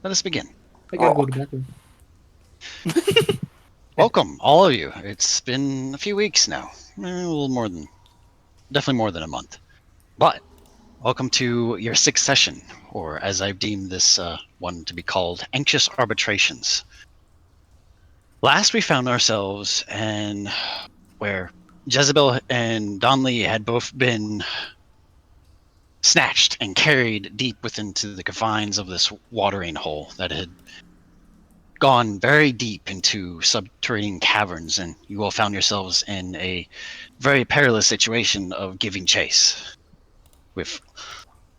let us begin. I gotta go to the bathroom. Welcome, all of you. It's been a few weeks now. A little more than, definitely more than a month. But, welcome to your sixth session, or as I've deemed this one to be called, Anxious Arbitrations. Last we found ourselves in where Jezebel and Donlee had both been snatched and carried deep within the confines of this watering hole that had gone very deep into subterranean caverns, and you all found yourselves in a very perilous situation of giving chase, with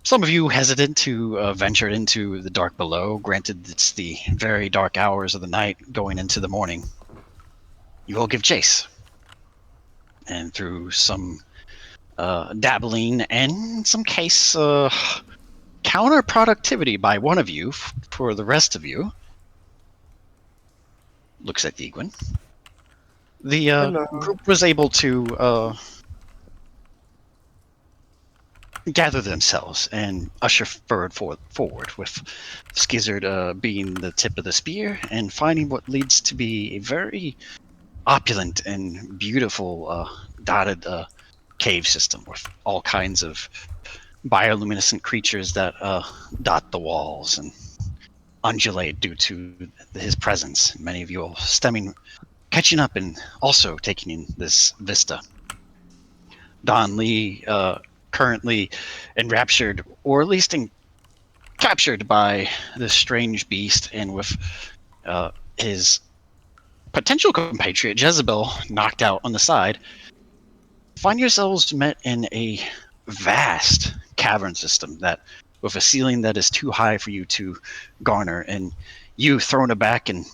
some of you hesitant to venture into the dark below. Granted, it's the very dark hours of the night going into the morning. You all give chase, and through some dabbling and in some case counterproductivity by one of you for the rest of you, looks at Yiguin, the group was able to gather themselves and usher forward with Skizard being the tip of the spear and finding what leads to be a very opulent and beautiful dotted cave system with all kinds of bioluminescent creatures that dot the walls and undulate due to his presence. Many of you all catching up and also taking in this vista. Donlee currently enraptured, or at least captured by this strange beast, and with his potential compatriot Jezebel knocked out on the side, find yourselves met in a vast cavern system that, with a ceiling that is too high for you to garner, and you thrown aback and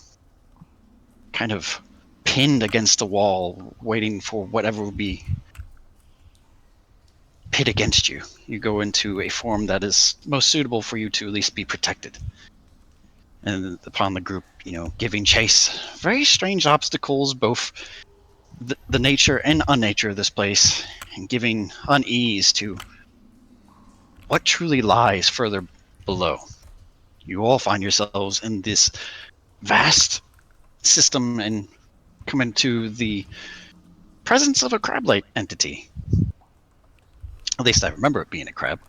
kind of pinned against a wall, waiting for whatever will be pit against you. You go into a form that is most suitable for you to at least be protected. And upon the group, giving chase, very strange obstacles, both the nature and unnature of this place, and giving unease to what truly lies further below. You all find yourselves in this vast system and come into the presence of a crab-like entity. At least I remember it being a crab.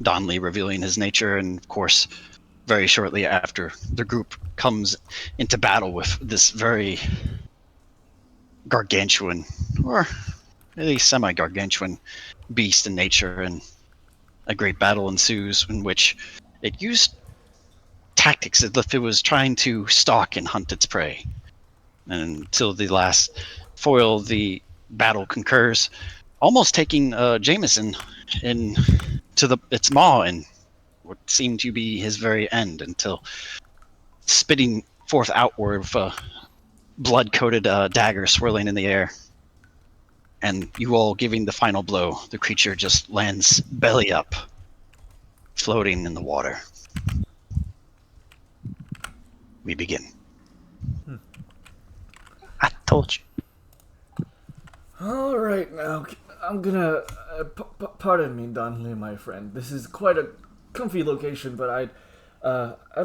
Donlee revealing his nature, and of course, very shortly after, the group comes into battle with this very gargantuan, or at least semi-gargantuan beast in nature, and a great battle ensues in which it used tactics as if it was trying to stalk and hunt its prey. And until the last foil, the battle concurs, almost taking Jameson into its maw and what seemed to be his very end, until spitting forth outward with a blood-coated dagger swirling in the air. And you all giving the final blow, the creature just lands belly up, floating in the water. We begin. I told you. All right, now I'm gonna pardon me, Donlee, my friend. This is quite a comfy location, but I'd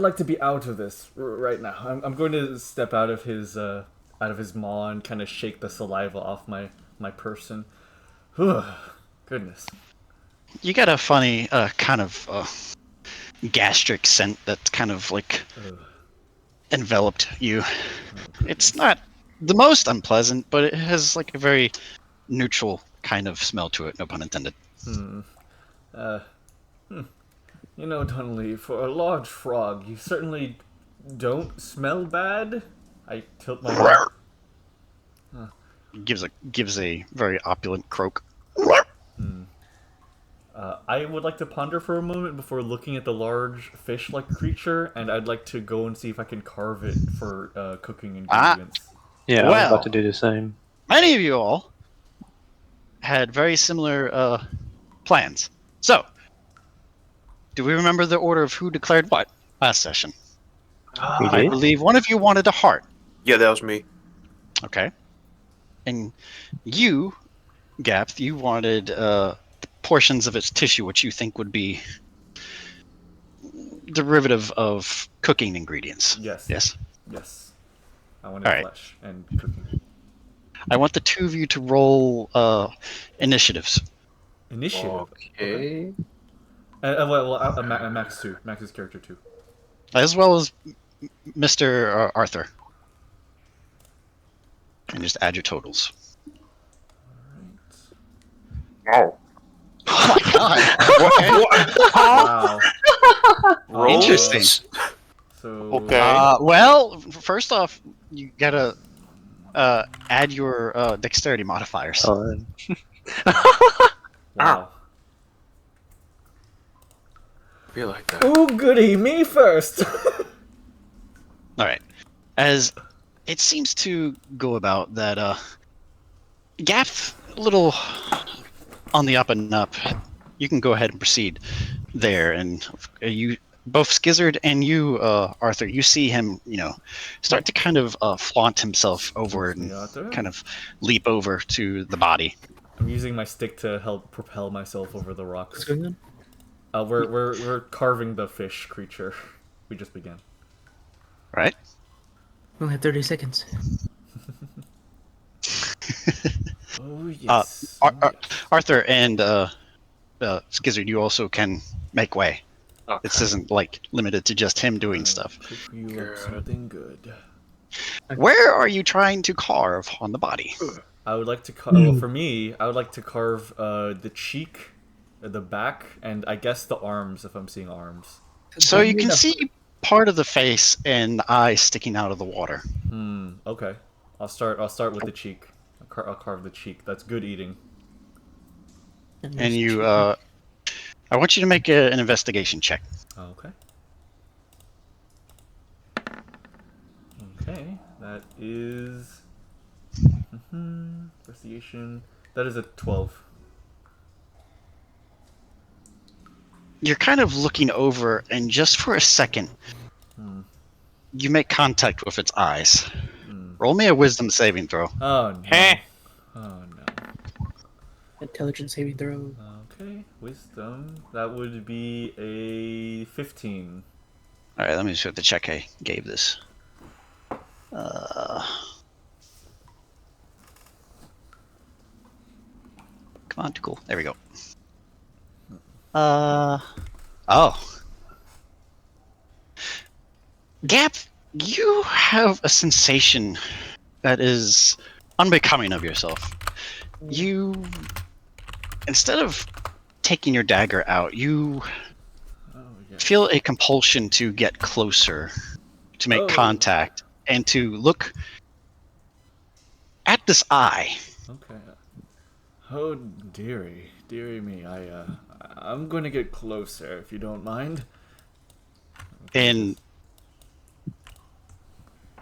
like to be out of this right now. I'm going to step out of his maw and kind of shake the saliva off my person. Goodness. You got a funny kind of gastric scent that's kind of like enveloped you. It's not the most unpleasant, but it has like a very neutral kind of smell to it, no pun intended. Donlee, for a large frog, you certainly don't smell bad. I tilt my head. Gives a very opulent croak. I would like to ponder for a moment before looking at the large fish-like creature, and I'd like to go and see if I can carve it for cooking ingredients. Yeah, I was about to do the same. Many of you all had very similar plans. So, do we remember the order of who declared what last session? I believe one of you wanted a heart. Yeah, that was me. Okay. And you, Gabth, you wanted portions of its tissue, which you think would be derivative of cooking ingredients. Yes. Yes. Yes. I wanted Alright. flesh and cooking. I want the two of you to roll initiatives. Initiative. Okay. Max too. Max's character too. As well as Mr. Arthur. And just add your totals. Oh. Oh my god! Wow. Interesting. So. Okay. Well, first off, you gotta add your dexterity modifiers. Oh, Wow. Feel like that. Ooh, goody, me first. Alright. As it seems to go about that Gabth, a little on the up and up. You can go ahead and proceed there, and you both Skizard and you, Arthur, you see him, start to kind of flaunt himself over and kind of leap over to the body. I'm using my stick to help propel myself over the rocks. What's going on? We're carving the fish creature. We just began. Right? We only have 30 seconds. Oh yes. Arthur and Skizard, you also can make way. Okay. This isn't like limited to just him doing stuff. Cook you up something good. Where are you trying to carve on the body? I would like to carve. For me, I would like to carve the cheek, the back, and I guess the arms if I'm seeing arms. So you can see part of the face and the eye sticking out of the water. Okay. I'll start with the cheek. I'll carve the cheek. That's good eating. And you, I want you to make an investigation check. Okay. Okay, that is investigation. That is a 12. You're kind of looking over, and just for a second, you make contact with its eyes. Roll me a wisdom saving throw. Oh no. Heh. Oh no. Intelligence saving throw. Okay, wisdom. That would be a 15. All right, let me just have to check I gave this. Come on, Takkul. There we go. Oh. Gabth, you have a sensation that is unbecoming of yourself. You, instead of taking your dagger out, you feel a compulsion to get closer, to make contact, and to look at this eye. Okay. Oh dearie me. I'm going to get closer if you don't mind. And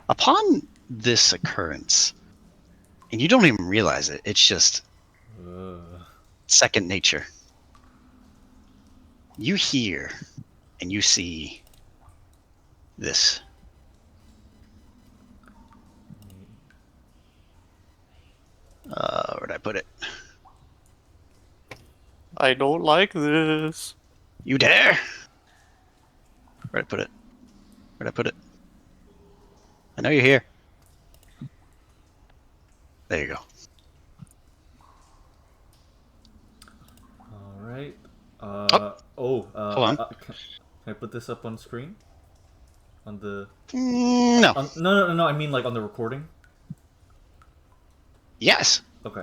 upon this occurrence, and you don't even realize it, it's just second nature. You hear and you see this. Where'd I put it? I don't like this. You dare? Where'd I put it? Where'd I put it? I know you're here. There you go. Alright. Hold on. Can I put this up on screen? On the... No. No, I mean like on the recording? Yes. Okay.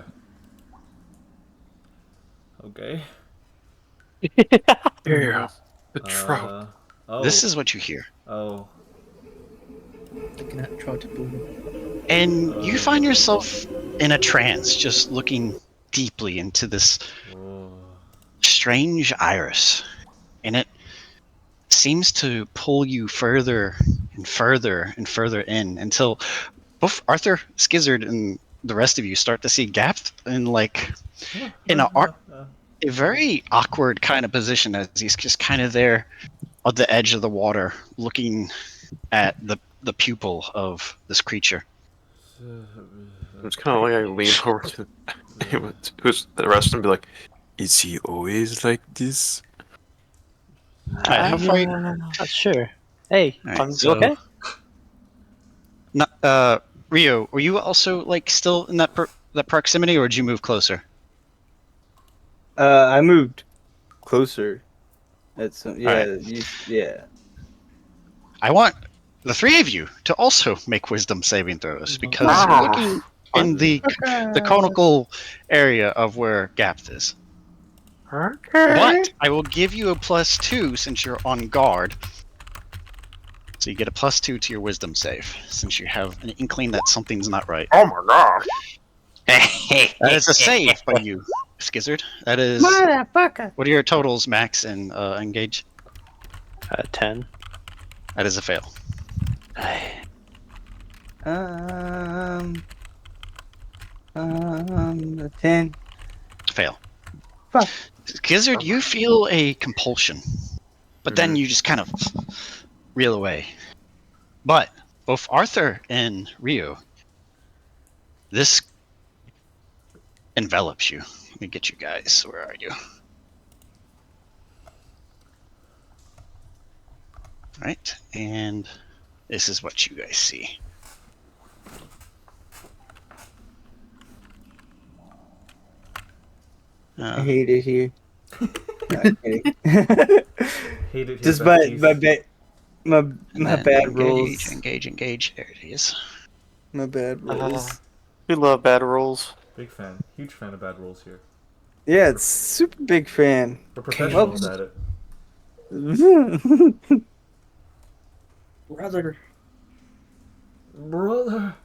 Okay. Yeah. The trout. Oh. This is what you hear. Oh. Looking at trout boom. And you find yourself in a trance, just looking deeply into this strange iris. And it seems to pull you further and further and further in until both Arthur, Skizard, and the rest of you start to see Gabth in a very awkward kind of position as he's just kind of there on the edge of the water looking at the pupil of this creature. It's kind of like I lean over to who's the rest and be like, "Is he always like this?" Alright, how far you... Not sure. Hey, Alright, you so- okay? Ryo, were you also like still in that that proximity, or did you move closer? I moved closer. That's yeah, Alright. yeah. I want the three of you to also make wisdom saving throws because you're looking in the conical area of where Gabth is. But I will give you a +2 since you're on guard. So you get a +2 to your wisdom save since you have an inkling that something's not right. Oh my god. That is a save by you, Skizard. That is. Motherfucker! What are your totals, Max and Engage? 10. That is a fail. 10. Fail. Fuck. Skizard, you feel a compulsion, but then you just kind of reel away. But both Arthur and Ryo, this envelops you. Let me get you guys. Where are you? Right, and this is what you guys see. I hate it here. No, I'm kidding. Hate it. Just my bad rolls. Engage. There it is. My bad rolls. We love bad rolls. Big fan. Huge fan of bad rolls here. Yeah, it's super big fan. We're professionals at it. Brother. Brother.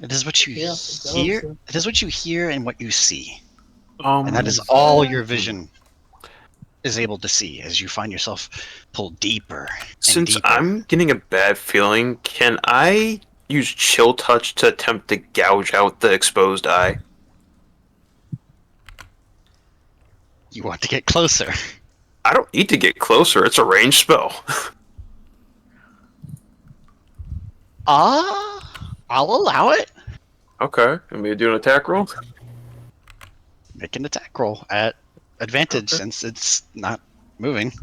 It is what you Yeah, hear. so. It is what you hear and what you see, and that is all your vision is able to see as you find yourself pulled deeper. Since deeper. I'm getting a bad feeling, can I use chill touch to attempt to gouge out the exposed eye? You want to get closer. I don't need to get closer. It's a ranged spell. I'll allow it. Okay. Let me do an attack roll. Make an attack roll at advantage Okay. since it's not moving.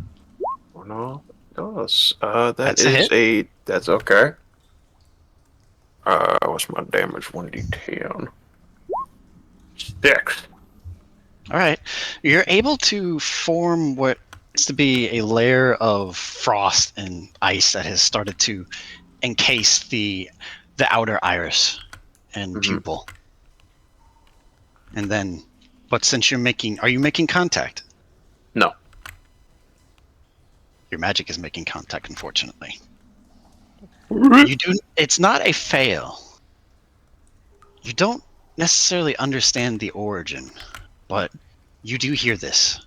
Oh no, it does. That's a hit. That's okay. What's my damage? 1d10. 6. All right, you're able to form what is to be a layer of frost and ice that has started to encase the outer iris and pupil. And then, but since are you making contact? No. Your magic is making contact, unfortunately. It's not a fail. You don't necessarily understand the origin, but you do hear this.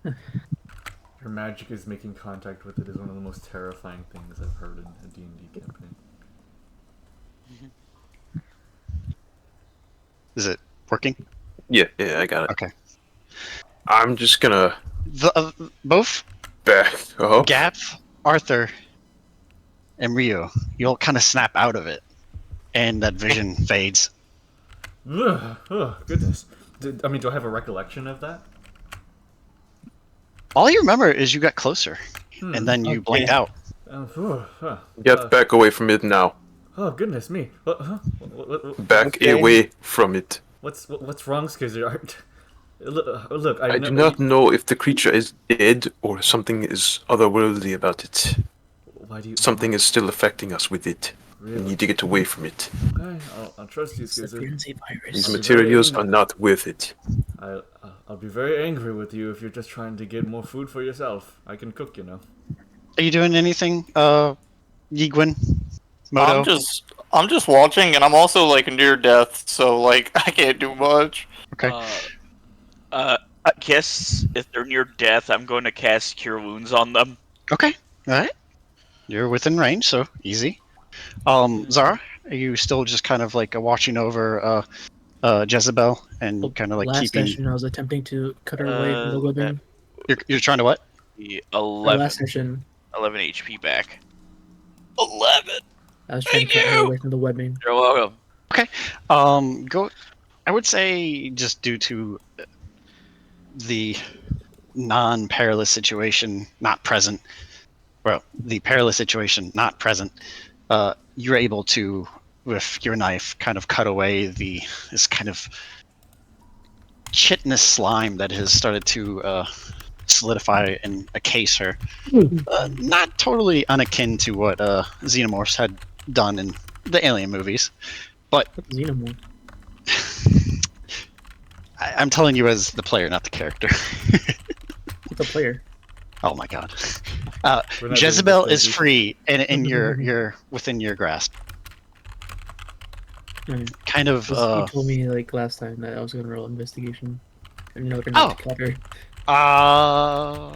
Your magic is making contact with it is one of the most terrifying things I've heard in a D&D campaign. Is it working? Yeah, I got it. Okay. I'm just gonna Both back up. Gabth, Arthur, and Ryo, you'll kind of snap out of it, and that vision fades. Ugh, goodness. Do I have a recollection of that? All you remember is you got closer, and then you blanked out. Get back away from it now. Oh goodness me! Back away from it. What's wrong, Skizard? Look, I do not know if the creature is dead or something is otherworldly about it. Why do you? Something is still affecting us with it. We need to get away from it. Okay, I'll trust you, Skizard. Frenzy virus. These materials are not worth it. I'll be very angry with you if you're just trying to get more food for yourself. I can cook, you know. Are you doing anything, Yiguin? Modo? I'm just watching, and I'm also like near death, so like I can't do much. Okay. I guess if they're near death, I'm going to cast Cure Wounds on them. Okay. All right. You're within range, so easy. Xara, are you still just kind of like watching over Jezebel and kind of like Last keeping? session, I was attempting to cut her away from the webbing. You're trying to what? The Last 11 session, HP back. 11. I was trying to cut her away from the webbing. You're welcome. Okay. Go I would say just due to the non-perilous situation not present, well, the perilous situation not present, you're able to, with your knife, kind of cut away this kind of chitinous slime that has started to solidify and encase her. Not totally unakin to what xenomorphs had done in the Alien movies, but Xenomorph. I'm telling you as the player, not the character. The player. Oh my god. We're not doing Jezebel this, is baby. free, and you're within your grasp. Okay. Kind of. You told me like last time that I was gonna roll investigation. In order not to cut her. I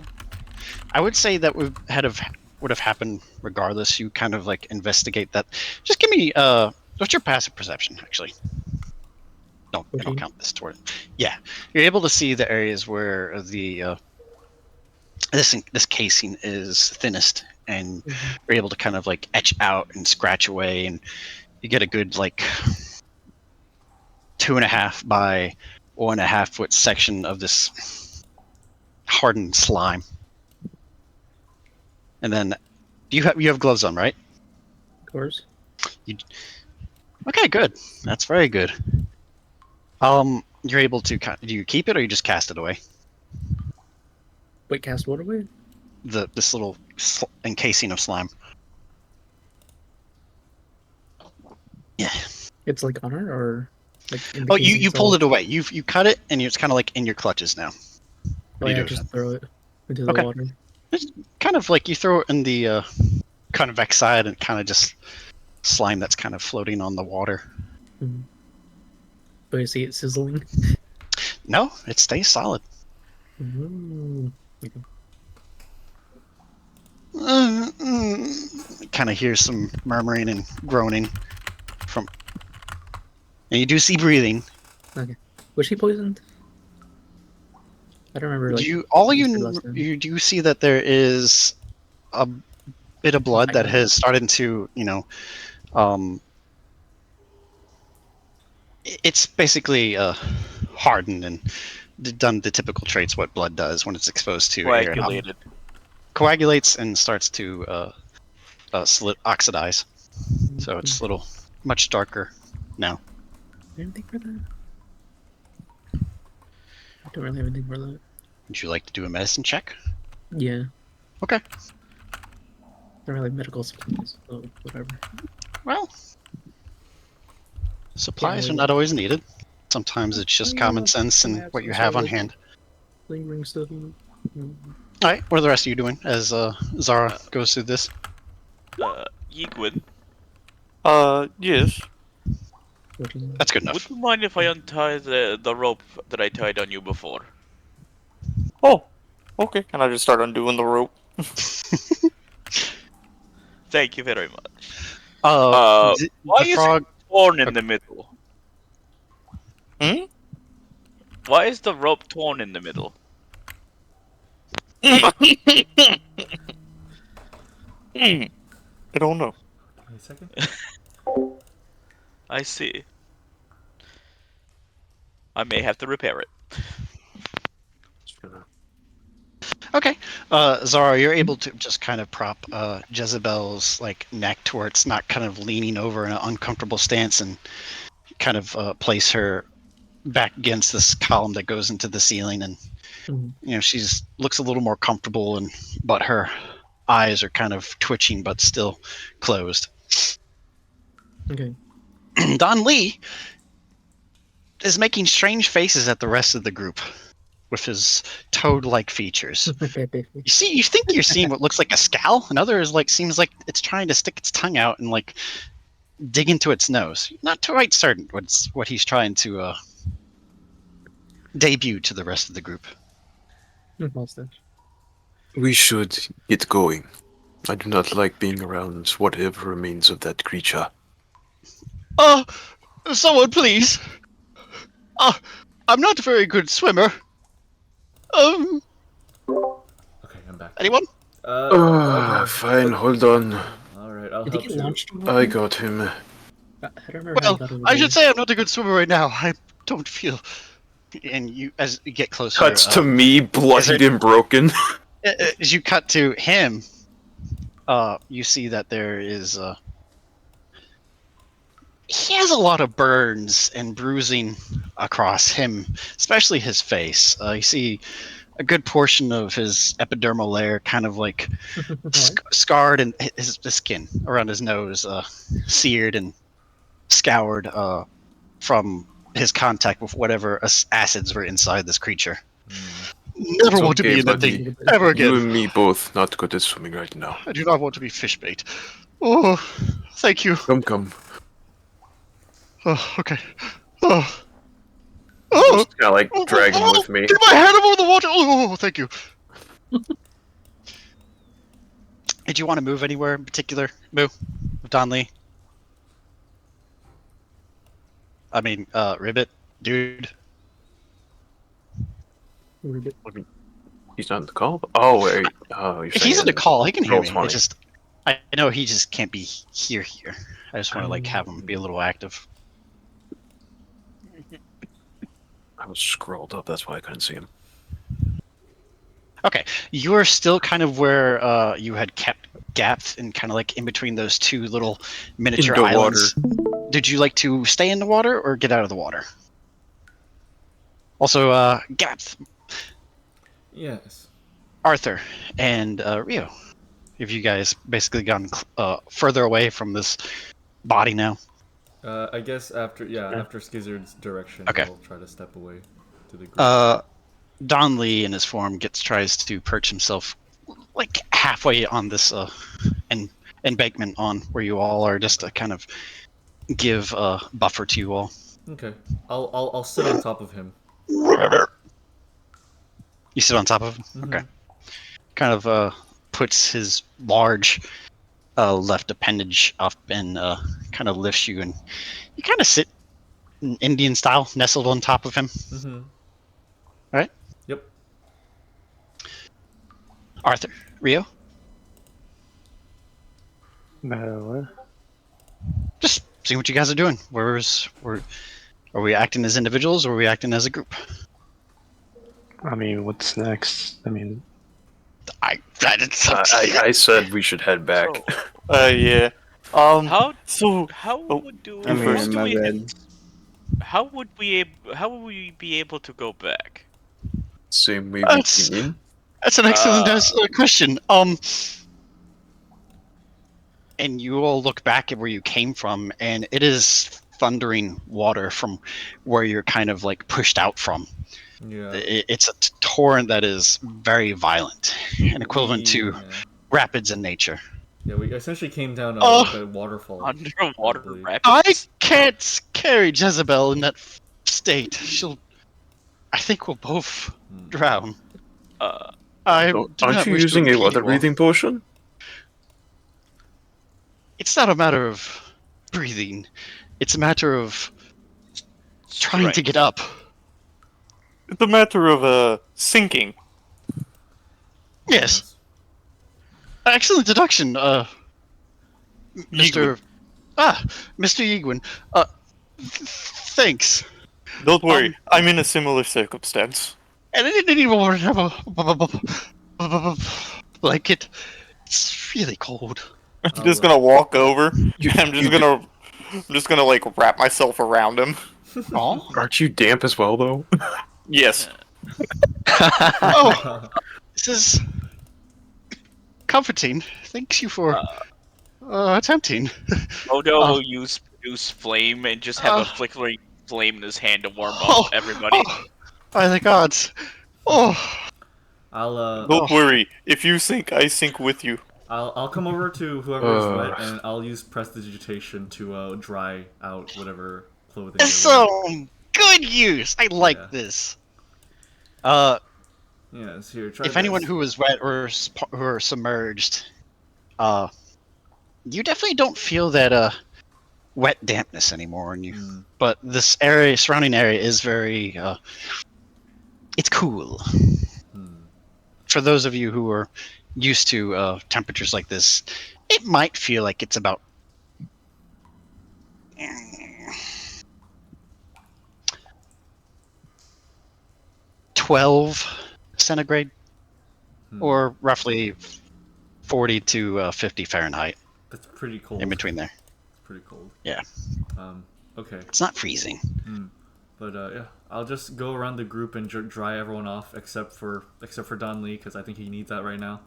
would say that would have happened regardless. You kind of like investigate that. Just give me what's your passive perception actually? I don't 14. count this toward. Yeah, you're able to see the areas where the this casing is thinnest, and you're able to kind of like etch out and scratch away, and you get a good like 2.5 by 1.5 foot section of this hardened slime. And then you have gloves on, right? Of course. Okay, good. That's very good. You're able to do you keep it or you just cast it away? Wait, cast what away? This little encasing of slime. Yeah. It's like on her or like in the Oh, casing you pulled itself? it away. You cut it and it's kind of like in your clutches now. Oh you yeah, do just with throw it into the Okay. water. It's kind of like you throw it in the convex side and kind of just slime that's kind of floating on the water. Mm-hmm. But you see it sizzling. No, it stays solid. Mm-hmm. Okay. Kind of hear some murmuring and groaning from, and you do see breathing. Okay. Was she poisoned? I don't remember. Like, You do see that there is a bit of blood that has started to, it's basically hardened and done the typical traits what blood does when it's exposed to air. Coagulated. Coagulates and starts to oxidize. So it's a little much darker now. Anything for that? I don't really have anything for that. Would you like to do a medicine check? Yeah. Okay. I don't really have medical supplies, so whatever. Well, supplies are not always needed. Sometimes it's just common sense and what you have on hand. Lingering stuff. All right, what are the rest of you doing as Xara goes through this? Yiguin, Yes. 14. That's good would enough. you mind if I untie the rope that I tied on you before? Oh, okay. And I just start undoing the rope. Thank you very much. Why Why the is frog? it torn in the middle? Hmm? Why is the rope torn in the middle? I don't know. Wait a second. I see. I may have to repair it. Okay, Xara, you're able to just kind of prop Jezebel's like neck to where it's not kind of leaning over in an uncomfortable stance, and kind of place her back against this column that goes into the ceiling, and she's looks a little more comfortable, but her eyes are kind of twitching but still closed. Okay. Donlee is making strange faces at the rest of the group with his toad-like features. You think you're seeing what looks like a scowl, and others seems like it's trying to stick its tongue out and dig into its nose. Not quite certain what he's trying to debut to the rest of the group. Mustache. We should get going. I do not like being around whatever remains of that creature. Someone please. I'm not a very good swimmer. Okay, I'm back. Anyone? Okay. Fine, hold on. All right, I'll Did he help get you. launched? I got him. I don't remember how Well, he got over I there. should say I'm not a good swimmer right now. don't feel. And you, as you get closer, Cuts to me, bloodied and broken. as you cut to him, you see that there is. He has a lot of burns and bruising across him, especially his face. You see a good portion of his epidermal layer kind of like scarred, and the skin around his nose seared and scoured from his contact with whatever acids were inside this creature. Never It's want to okay, be in that buddy. thing ever again. You and me both not good at swimming right now. I do not want to be fish bait. Oh, thank you. Come. Oh, okay. Oh, Just kind of like drag him with me. Get my head above the water. Oh, thank you. Did you want to move anywhere in particular, Moo? Donlee? I mean, Ribbit, dude. He's not in the call? Oh, wait. Oh, you're saying He's in the call. He can hear Roll me. 20. It's just, I know he just can't be here. I just want to like have him be a little active. I was scrolled up, that's why I couldn't see him. Okay, you're still kind of where you had kept Gabth, and kind of like in between those two little miniature In the islands. Did you like to stay in the water or get out of the water? Also, Gabth, Yes. Arthur, and Ryo. Have you guys basically gone further away from this body now? I guess after Skizard's direction, Okay. I'll try to step away to the group. Donlee in his form tries to perch himself like halfway on this embankment on where you all are, just to kind of give a buffer to you all. Okay. I'll sit on top of him. You sit on top of him? Mhm. Okay. Kind of puts his large left appendage up and kind of lifts you, and you kind of sit in Indian style, nestled on top of him. Mm-hmm. Right? Yep. Arthur, Ryo, What? just see what you guys are doing. Are we acting as individuals or are we acting as a group? I mean, what's next? I mean, I said we should head back. Yeah. How So how Oh, would do I how mean, do my we bad. how would we be able to go back? Same way That's- we came in. That's an excellent question. And you all look back at where you came from, and it is thundering water from where you're kind of like pushed out from. Yeah. It's a torrent that is very violent, and equivalent to Yeah. rapids in nature. Yeah, we essentially came down Oh. like a waterfall. Underwater probably. rapids. I can't carry Jezebel in that state. I think we'll both drown. I do Aren't not you wish to using a impede water you all. breathing potion? It's not a matter of breathing. It's a matter of trying to get up. it's a matter of sinking. Yes. Excellent deduction, Mr. Mr. Yiguin. Thanks. Don't worry, I'm in a similar circumstance. And I didn't even want to have a blanket. It's really cold. I'm just gonna walk over. I'm just gonna like wrap myself around him. Oh, Aren't you damp as well, though? Yes. oh, this is comforting. Thank you for attempting. Modo Oh. will produce flame and just have Oh. a flickering flame in his hand to warm Oh. up everybody. Oh, by the gods. Oh, I'll Don't worry. If you sink, I sink with you. I'll come over to whoever is wet, and I'll use prestidigitation to dry out whatever clothing. it's they're wearing. so good use. I like Yeah. this. Yes, here. Try If anyone this. who is wet or who are submerged, you definitely don't feel that wet dampness anymore in you. Mm. But this surrounding area is very it's cool. For those of you who are used to temperatures like this, it might feel like it's about 12 centigrade, Hmm. or roughly 40 to 50 Fahrenheit, That's pretty cold. in between there. It's pretty cold. Yeah. Okay. It's not freezing. But yeah, I'll just go around the group and dry everyone off except for Donlee because I think he needs that right now.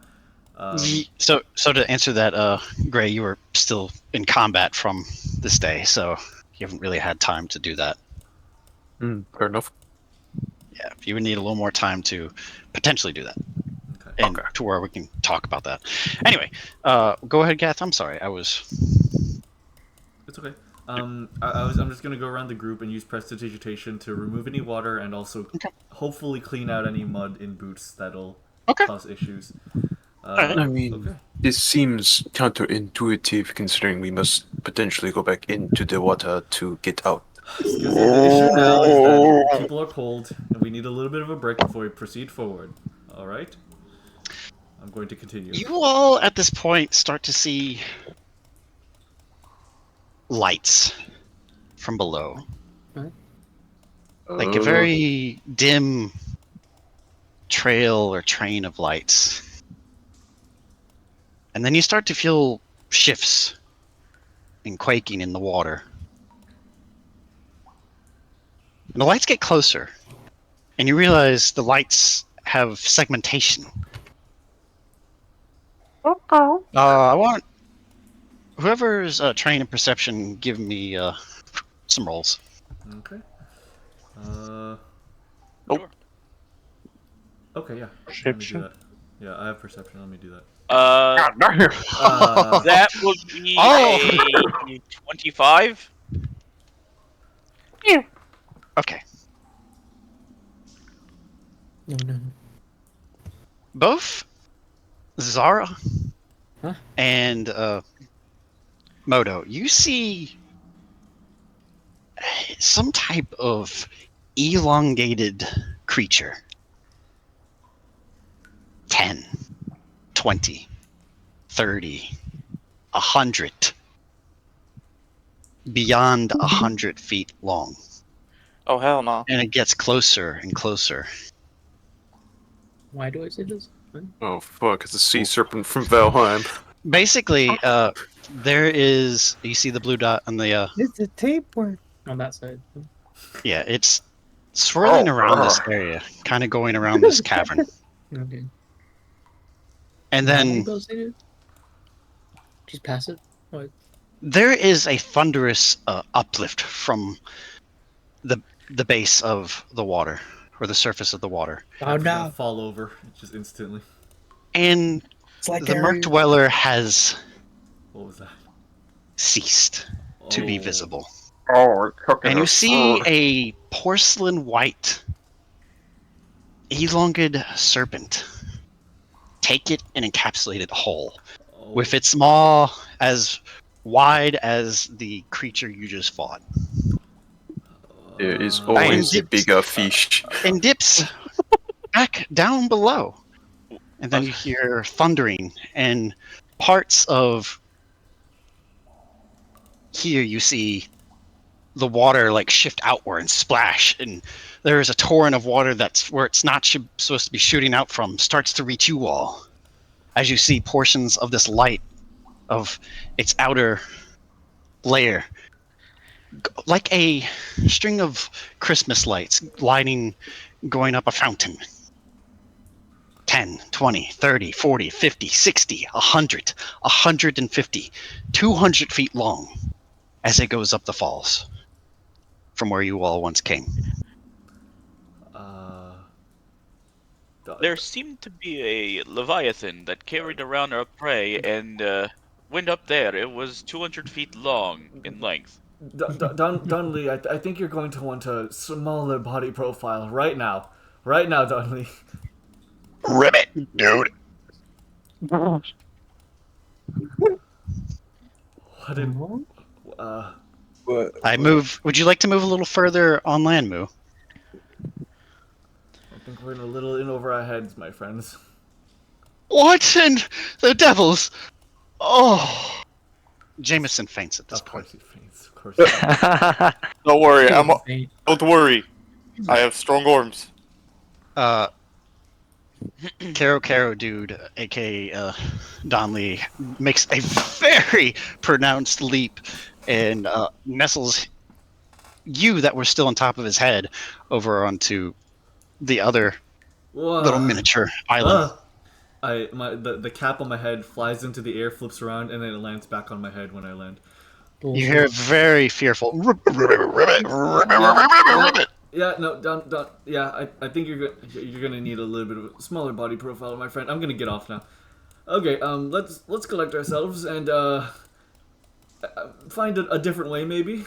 So to answer that, Gray, you were still in combat from this day, so you haven't really had time to do that. Fair enough. Yeah, you would need a little more time to potentially do that, Okay. and to where we can talk about that. Anyway, go ahead, Gabth. I'm sorry, It's okay. I'm just gonna go around the group and use prestidigitation to remove any water and also hopefully clean out any mud in boots that'll cause issues. I mean, okay. this seems counterintuitive considering we must potentially go back into the water to get out. Because the issue now is that people are cold and we need a little bit of a break before we proceed forward. All right. I'm going to continue. You all at this point start to see lights from below. Like a very dim trail or train of lights. And then you start to feel shifts and quaking in the water. And the lights get closer. And you realize the lights have segmentation. I want whoever's trained in perception, give me some rolls. Okay. Okay, yeah. Let me do Perception? that. Yeah, I have perception. Let me do that. That would be a 25. Okay. No. Both Xara and Modo, you see some type of elongated creature. 10, 20, 30, 100. Beyond 100 feet long. Oh, hell no. And it gets closer and closer. Why do I say this? What? Oh fuck, it's a sea serpent from Valheim. Basically, there is, you see the blue dot on the, It's a tape work. On that side. yeah, it's swirling around this area, kind of going around this cavern. Okay. And How many then bills they do? Just pass it? What? there is a thunderous uplift from the base of the water, or the surface of the water. Oh no! Fall over just instantly. And It's like the Merc Dweller has What was that? ceased to be Oh. visible. Oh, And you see a porcelain white, elongated serpent take it and encapsulate it whole, Oh. with its maw as wide as the creature you just fought. There is always a dipped. bigger fish. And dips back down below. And then you hear thundering, and parts of here you see the water like shift outward and splash, and there is a torrent of water that's where it's not supposed to be shooting out from, starts to reach you all as you see portions of this light of its outer layer, like a string of Christmas lights lighting, going up a fountain. 10, 20, 30, 40, 50, 60, 100, 150, 200 feet long as it goes up the falls from where you all once came. There seemed to be a leviathan that carried around our prey and went up there. It was 200 feet long in length. Donlee, I think you're going to want a smaller body profile right now. Right now, Donlee. Ribbit, dude. What did... What? I move. Would you like to move a little further on land, Moo? I think we're a little in over our heads, my friends. What in the devils? Oh. Jameson faints at this Of point. course he faints. Of course he faints. Don't worry, Faint. don't worry. I have strong arms. Caro dude, aka Donlee, makes a very pronounced leap and nestles you that were still on top of his head over onto the other little miniature island. The cap on my head flies into the air, flips around, and then it lands back on my head when I land. You hear a very fearful. Yeah, no, don't. Yeah, I think you're gonna need a little bit of a smaller body profile, my friend. I'm gonna get off now. Okay, let's collect ourselves and find a different way, maybe.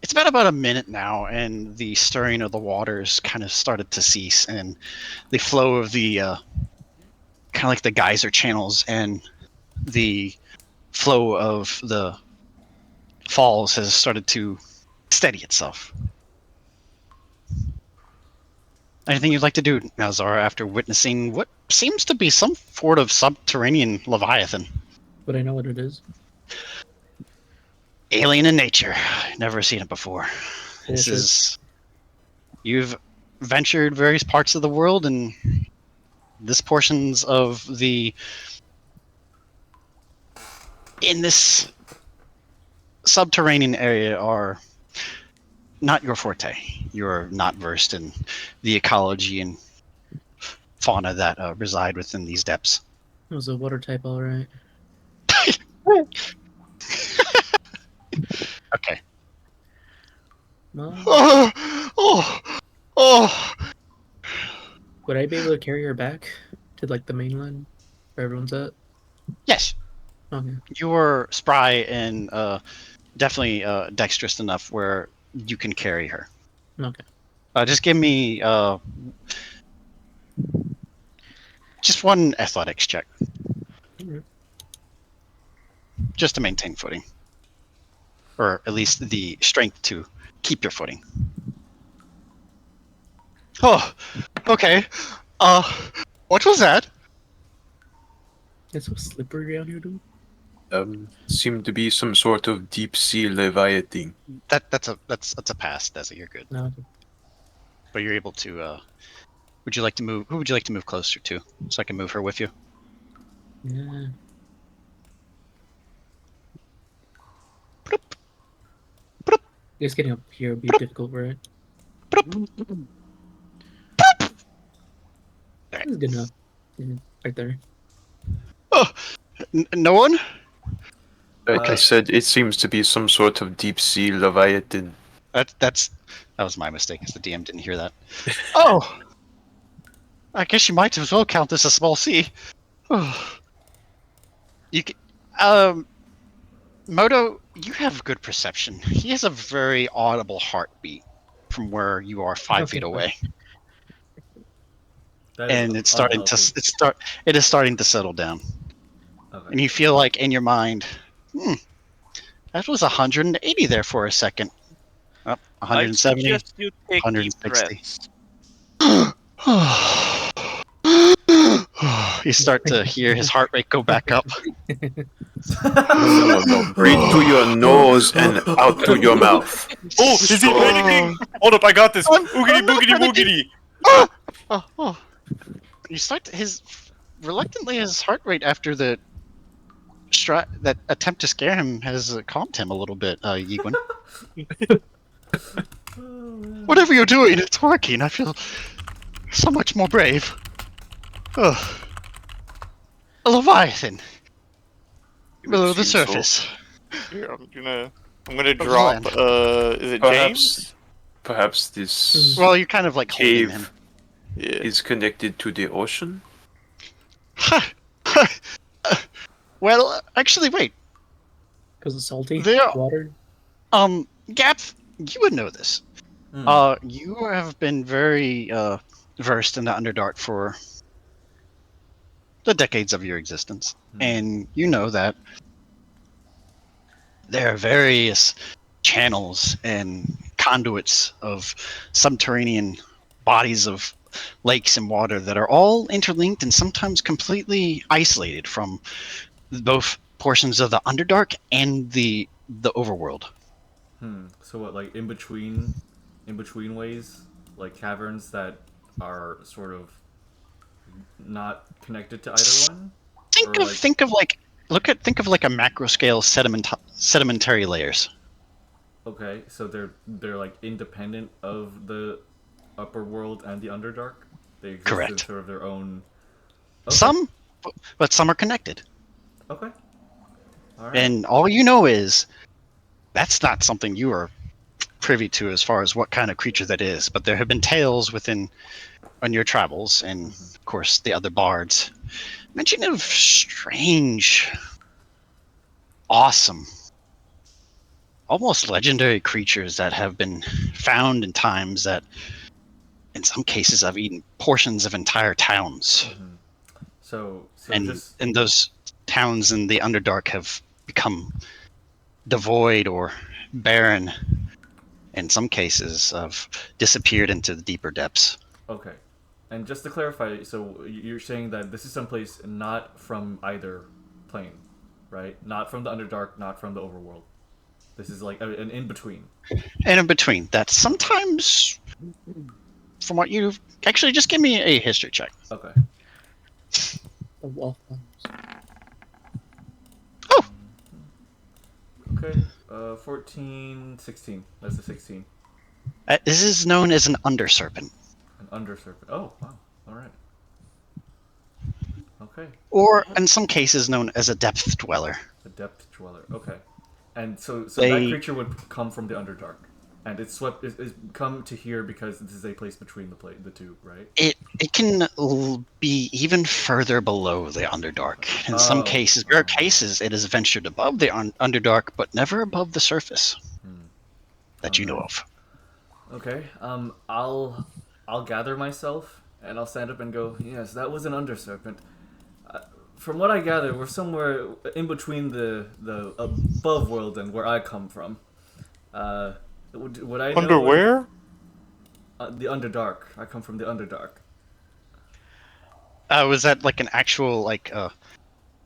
It's been about a minute now, and the stirring of the waters kind of started to cease, and the flow of the kind of like the geyser channels and the flow of the falls has started to steady itself. Anything you'd like to do now, Xara, after witnessing what seems to be some sort of subterranean leviathan? But I know what it is. Alien in nature. Never seen it before. This Bullshit. is... You've ventured various parts of the world, and this portions of the... In this subterranean area are not your forte. You're not versed in the ecology and fauna that reside within these depths. It was a water type, alright. Okay. Well, Oh! would I be able to carry her back to like the mainland where everyone's at? Yes, Okay. you are spry and definitely dexterous enough where you can carry her. Okay. Just give me just one athletics check, Alright. just to maintain footing, or at least the strength to keep your footing. Oh, okay. What was that? It's so slippery down here, dude. Seemed to be some sort of deep sea leviathan. That's a pass, Desi. You're good, No. but you're able to. Would you like to move? Who would you like to move closer to, so I can move her with you? Yeah. I guess getting up here would be difficult, right? That's good enough. Yeah, right there. Oh, no one. Like I said, it seems to be some sort of deep sea leviathan. That was my mistake, because the DM didn't hear that. Oh, I guess you might as well count this a small sea. Oh. You can, Modo, you have good perception. He has a very audible heartbeat from where you are 5 feet away, and it's starting to It is starting to settle down, and you feel like in your mind, that was 180 there for a second. Oh, 170, I suggest you take 160. deep breaths. You start to hear his heart rate go back up. No. Breathe through your nose and out through your mouth. Oh, is he panicking? Hold up, I got this. Oogity boogity boogity. Oh. You start reluctantly his heart rate after that attempt to scare him has calmed him a little bit, Yiguin. Whatever you're doing, it's working. I feel so much more brave. Ugh. A leviathan below the surface. Here, I'm gonna drop. Is it James? Perhaps this Well, you're kind of like holding him. Yeah. is connected to the ocean. Well, actually, wait. Because it's salty There- water. Gabth, you would know this. You have been very versed in the Underdark for the decades of your existence, and you know that there are various channels and conduits of subterranean bodies of lakes and water that are all interlinked and sometimes completely isolated from both portions of the Underdark and the overworld. So what, like in between ways, like caverns that are sort of not connected to either one? Think of like a macro scale sedimentary layers. Okay, so they're like independent of the upper world and the Underdark. They exist in Correct. sort of their own. Okay. Some, but some are connected. Okay. All right. And all you know is that's not something you are privy to as far as what kind of creature that is. But there have been tales on your travels, and of course the other bards mention of strange, awesome, almost legendary creatures that have been found in times that, in some cases, have eaten portions of entire towns. So And just those towns in the Underdark have become devoid or barren. In some cases, have disappeared into the deeper depths. okay. And just to clarify, so you're saying that this is someplace not from either plane, right? Not from the Underdark, not from the Overworld. This is like an in-between. And in between, that sometimes, from what you've... Actually, just give me a history check. Okay. The wallflowers. Oh! Okay. 14, 16. That's a 16. This is known as an underserpent. An underserpent. Oh, wow. All right. Okay. Or, in some cases, known as a depth dweller. A depth dweller. Okay. And so that They- creature would come from the Underdark. And it's come to here because this is a place between the two, right? It can be even further below the Underdark. In some cases, rare cases, it has ventured above the Underdark, but never above the surface that you know of. Okay. I'll gather myself and I'll stand up and go, yes, that was an underserpent. From what I gather, we're somewhere in between the above world and where I come from. Would I know Underwear? the Underdark. I come from the Underdark. Was that like an actual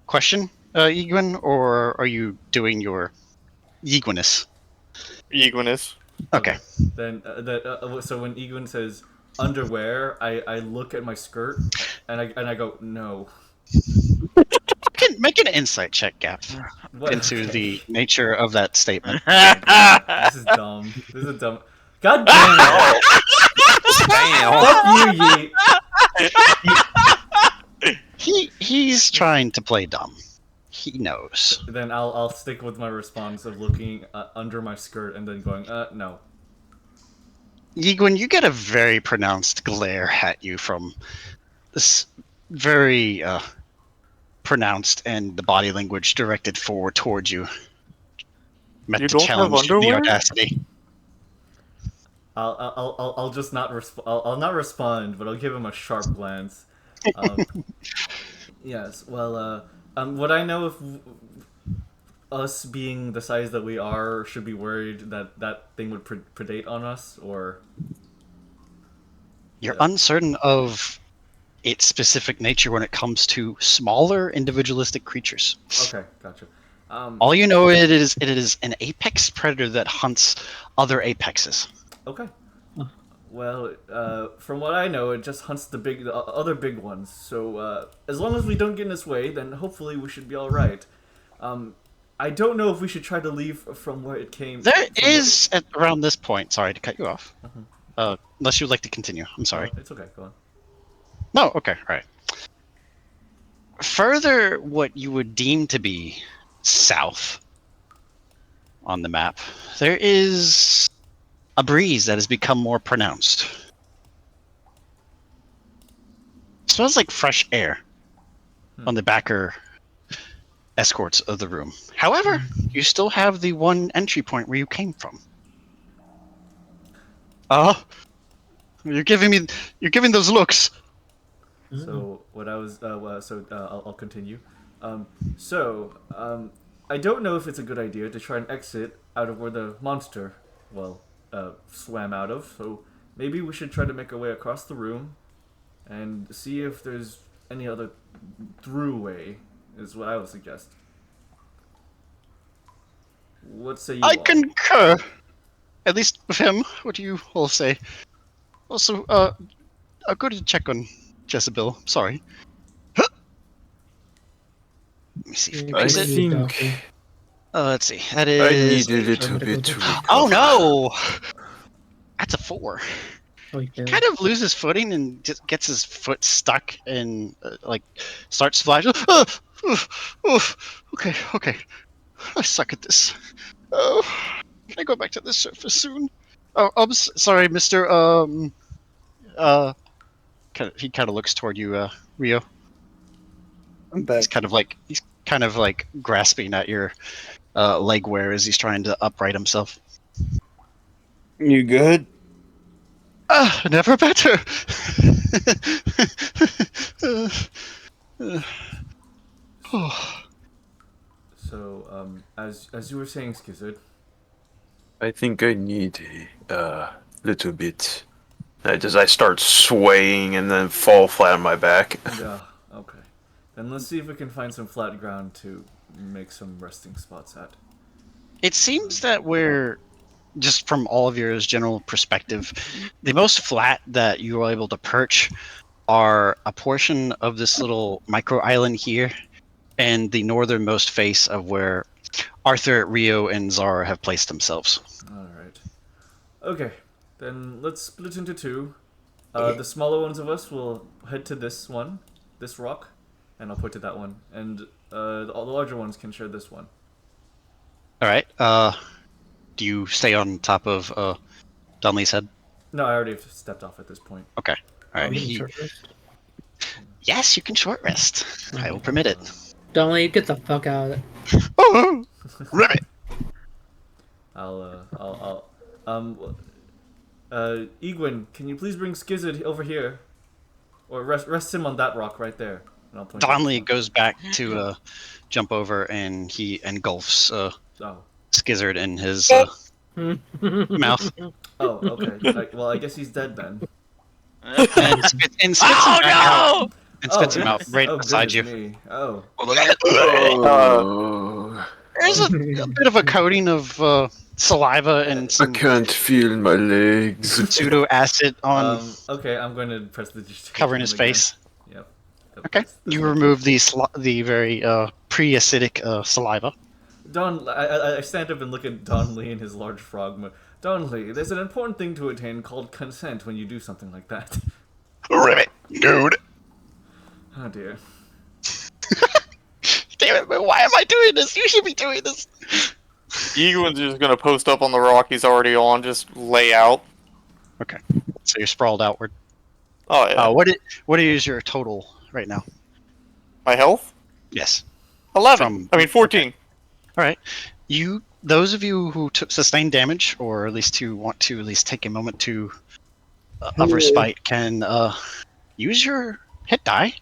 question, Yiguin, or are you doing your Yiguinus? Yiguinus. Okay. Then so when Yiguin says underwear, I look at my skirt and I go no. Make an insight check, Gabth, What? into the nature of that statement. This is dumb. This is dumb. God damn it! Damn. Fuck you, Yeet. He's trying to play dumb. He knows. Then I'll stick with my response of looking under my skirt and then going no. Yiguin, you get a very pronounced glare at you from this very pronounced and the body language directed forward towards you. Meant You to don't have challenge the underwear? audacity. I'll just not I'll not respond, but I'll give him a sharp glance. Yes. Well, would I know if us being the size that we are should be worried that that thing would predate on us, or You're Yeah. uncertain of its specific nature when it comes to smaller individualistic creatures. okay, gotcha. All you know it is an apex predator that hunts other apexes. Okay. Well, from what I know, it just hunts the other big ones. So as long as we don't get in its way, then hopefully we should be all right. I don't know if we should try to leave from where it came. There is at around this point. Sorry to cut you off. Unless you'd like to continue. I'm sorry. It's okay. Go on. No. Okay. All right. Further, what you would deem to be south on the map, there is a breeze that has become more pronounced. It smells like fresh air on the backer escorts of the room. However, you still have the one entry point where you came from. You're giving those looks. So what I was I'll continue. I don't know if it's a good idea to try and exit out of where the monster, swam out of. So maybe we should try to make our way across the room, and see if there's any other through way. Is what I would suggest. What say you? I all? concur. At least with him. What do you all say? Also, I'll go to check on Jezebel. Sorry. Let me see if he Yeah, I makes we it. need a think doctor. Let's see. That I is. need a little medical bit to check. recover. Oh no! That's a 4. Oh, he failed. Kind of loses footing and just gets his foot stuck and like starts splashing. Okay, okay. I suck at this. Oh, can I go back to the surface soon? Oh, I'm sorry, Mister. He kind of looks toward you, Ryo. I'm back. He's kind of like grasping at your leg wear as he's trying to upright himself. You good? Never better. Oh. So, as you were saying, Skizard, I think I need a little bit. As I start swaying and then fall flat on my back. yeah, okay. Then let's see if we can find some flat ground to make some resting spots at. It seems that we're just from all of your general perspective, the most flat that you are able to perch are a portion of this little micro island here and the northernmost face of where Arthur, Ryo, and Xara have placed themselves. Alright. Okay, then let's split into two. The smaller ones of us will head to this one, this rock, and I'll point to that one. And all the larger ones can share this one. All right. Do you stay on top of Donley's head? No, I already stepped off at this point. Okay. All right. We need short rest. Yes, you can short rest. I will permit it. Donlee, get the fuck out of it. Oh, ribbit. Yiguin, can you please bring Skizard over here? Or rest him on that rock right there. And I'll point Donley goes back to jump over, and he engulfs Oh. Skizard in his mouth Oh, okay. Well, I guess he's dead then. and spits him back out. And spits him out right beside you. goodness me. Oh. There's a bit of a coating of saliva and I some can't feel my legs. pseudo acid on Okay, I'm going to press the covering his face. Yep. Okay, you remove the very pre-acidic saliva. I stand up and look at Donlee and his large frog. Donlee, there's an important thing to attain called consent when you do something like that. Ribbit, dude. Oh dear. Damn it, but why am I doing this? You should be doing this. Yiguin's just gonna post up on the rock he's already on, just lay out. Okay, so you're sprawled outward. Oh yeah. What is your total right now? My health? Yes. 11. 14. All right. Those of you who sustained damage, or at least who want to at least take a moment to of respite, can use your hit die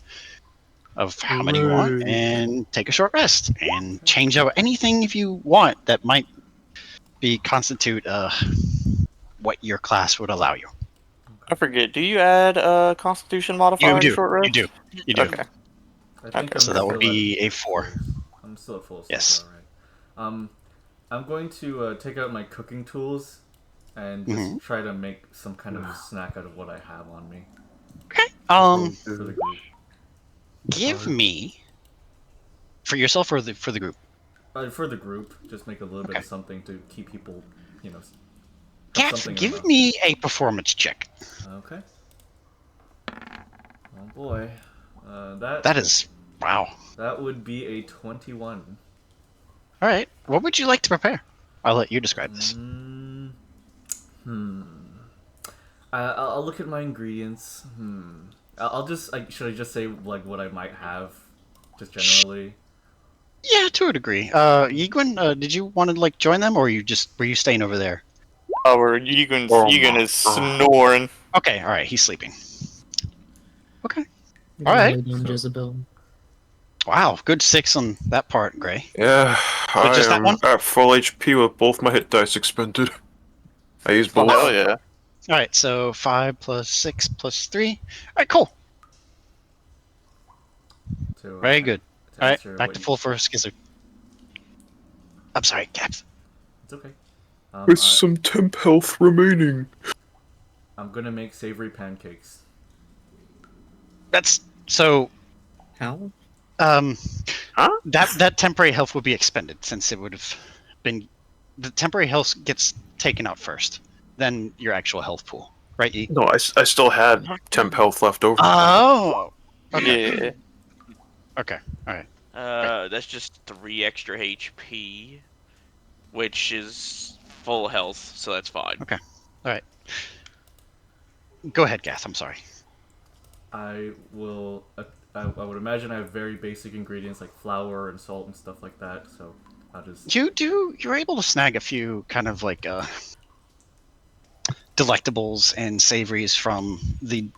of how many you want and take a short rest and change out anything if you want that might be constitute what your class would allow you. I forget. Do you add a Constitution modifier to short rest? You do. Okay. I think Okay. So I'm that would still be at- a 4. I'm still at full. So Yes. All right. I'm going to take out my cooking tools and just try to make some kind of snack out of what I have on me Okay. for the group. Give me for yourself or for the group. For the group, just make a little bit Okay. of something to keep people, have Gabth, something in give mind. me a performance check. Okay. Oh boy, That is wow. that would be a 21. All right. What would you like to prepare? I'll let you describe this. I'll look at my ingredients. I'll just should I just say like what I might have, just generally. Yeah, to a degree. Yiguin, did you want to like join them, or were you staying over there? Oh, where Yiguin is snoring. Okay, all right, he's sleeping. Okay. You're All gonna right. lay down Jezebel. Wow, good 6 on that part, Gray. Yeah, I just that am one? at full HP with both my hit dice expended. I used Oh, both. hell yeah. All right, so 5 plus 6 plus 3. All right, cool. To, Very good. All right, answer back what to you- full for Skizard. I'm sorry, Gabth. It's okay. With some temp health remaining. I'm gonna make savory pancakes. That's so. How? Huh? That temporary health would be expended since it would have been. The temporary health gets taken out first, then your actual health pool, right? Yeet? No, I still had temp health left over. Oh. Okay. Yeah. Okay. All right. That's just 3 extra HP, which is full health, so that's fine. Okay. All right. Go ahead, Gath. I'm sorry. I will. I would imagine I have very basic ingredients like flour and salt and stuff like that. So I'll just. You're able to snag a few kind of like delectables and savories from the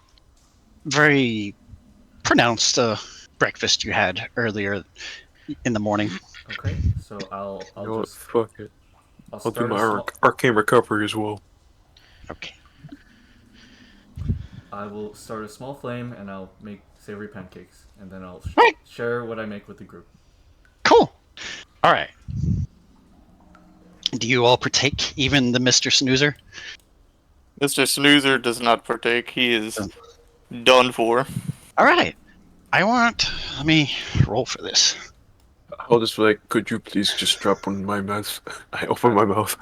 very pronounced breakfast you had earlier in the morning. Okay, so I'll You know what? just. Fuck it. I'll I'll do start my a small. arcane recovery as well. Okay. I will start a small flame and I'll make savory pancakes and then I'll Right. share what I make with the group. Cool. All right. Do you all partake, even the Mr. Snoozer? Mr. Snoozer does not partake. He is done for. All right. Let me roll for this. I'll just be like, could you please just drop one in my mouth? I open my mouth.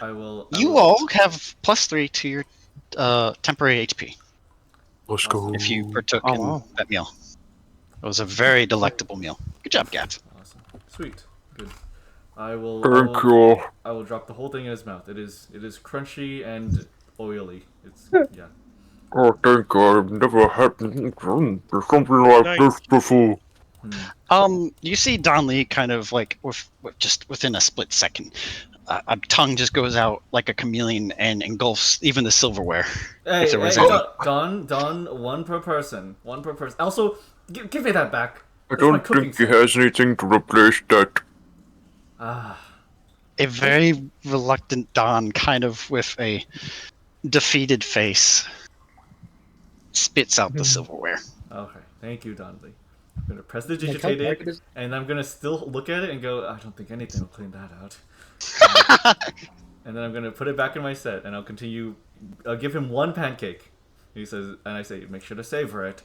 I will. You all have +3 to your temporary HP Let's go. if you partook Oh, in wow. that meal. It was a very delectable meal. Good job, Gabth. Awesome. Sweet. Good. I will. Thank you. I will drop the whole thing in his mouth. It is crunchy and oily. It's yeah. Oh, thank you. I've never had something like this before. You see Donlee kind of like just within a split second, a tongue just goes out like a chameleon and engulfs even the silverware. Hey, there was hey, any. Don, one per person. One per person. Also, give me that back. I That's my don't cooking think he set. has anything to replace that. Ah, A very reluctant Don, kind of with a defeated face, spits out the silverware. okay. Thank you, Donley. I'm gonna press the Like, how digitate dark it, is- and I'm gonna still look at it and go, I don't think anything will clean that out. And then I'm gonna put it back in my set, and I'll continue. I'll give him one pancake. He says, and I say, make sure to savor it.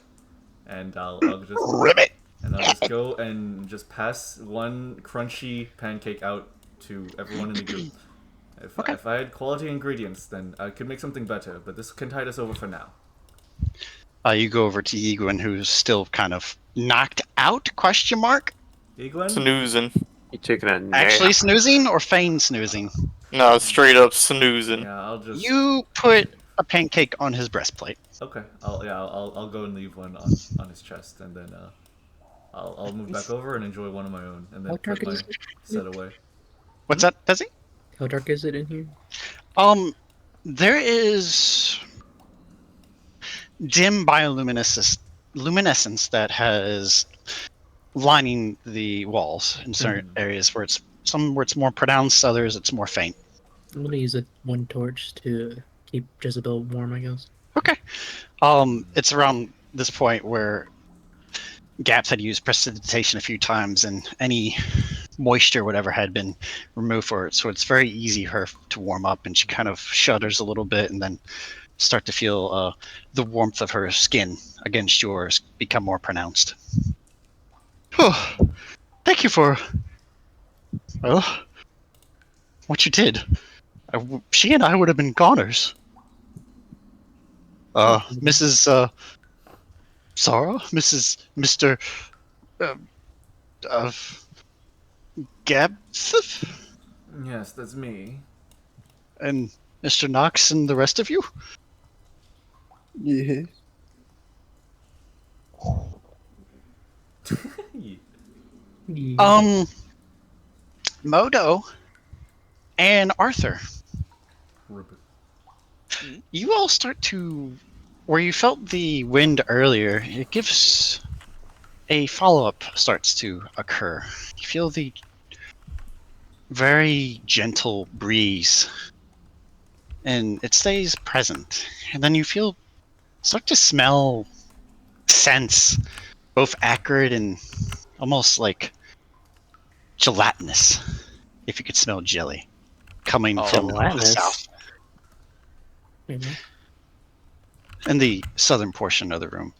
And I'll just Ribbit. and I'll just go and just pass one crunchy pancake out to everyone in the group. If I had quality ingredients, then I could make something better. But this can tide us over for now. You go over to Yiguin, who's still kind of knocked out? Question mark. Yiguin? Snoozing. You taking a nap? Actually snoozing or feign snoozing? No, straight up snoozing. Yeah, I'll just. You put a pancake on his breastplate. Okay. I'll go and leave one on his chest, and then I'll move back over and enjoy one of my own, and then How put dark my is it? set away. What's that, Desi? How dark is it in here? There is dim bioluminescence that has lining the walls in certain areas where it's more pronounced, others it's more faint. I'm gonna use one torch to keep Jezebel warm, I guess. Okay. It's around this point where Gabth had used prestidigitation a few times, and any moisture, whatever, had been removed for it. So it's very easy for her to warm up, and she kind of shudders a little bit, and then start to feel the warmth of her skin against yours become more pronounced. Oh, thank you for what you did. She and I would have been goners. Mrs. Xara? Mr. Gabth? Yes, that's me. And Mr. Nox and the rest of you? Yeah. Modo and Arthur. Rip it. You all start to, where you felt the wind earlier, it gives a follow-up starts to occur. You feel the very gentle breeze, and it stays present. And then you start to smell scents, both acrid and almost like gelatinous, if you could smell jelly, coming from the Gelatinous? south. Maybe. In the southern portion of the room.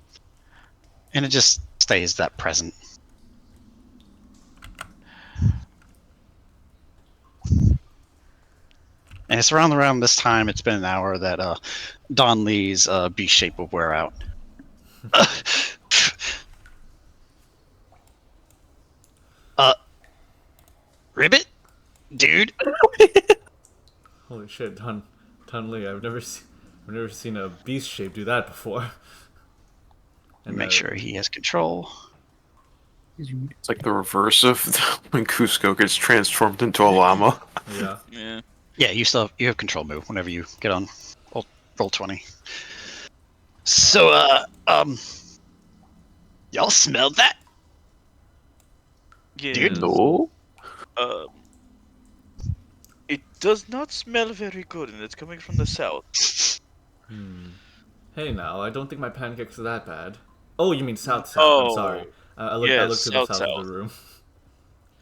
And it just stays that present. And it's around this time, it's been an hour, that Donlee's beast shape will wear out. Ribbit? Dude? Holy shit, Donlee, I've never seen a beast shape do that before. And Make sure he has control. It's like the reverse of when Cusco gets transformed into a llama. Yeah. Yeah. Yeah, you have control move whenever you get on roll 20. So, y'all smelled that? Yeah. Dude. No? It does not smell very good, and it's coming from the south. Hey now, I don't think my pancakes are that bad. Oh, you mean south? Oh, I'm sorry. I looked yes, to the south, south of the room.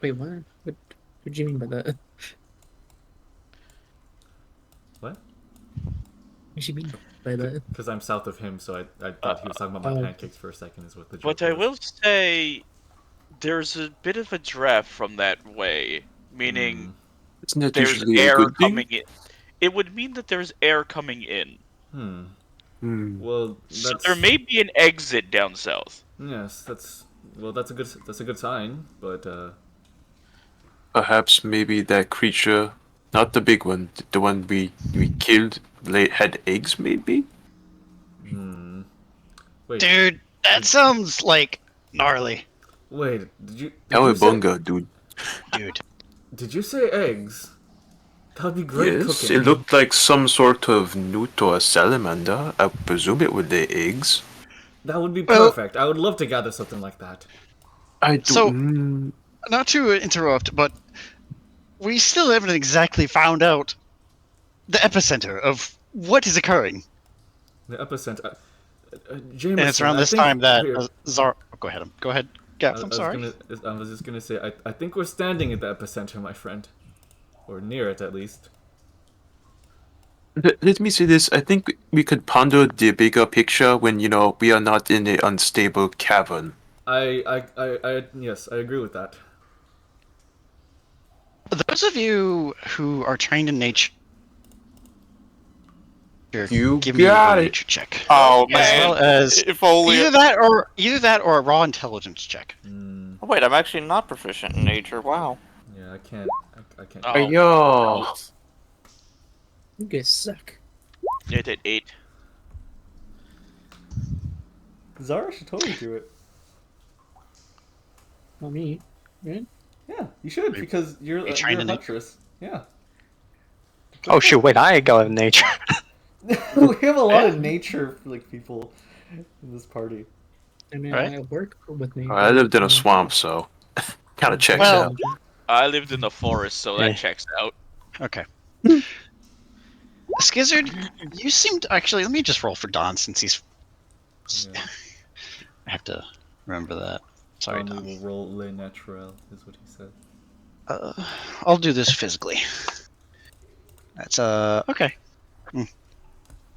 Wait, what? What do you mean by that? What? What do you mean by that? Because I'm south of him, so I thought he was talking about my Oh. pancakes for a second. Is what the joke But I was. will say, there's a bit of a draft from that way, meaning Isn't that there's usually a air good thing? coming in. It would mean that there's air coming in. Well, So that's there may be an exit down south. yes. That's a good sign. But Perhaps maybe that creature, not the big one, the one we killed, had eggs maybe? wait, Dude, that sounds like gnarly. wait. Did you say, Cowabunga, dude. Dude. did you say eggs? That'd be great Yes, cooking. it looked like some sort of newt or a salamander. I presume it would lay eggs. That would be Well- perfect. I would love to gather something like that. I do. So- Not to interrupt, but we still haven't exactly found out the epicenter of what is occurring. The epicenter. Jameson, And it's around I this think- time that here, Zara... Oh, go ahead. Go ahead. Gabth, I'm sorry. I was just gonna say, I think we're standing at the epicenter, my friend. Or near it, at least. Let me say this. I think we could ponder the bigger picture when, we are not in an unstable cavern. Yes, I agree with that. Those of you who are trained in nature... You give me a got it. nature check. Oh As man! well as If only. either that or a raw intelligence check. Oh, wait, I'm actually not proficient in nature. Wow. Yeah, I can't. I can't. Oh. Yo. You guys suck. Yeah, it did 8. Zara should totally do it. Not me. Right? Yeah, you should because you're a trained in it? huntress. Yeah. Oh shoot! Wait, I go in nature. We have a lot of nature people in this party. I mean, Right. I work with me. I lived in a swamp, so kind of checks Well- out. I lived in the forest, so that Yeah. checks out. Okay. Skizard, you seemed... Actually, let me just roll for Don since he's... Yeah. I have to remember that. Sorry, Um, Donlee Don. will roll le naturel, is what he said. I'll do this physically. That's, okay.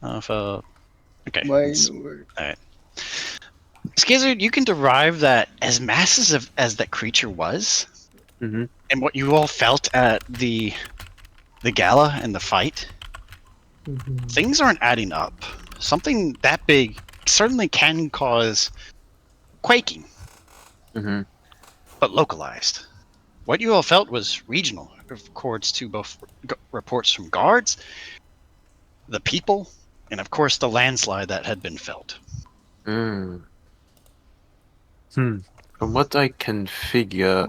Okay. My It's- lord. Skizard, you can derive that as massive as that creature was, Mm-hmm. and what you all felt at the gala and the fight, Mhm. things aren't adding up. Something that big certainly can cause quaking, Mm-hmm. but localized. What you all felt was regional, accords to both reports from guards, the people, and of course the landslide that had been felt. From what I can figure,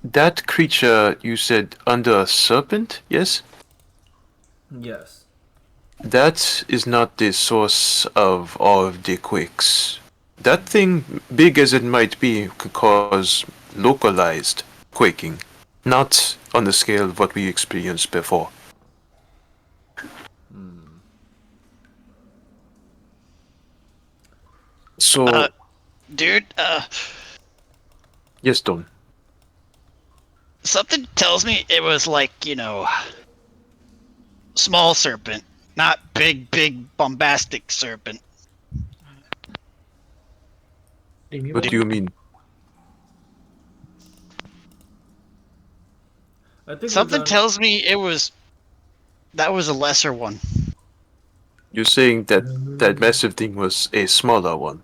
that creature you said under a serpent, yes? Yes. That is not the source of all of the quakes. That thing, big as it might be, could cause localized quaking, not on the scale of what we experienced before. So, Dude, yes, Don. something tells me it was like, small serpent, not big, bombastic serpent. What do you mean? I think Something tells me that was a lesser one. You're saying that massive thing was a smaller one?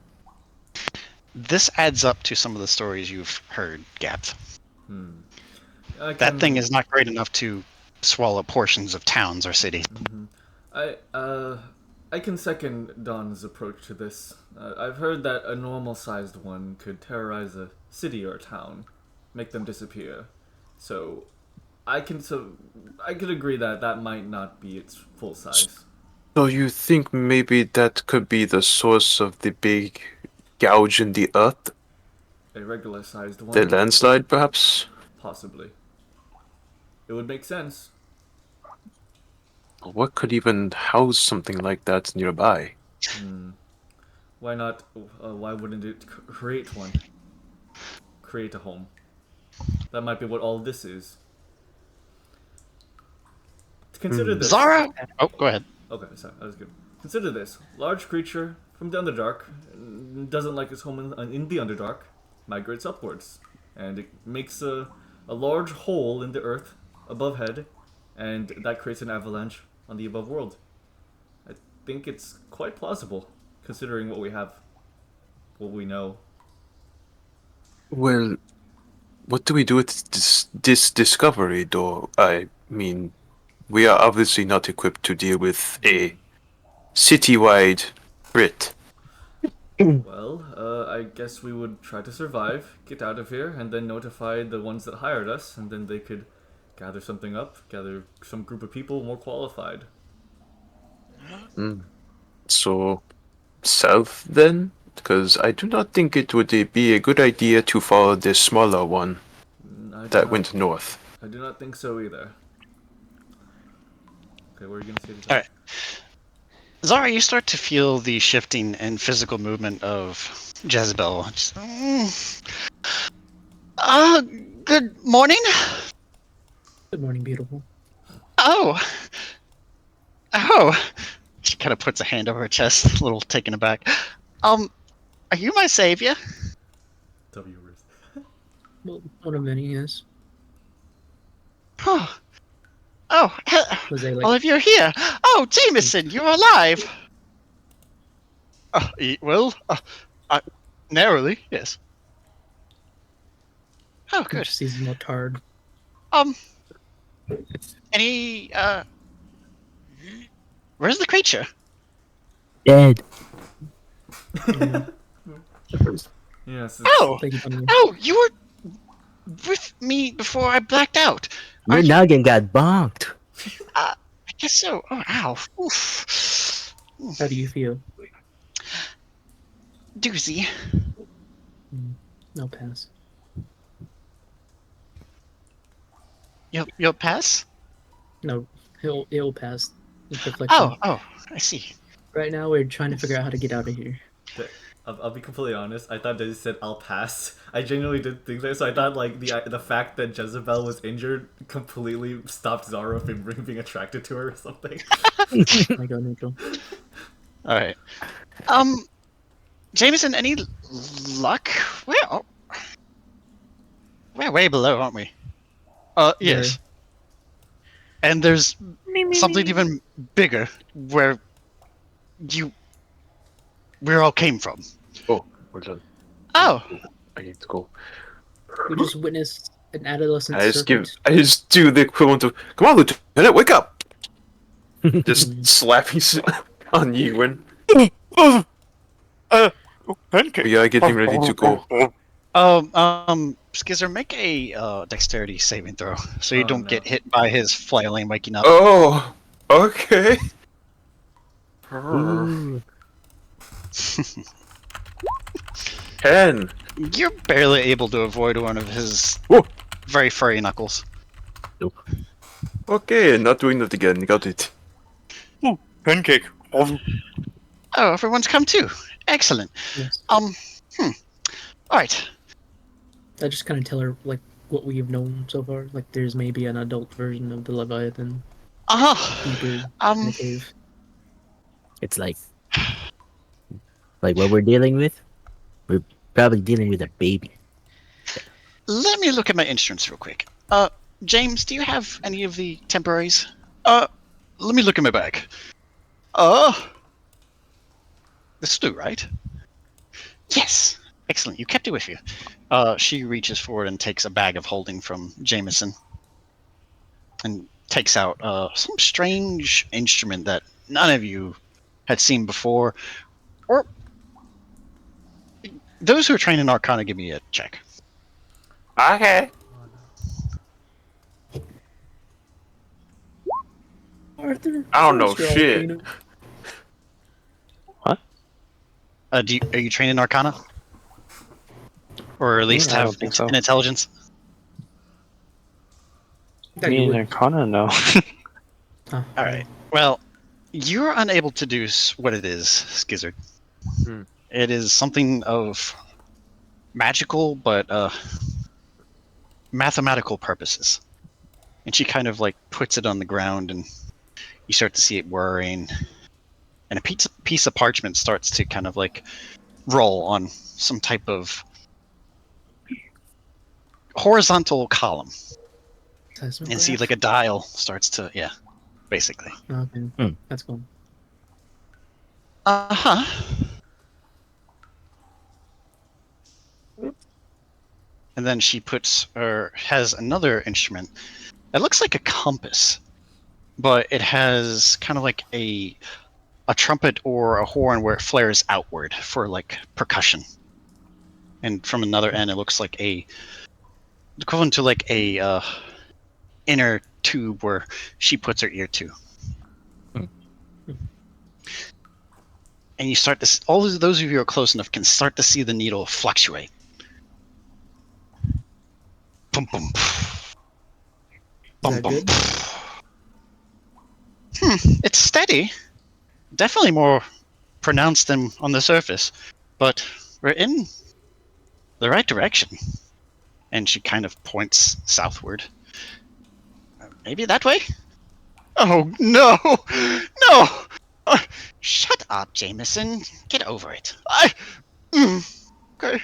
This adds up to some of the stories you've heard, Gabth. That can, thing is not great enough to swallow portions of towns or cities. I can second Don's approach to this. I've heard that a normal-sized one could terrorize a city or a town, make them disappear. So I could agree that that might not be its full size. So you think maybe that could be the source of the big gouge in the earth? A regular-sized one, The landslide, perhaps? possibly. It would make sense. What could even house something like that nearby? Why not? Why wouldn't it create one? Create a home. That might be what all this is. Consider this. Xara? Oh, go ahead. Okay, sorry, that was good. Consider this. Large creature from the Underdark, doesn't like its home in the Underdark, migrates upwards, and it makes a large hole in the earth above head, and that creates an avalanche on the above world. I think it's quite plausible, considering what we have, what we know. Well, what do we do with this discovery, though? I mean, we are obviously not equipped to deal with a citywide threat. Well, I guess we would try to survive, get out of here, and then notify the ones that hired us, and then they could gather something up, gather some group of people more qualified. So, south then? Because I do not think it would be a good idea to follow this smaller one that went north. I do not think so either. Okay, what are you going to say to that? All right. Zara, you start to feel the shifting and physical movement of Jezebel. Just, good morning. Good morning, beautiful. Oh. She kind of puts a hand over her chest, a little taken aback. Are you my savior? W words. Well, one of many, yes. Oh, Was they like? all of you are here. Oh, Jameson, you're alive. Well, narrowly, yes. Oh, good. Just seasonal tard. Any, where's the creature? Dead. Yes. Oh, Thank you, Bunny. oh, you were with me before I blacked out. Are Your you- noggin got bonked. I guess so. Oh, ow. Oof. How do you feel? Doozy. No pass. You'll pass? No, it'll pass. It's deflection. Oh, I see. Right now we're trying to figure out how to get out of here. I'll be completely honest. I thought Desi said I'll pass. I genuinely did think that. So I thought like the fact that Jezebel was injured completely stopped Xara from being attracted to her or something. I go neutral. All right. Jameson, any luck? We're way below, aren't we? Yes. And there's something even bigger where we all came from. Oh, we're done. Oh, I need to go. We just witnessed an adolescent I serpent. just do the equivalent of, come on, Lieutenant, wake up! Just slapping on Yiguin. Pancake. We are getting ready to go. Skizard, make a dexterity saving throw so you Oh, don't no. get hit by his flailing waking up. Oh, okay. Ooh. 10. You're barely able to avoid one of his Whoa. very furry knuckles. Okay, not doing that again. Got it. Pancake. Oh, everyone's come too. Excellent. Yes. All right. I just kind of tell her like what we've known so far. Like there's maybe an adult version of the Leviathan deeper in the cave. It's like what we're dealing with. Probably dealing with a baby. Let me look at my instruments real quick. James, do you have any of the temporaries? Let me look at my bag. This do, right? Yes! Excellent, you kept it with you. She reaches forward and takes a bag of holding from Jameson. And takes out some strange instrument that none of you had seen before. Or those who are trained in Arcana, give me a check. Okay. Arthur, I don't know what's your shit. Arcana? Are you trained in Arcana? Or at least I have don't think so. an intelligence? Yeah, Me you and would. Arcana, no. Huh. Alright. Well, you're unable to do what it is, Skizard. Hmm. It is something of magical, but mathematical purposes. And she kind of like puts it on the ground, and you start to see it whirring. And a piece of parchment starts to kind of like roll on some type of horizontal column. And see like a dial starts to, yeah, basically. Okay, that's cool. Uh-huh. And then she has another instrument. It looks like a compass, but it has kind of like a trumpet or a horn where it flares outward for like percussion. And from another end, it looks like equivalent to like a inner tube where she puts her ear to. And you start to all of those of you who are close enough can start to see the needle fluctuate. Boom, boom. Boom, that boom. good? It's steady. Definitely more pronounced than on the surface. But we're in the right direction. And she kind of points southward. Maybe that way? Oh, no! No! Shut up, Jameson. Get over it. Okay.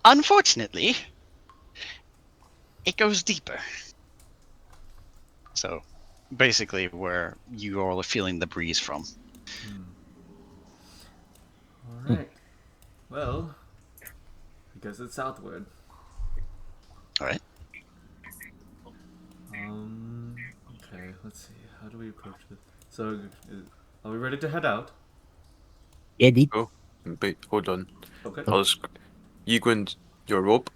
Unfortunately, it goes deeper. So, basically where you all are feeling the breeze from. Alright. Well, I guess it's southward. Alright. Okay, let's see. How do we approach this? So, are we ready to head out? Yeah, dude. Oh, wait, hold on. Okay. Yiguin, your rope.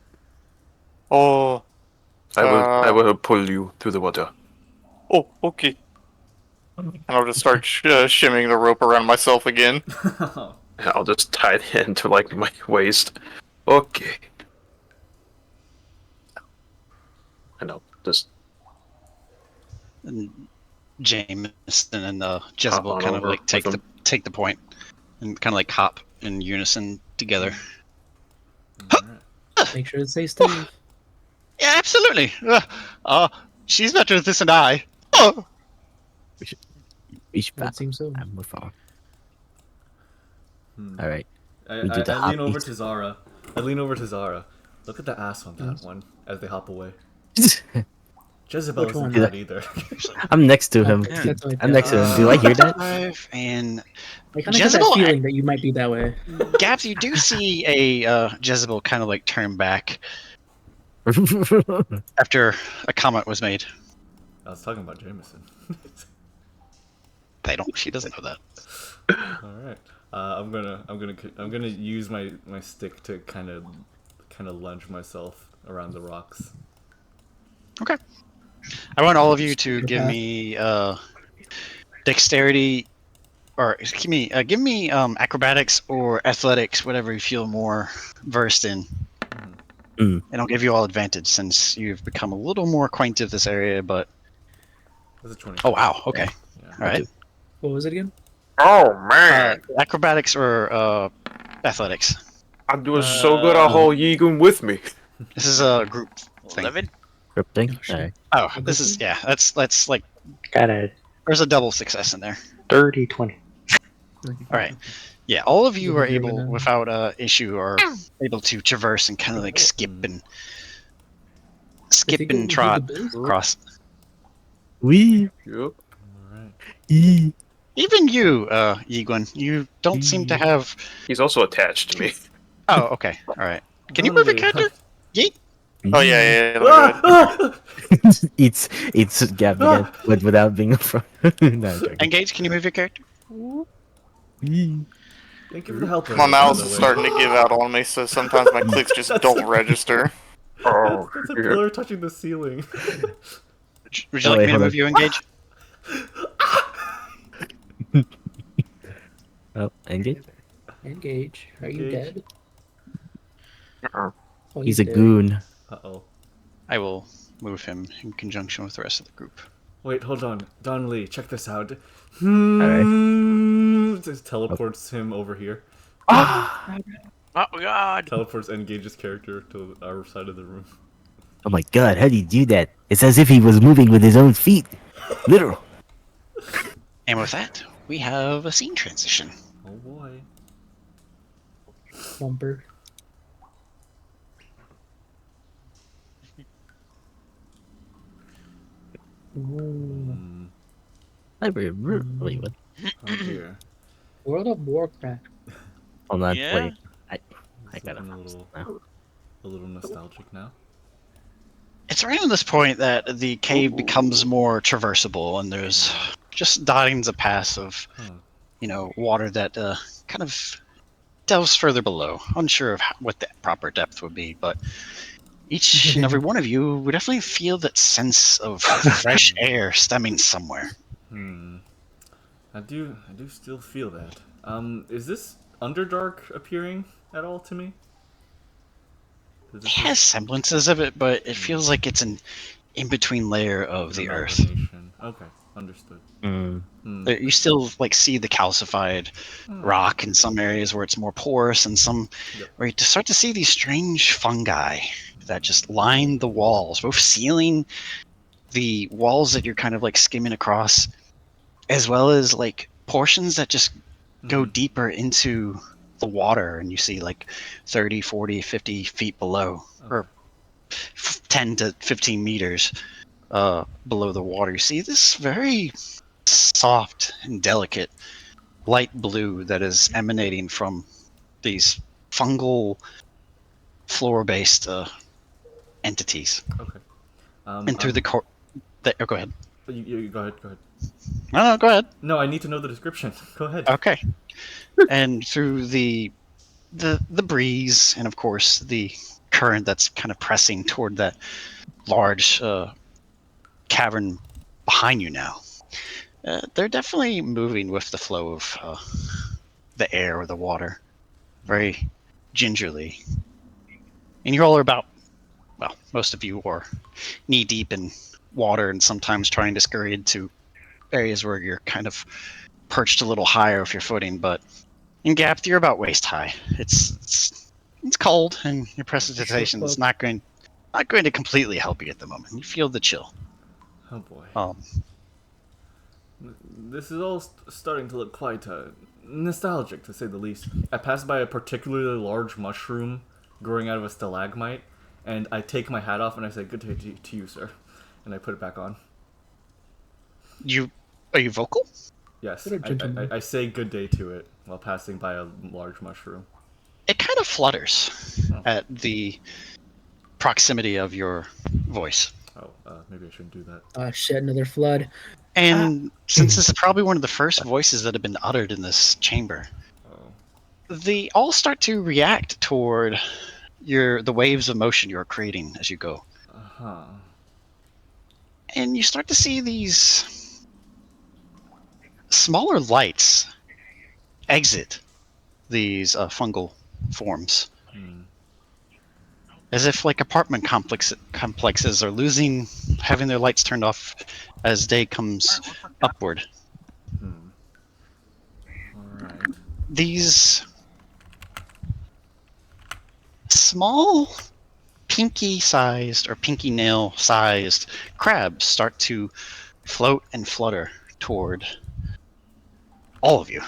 Oh. I will pull you through the water. Oh, okay. And I'll just start shimming the rope around myself again. I'll just tie it into like my waist. Okay. And I'll just And Jameson and Jezebel on kind of over like take with the point and kind of like hop in unison together. Make sure it stays safe. Yeah, absolutely. She's better at this than I. Oh. We should That seems so. I'm with her. Alright. I We do the lean over hoppies. to Xara. I lean over to Xara. Look at the ass on that one as they hop away. Jezebel Which one? isn't bad either. I'm next to him. That's what I'm next to him. Do I hear that? And I kind of got that Jezebel, feeling that you might be that way. Gabth, you do see a Jezebel kind of like turn back after a comment was made. I was talking about Jameson. They don't. She doesn't know that. All right. I'm gonna use my stick to kind of lunge myself around the rocks. Okay. I want all of you to give me dexterity, or give me acrobatics or athletics, whatever you feel more versed in. And I'll give you all advantage since you've become a little more acquainted with this area. But That's a 20. oh wow, okay, Yeah. all right. What was it again? Oh man! Acrobatics or athletics. I'm doing so good. I'll hold Yiguin with me. This is a group thing. 11? Group thing? Alright. Oh, this is that's like Got a there's a double success in there. 30-20. All right. Yeah, all of you are You're able, gonna- without issue, are able to traverse and kind of like skip and trot across. We. Yep. Alright. Yee. Even you, Yiguin, you don't seem to have. He's also attached to me. Oh, okay, all right. Can you move your Donlee. character? Yeet. Oh yeah. Let me go ahead. it's Gabth again, but without being a front. No, I'm joking. Engage. Can you move your character? Yee. Thank you for the help. My by mouse the is way. starting to give out on me, so sometimes my clicks just don't register. Oh, That's a yeah. pillar touching the ceiling. Would you Oh, like wait, me to hold move on. you, Engage? Oh, engage. Engage. Are you Engage. dead? Uh-uh. Oh, He's a dead. goon. Uh-oh. I will move him in conjunction with the rest of the group. Wait, hold on. Donlee, check this out. Just teleports him over here. Oh God! Teleports Engage's character to our side of the room. Oh my god, how do you do that? It's as if he was moving with his own feet. Literal. And with that, we have a scene transition. Oh boy. Bumper. Ooh. Wait, what? Oh dear. World of Warcraft. Hold on, Yeah? wait. I It's gotta looking focus now. a little nostalgic now. It's around this point that the cave becomes more traversable, and there's just dottings of paths of, water that kind of delves further below. Unsure of what the proper depth would be, but each and every one of you would definitely feel that sense of fresh air stemming somewhere. I do still feel that. Is this Underdark appearing at all to me? It has semblances of it, but it feels like it's an in-between layer of the earth. Amalgamation. Okay, understood. You still see the calcified rock in some areas where it's more porous, and some where you start to see these strange fungi that just line the walls, both sealing the walls that you're kind of skimming across, as well as portions that just go deeper into the water, and you see 30, 40, 50 feet below, or 10 to 15 meters below the water. You see this very soft and delicate light blue that is emanating from these fungal floor-based entities. Okay. And through go ahead. You go ahead. Go ahead. No, go ahead. No, I need to know the description. Go ahead. Okay. And through the breeze, and of course the current that's kind of pressing toward that large cavern behind you now, they're definitely moving with the flow of the air or the water, very gingerly. And you all are most of you are knee deep in water, and sometimes trying to scurry into areas where you're kind of perched a little higher with your footing. But in Gabth, you're about waist high. It's cold, and your precipitation is not going to completely help you at the moment. You feel the chill. Oh boy. This is all starting to look quite nostalgic, to say the least. I passed by a particularly large mushroom growing out of a stalagmite, and I take my hat off and I say, "Good day to you, sir," and I put it back on. Are you vocal? Yes, I say good day to it while passing by a large mushroom. It kind of flutters at the proximity of your voice. Oh, maybe I shouldn't do that. Shit, another flood. And since this is probably one of the first voices that have been uttered in this chamber, they all start to react toward the waves of motion you're creating as you go. And you start to see these smaller lights exit these fungal forms. As if apartment complexes are having their lights turned off as day comes upward. Alright. These small pinky-sized or pinky nail-sized crabs start to float and flutter toward all of you.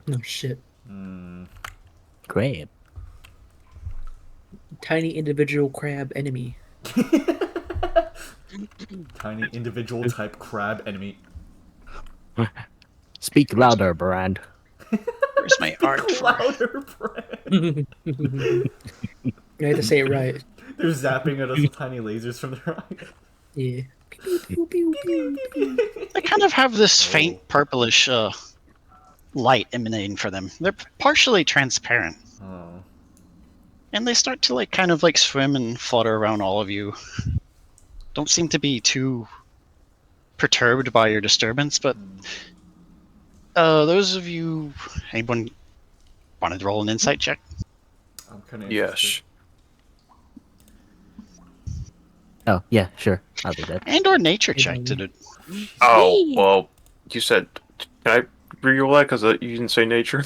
No shit. Crab. Tiny individual crab enemy. Tiny individual type crab enemy. Speak louder, Brand. Where's my art for? Louder, Brand. I had to say it right. They're zapping at us with tiny lasers from their eyes. Yeah. Pew, pew, pew, pew. They kind of have this faint purplish light emanating from them. They're partially transparent. Oh. And they start to like kind of like swim and flutter around all of you. Don't seem to be too perturbed by your disturbance, but those of you, anyone wanted to roll an insight check? I'm kind of Yes. Oh, yeah, sure. I'll do that. And or nature check did it. Oh, well, you said... Can I re-roll that because you didn't say nature?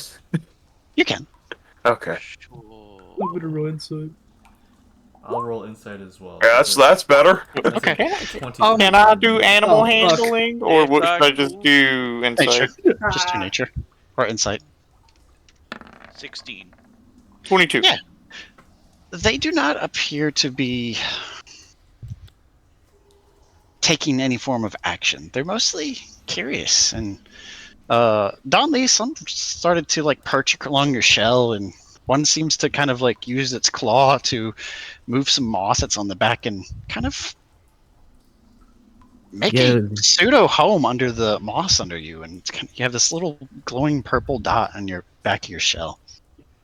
You can. Okay. I'm gonna roll inside. I'll roll insight as well. Yeah, that's better. Okay. 20. Can I do animal Oh, fuck. handling, or what should I just do Nature. insight? Just do nature. Or insight. 16. 22. Yeah. They do not appear to be taking any form of action. They're mostly curious. And Donlee, some started to like perch along your shell, and one seems to kind of like use its claw to move some moss that's on the back and kind of make a pseudo home under the moss under you. And it's kind of, you have this little glowing purple dot on your back of your shell.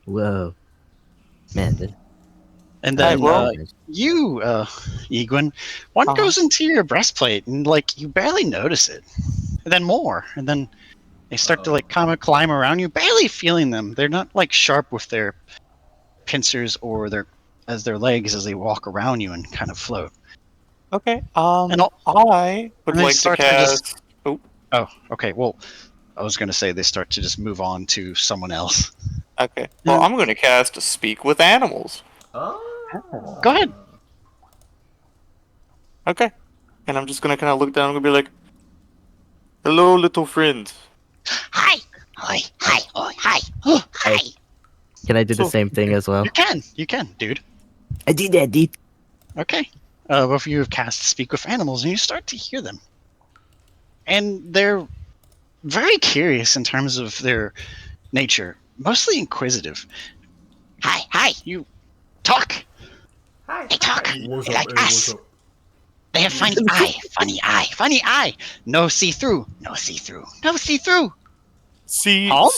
Whoa. Man, this... And then you, Yiguin, one goes into your breastplate and like you barely notice it. And then more. And then they start to like kind of climb around you, barely feeling them. They're not like sharp with their pincers or their legs as they walk around you and kind of float. Okay. And I would they like to start to cast. Oh, okay. Well, I was going to say they start to just move on to someone else. Okay. Well, I'm going to cast Speak with Animals. Oh. Go ahead. Okay. And I'm just going to kind of look down and be like, "Hello, little friend." Hi. Hi. Hi. Oh, hi. Oh, hi. Can I do the same thing as well? You can, dude. I did that, dude. Okay. Both of you have cast Speak with Animals, and you start to hear them. And they're very curious in terms of their nature, mostly inquisitive. Hi, you talk. Hi. They talk. What's They up? like Hey, us. what's up? They have funny eye. No see-through. Home? See Home.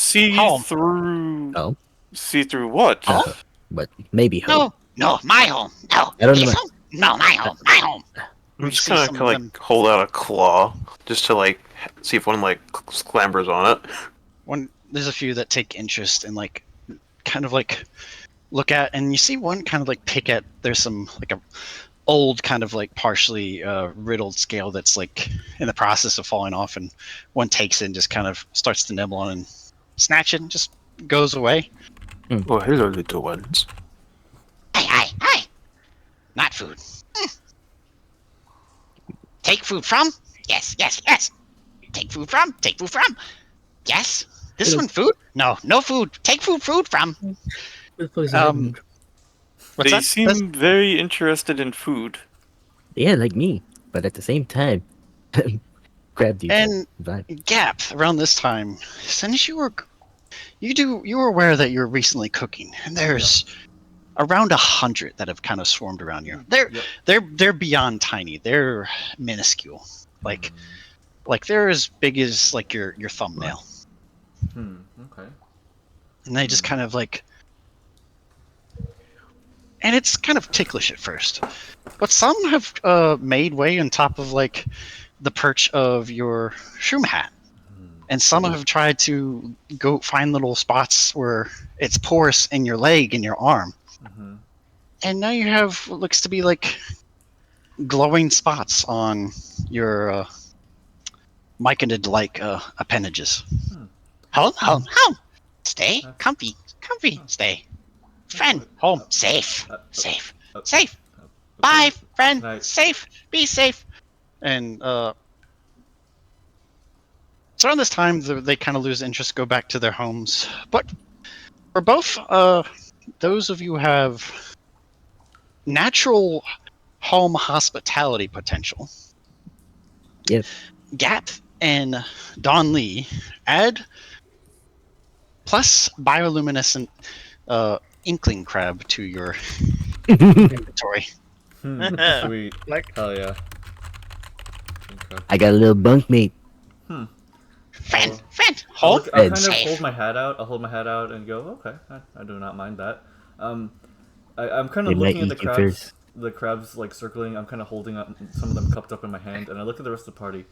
through. Oh. See through what? But maybe home. No, my home. No, I don't his know. home. No, my home. I'm just see gonna some kind of of them. like hold out a claw just to like see if one like clambers on it. There's a few that take interest and like kind of like look at, and you see one kind of like pick at. There's some like a old kind of like partially riddled scale that's like in the process of falling off, and one takes it and just kind of starts to nibble on and snatch it and just goes away. Oh, hello, little ones. Hi. Not food. Take food from? Yes. Take food from? Yes. This one food? No food. Take food from. What's They that? seem very interested in food. Yeah, like me. But at the same time, grab the And vibe. Gabth, around this time, since you were aware that you're recently cooking, and there's around 100 that have kind of swarmed around you. They're beyond tiny. They're minuscule. Like they're as big as like your thumbnail. Okay. And they just kind of like, and it's kind of ticklish at first, but some have made way on top of like the perch of your shroom hat, and some have tried to go find little spots where it's porous in your leg and your arm, and now you have what looks to be like glowing spots on your myconid-like appendages. Home. Stay comfy. Stay. Friend, home, safe. Bye, friend. Nice. Safe. Be safe. And So around this time, they kind of lose interest, go back to their homes. But for both, those of you who have natural home hospitality potential, Yep. Gabth and Donlee add plus bioluminescent inkling crab to your inventory. Sweet. Hell yeah. I got a little bunkmate. Fan, I'll hold. kind of safe. hold my hat out. I'll hold my hat out and go, okay, I do not mind that. I'm kind They of might looking at the eat you crabs. first. The crabs like circling. I'm kind of holding up some of them cupped up in my hand, and I look at the rest of the party.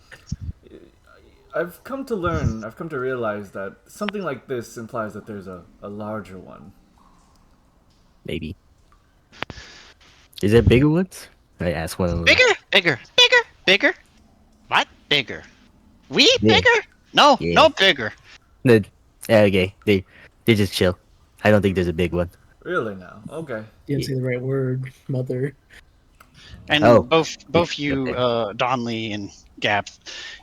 I've come to learn. I've come to realize that something like this implies that there's a larger one. Maybe. Is there bigger ones? I asked one of them. Bigger. What? Bigger. We Yeah. bigger? No, Yeah. no bigger. Okay, they just chill. I don't think there's a big one. Really now? Okay. You didn't say the right word, mother. And Oh. both you, Okay. Donlee and Gabth,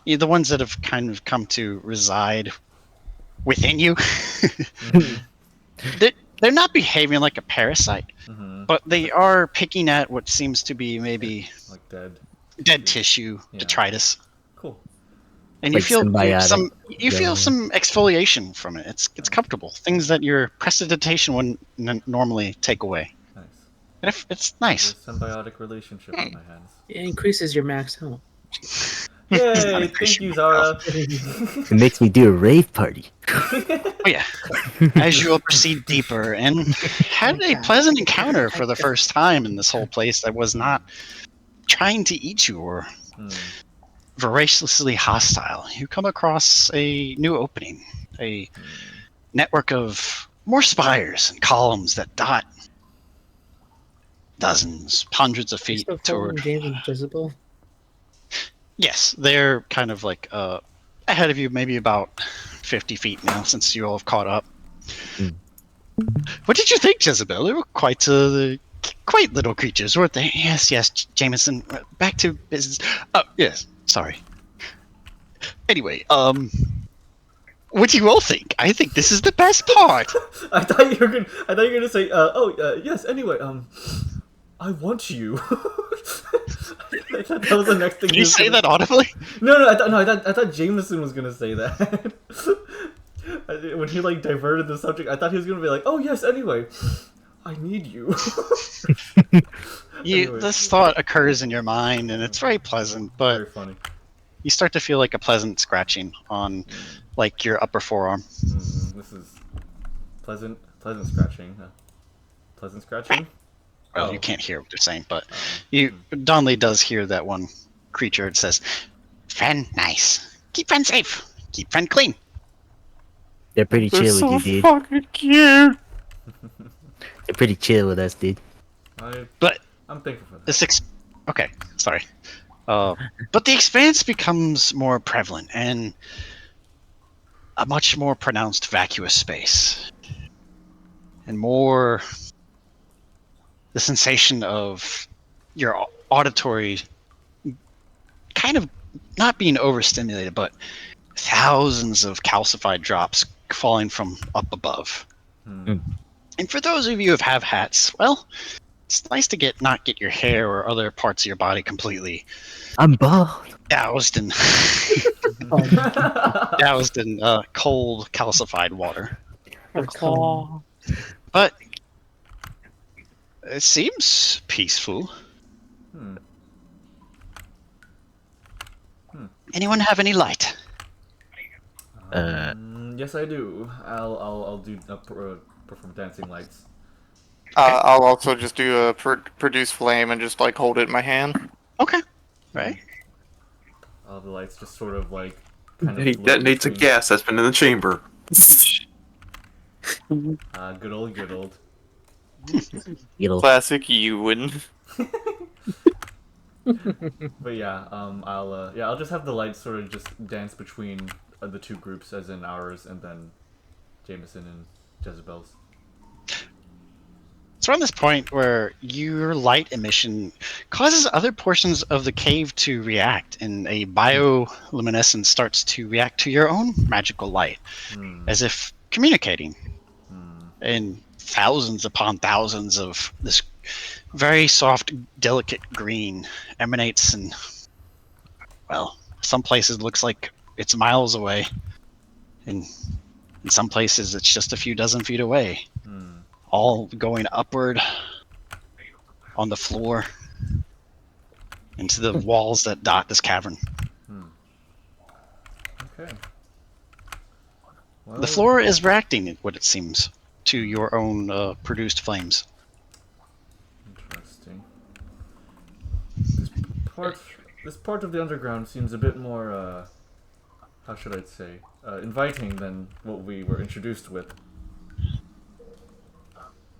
you're the ones that have kind of come to reside within you. They're not behaving like a parasite, but they are picking at what seems to be maybe Like dead tissue, Yeah. detritus. Cool. And you Like feel symbiotic. some exfoliation from it. It's comfortable. Things that your prestidigitation wouldn't normally take away. Nice. It's nice. There's a symbiotic relationship in my hands. It increases your max health. Yay! Thank you, Xara. It makes me do a rave party. Oh yeah. As you will proceed deeper and had a pleasant encounter for the first time in this whole place that was not trying to eat you or voraciously hostile, you come across a new opening, a network of more spires and columns that dot dozens, hundreds of You feet still following toward. James and Jezebel? Yes, they're kind of like ahead of you, maybe about 50 feet now, since you all have caught up. What did you think, Jezebel? They were quite little creatures, weren't they? Yes, Jameson. Back to business. Oh, yes. Sorry. Anyway, what do you all think? I think this is the best part. I thought you were gonna say, yes. Anyway, I want you. I thought that was the next thing. Did you say that audibly? No. I thought Jameson was gonna say that. When he like diverted the subject, I thought he was gonna be like, "Oh yes, anyway, I need you." This thought occurs in your mind, and it's very pleasant, but very funny. You start to feel like a pleasant scratching on, like your upper forearm. This is pleasant scratching. Pleasant scratching. Well, you can't hear what they're saying, but Donlee does hear that one creature. It says, "Friend, nice. Keep friend safe. Keep friend clean." They're pretty chill with you, dude. Fucking cute. They're pretty chill with us, dude. But I'm thankful for that. Okay, sorry. But the expanse becomes more prevalent and a much more pronounced vacuous space, and more the sensation of your auditory kind of not being overstimulated, but thousands of calcified drops falling from up above. And for those of you who have hats, well, it's nice to not get your hair or other parts of your body completely I'm bald. doused in cold calcified water. But it seems peaceful. Anyone have any light? Yes, I do. I'll do perform dancing lights. I'll also just do a produce flame and just like hold it in my hand. Okay. Right. All the lights just sort of like. Kind He of detonates a gas that's been in the chamber. Good old. Classic Yiguin. But yeah, I'll just have the lights sort of just dance between the two groups, as in ours and then Jameson and Jezebel's. it's around this point where your light emission causes other portions of the cave to react, and a bioluminescence starts to react to your own magical light, as if communicating. And thousands upon thousands of this very soft, delicate green emanates, and, well, some places it looks like it's miles away, and in some places it's just a few dozen feet away. All going upward on the floor into the walls that dot this cavern. Okay. Well, The floor is reacting, what it seems, to your own produced flames. interesting. This part of the underground seems a bit more, how should I say, inviting than what we were introduced with.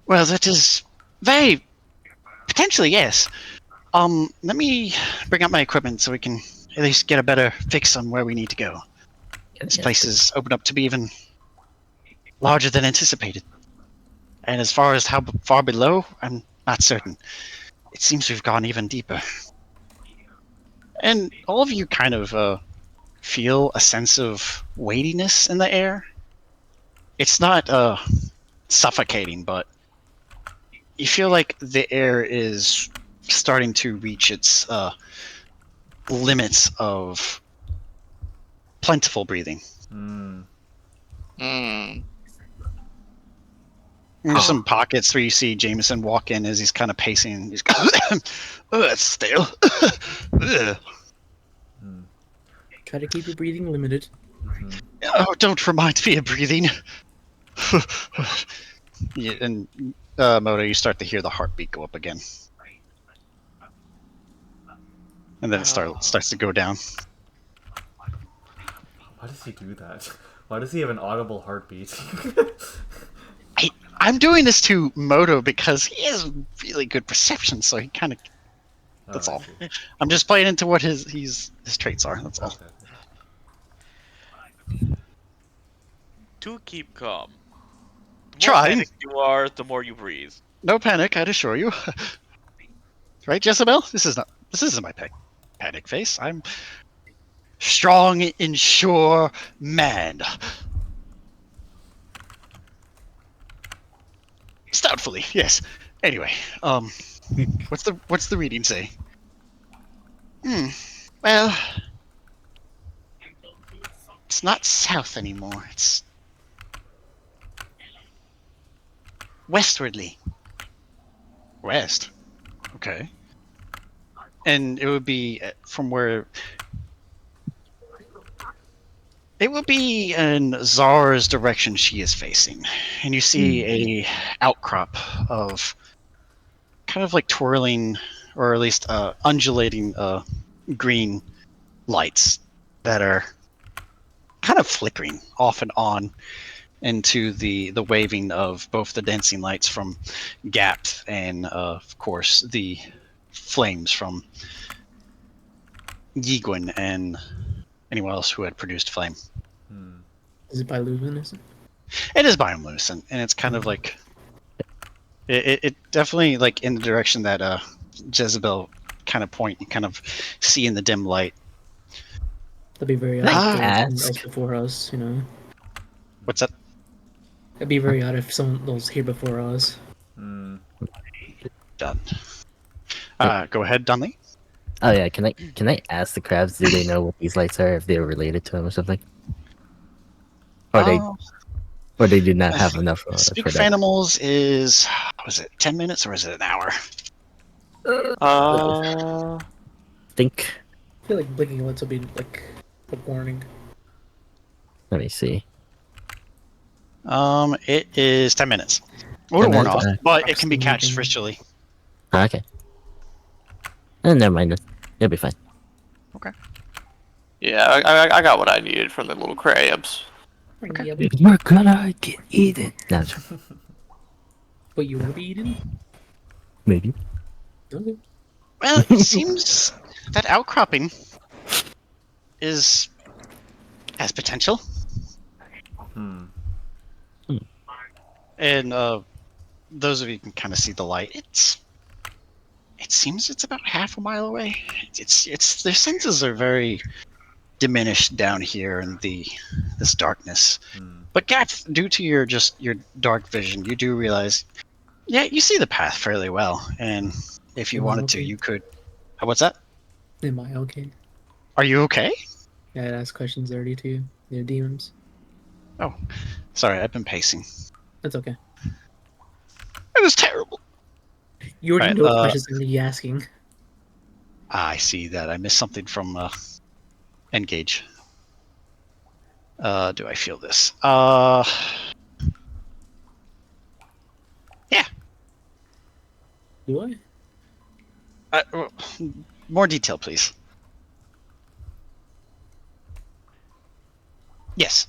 Well, that is very potentially, yes. Let me bring up my equipment so we can at least get a better fix on where we need to go. This place has opened up to be even larger than anticipated. And as far as how far below, I'm not certain. It seems we've gone even deeper. And all of you kind of feel a sense of weightiness in the air. It's not suffocating, but you feel like the air is starting to reach its limits of plentiful breathing. There's some pockets where you see Jameson walk in as he's kind of pacing. He's oh, that's stale. Try to keep your breathing limited. Oh, don't remind me of breathing. Yeah, and Modo, you start to hear the heartbeat go up again. And then it starts to go down. Why does he do that? Why does he have an audible heartbeat? I'm doing this to Modo because he has really good perception, so he kind of... That's all. I'm just playing into what his traits are, that's all. To keep calm. The more Try. panicked you are, the more you breathe. No panic, I'd assure you. Right, Jezebel? This isn't my panic face. I'm strong and sure man. Stoutfully, yes. Anyway, what's the reading say? Well, it's not south anymore. It's westwardly. West. Okay. And it would be from where... It would be in Zara's direction she is facing. And you see a outcrop of kind of like twirling, or at least undulating green lights that are kind of flickering off and on into the waving of both the dancing lights from Gabth and, of course, the flames from Yiguin and anyone else who had produced flame. Is it bioluminescent? It is bioluminescent, and it's kind of like it definitely like in the direction that Jezebel kind of point. You kind of see in the dim light. That'd be very odd if someone else before us, you know. What's that? It'd be very odd if someone was here before us. Done. Go ahead, Donlee. Oh yeah, can I ask the crabs? Do they know what these lights are? If they're related to them or something? Or they do not have enough. Speak for for that. Animals is, was it 10 minutes or is it an hour? Think. I feel like blinking lights will be like a warning. Let me see. It is 10 minutes. Or 10 warn minutes? off, but it can be catched virtually. Okay. Never mind then. You'll be fine. Okay. Yeah, I got what I needed from the little crabs. Okay. We're gonna get eaten. No, Wait, you want to be eaten? maybe. Okay. Well, it seems that outcropping has potential. And those of you can kind of see the light. It seems it's about half a mile away. It's their senses are very diminished down here in this darkness. But Gabth, due to your dark vision, you do realize, yeah, you see the path fairly well, and if you wanted to, you could. What's that? Am I okay? Are you okay? Yeah, I'd ask questions already too. They're demons. Oh, sorry, I've been pacing. That's okay. It was terrible. You already know what questions I'm going to be asking. I see that. I missed something from Engage. Do I feel this? Yeah. Do I? More detail, please. Yes.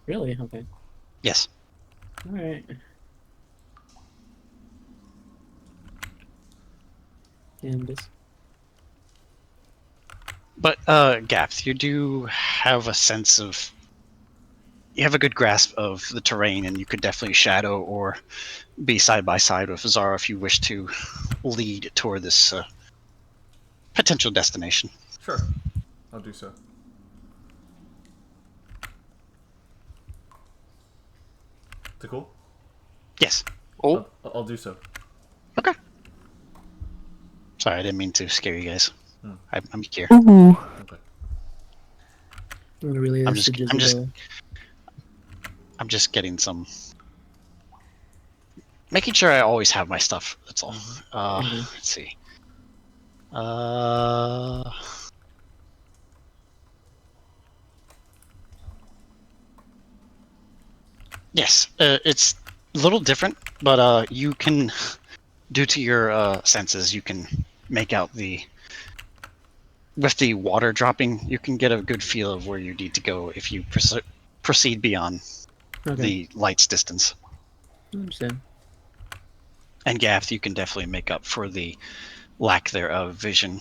Really? Okay. Yes. Alright. And this. But, Gabth, you do have a sense of... You have a good grasp of the terrain, and you could definitely shadow or be side by side with Xara if you wish to lead toward this potential destination. Sure. I'll do so. Takkul? Yes. Oh. I'll do so. Okay. Sorry, I didn't mean to scare you guys. I'm here. Ooh. Okay. I'm gonna relay this to Jezebel. I'm just getting some... Making sure I always have my stuff, that's all. Let's see. Yes, it's a little different, but you can, due to your senses, you can make out with the water dropping, you can get a good feel of where you need to go if you proceed beyond the light's distance. I understand. And Gabth, you can definitely make up for the lack thereof vision,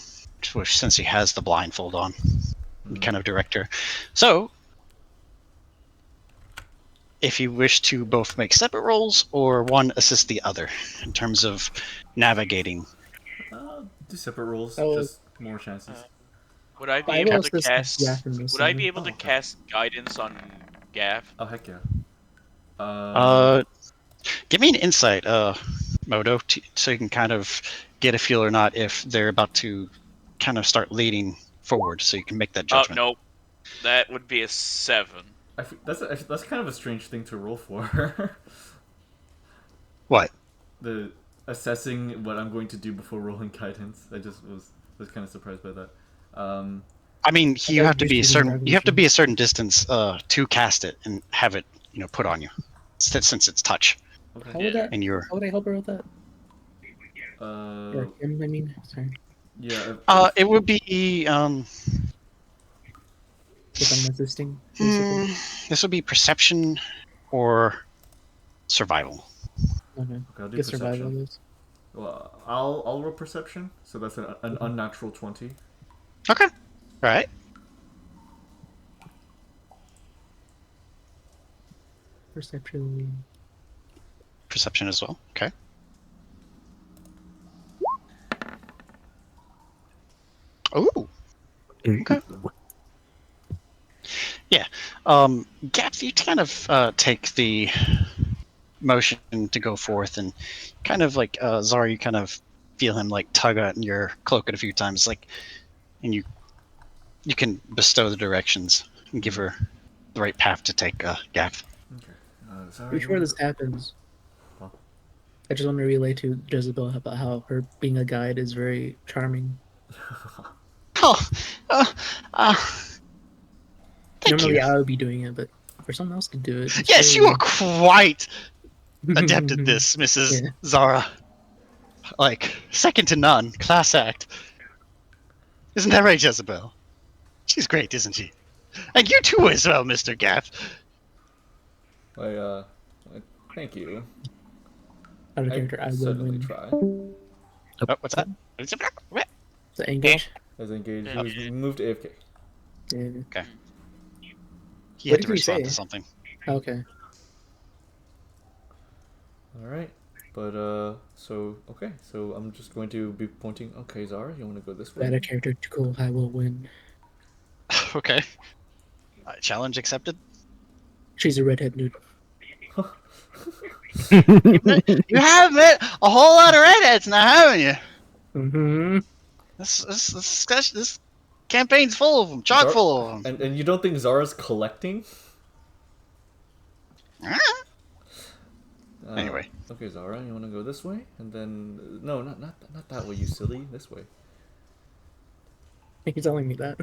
which since he has the blindfold on, kind of director. So, if you wish to both make separate rolls or one assist the other in terms of navigating. Do separate rolls, just more chances. Would I be able to cast? Would I be able to cast guidance on Gabth? Oh heck yeah. Give me an insight, Modo, so you can kind of get a feel or not if they're about to kind of start leading forward, so you can make that judgment. Oh no, that would be a 7. That's kind of a strange thing to roll for. What? The assessing what I'm going to do before rolling guidance. I just was kind of surprised by that. I mean, you have to be a certain. You have to be a certain distance to cast it and have it, put on you, since it's touch. Okay. How would that? And you're. How would I help her with that? Or him, I mean, sorry. Yeah. It would be If I'm assisting. This would be perception or survival. Okay. I'll do Get perception. survival. Well, I'll roll perception. So that's an unnatural 20. Okay. All right. Perception. Perception as well. Okay. Ooh. Okay. Yeah. Gabth, you kind of take the motion to go forth, and kind of like Xara, you kind of feel him like tug at your cloak a few times, and you can bestow the directions and give her the right path to take, Gabth. Okay. Before this happens, I just want to relay to Jezebel about how her being a guide is very charming. Normally I would be doing it, but for someone else to do it. Yes, you are quite adept at this, Mrs. Xara. Like, second to none. Class act. Isn't that right, Jezebel? She's great, isn't she? And you too as well, Mr. Gabth. Thank you. Out of character, I would certainly win. try. Oh, what's that? So engage? As engaged, he was moved to AFK. Yeah. Okay. He What had to did he respond say? to something. Okay. Alright. But so okay, so I'm just going to be pointing. Okay, Xara, you want to go this way? Add a character to cool. I will win. Okay. Challenge accepted. She's a redhead nude. You have met a whole lot of redheads now, haven't you? Mm-hmm. This campaign's full of them, chock full of them. And you don't think Zara's collecting? Anyway. Okay, Xara, you want to go this way, and then no, not that way, you silly. This way. I think you're telling me that.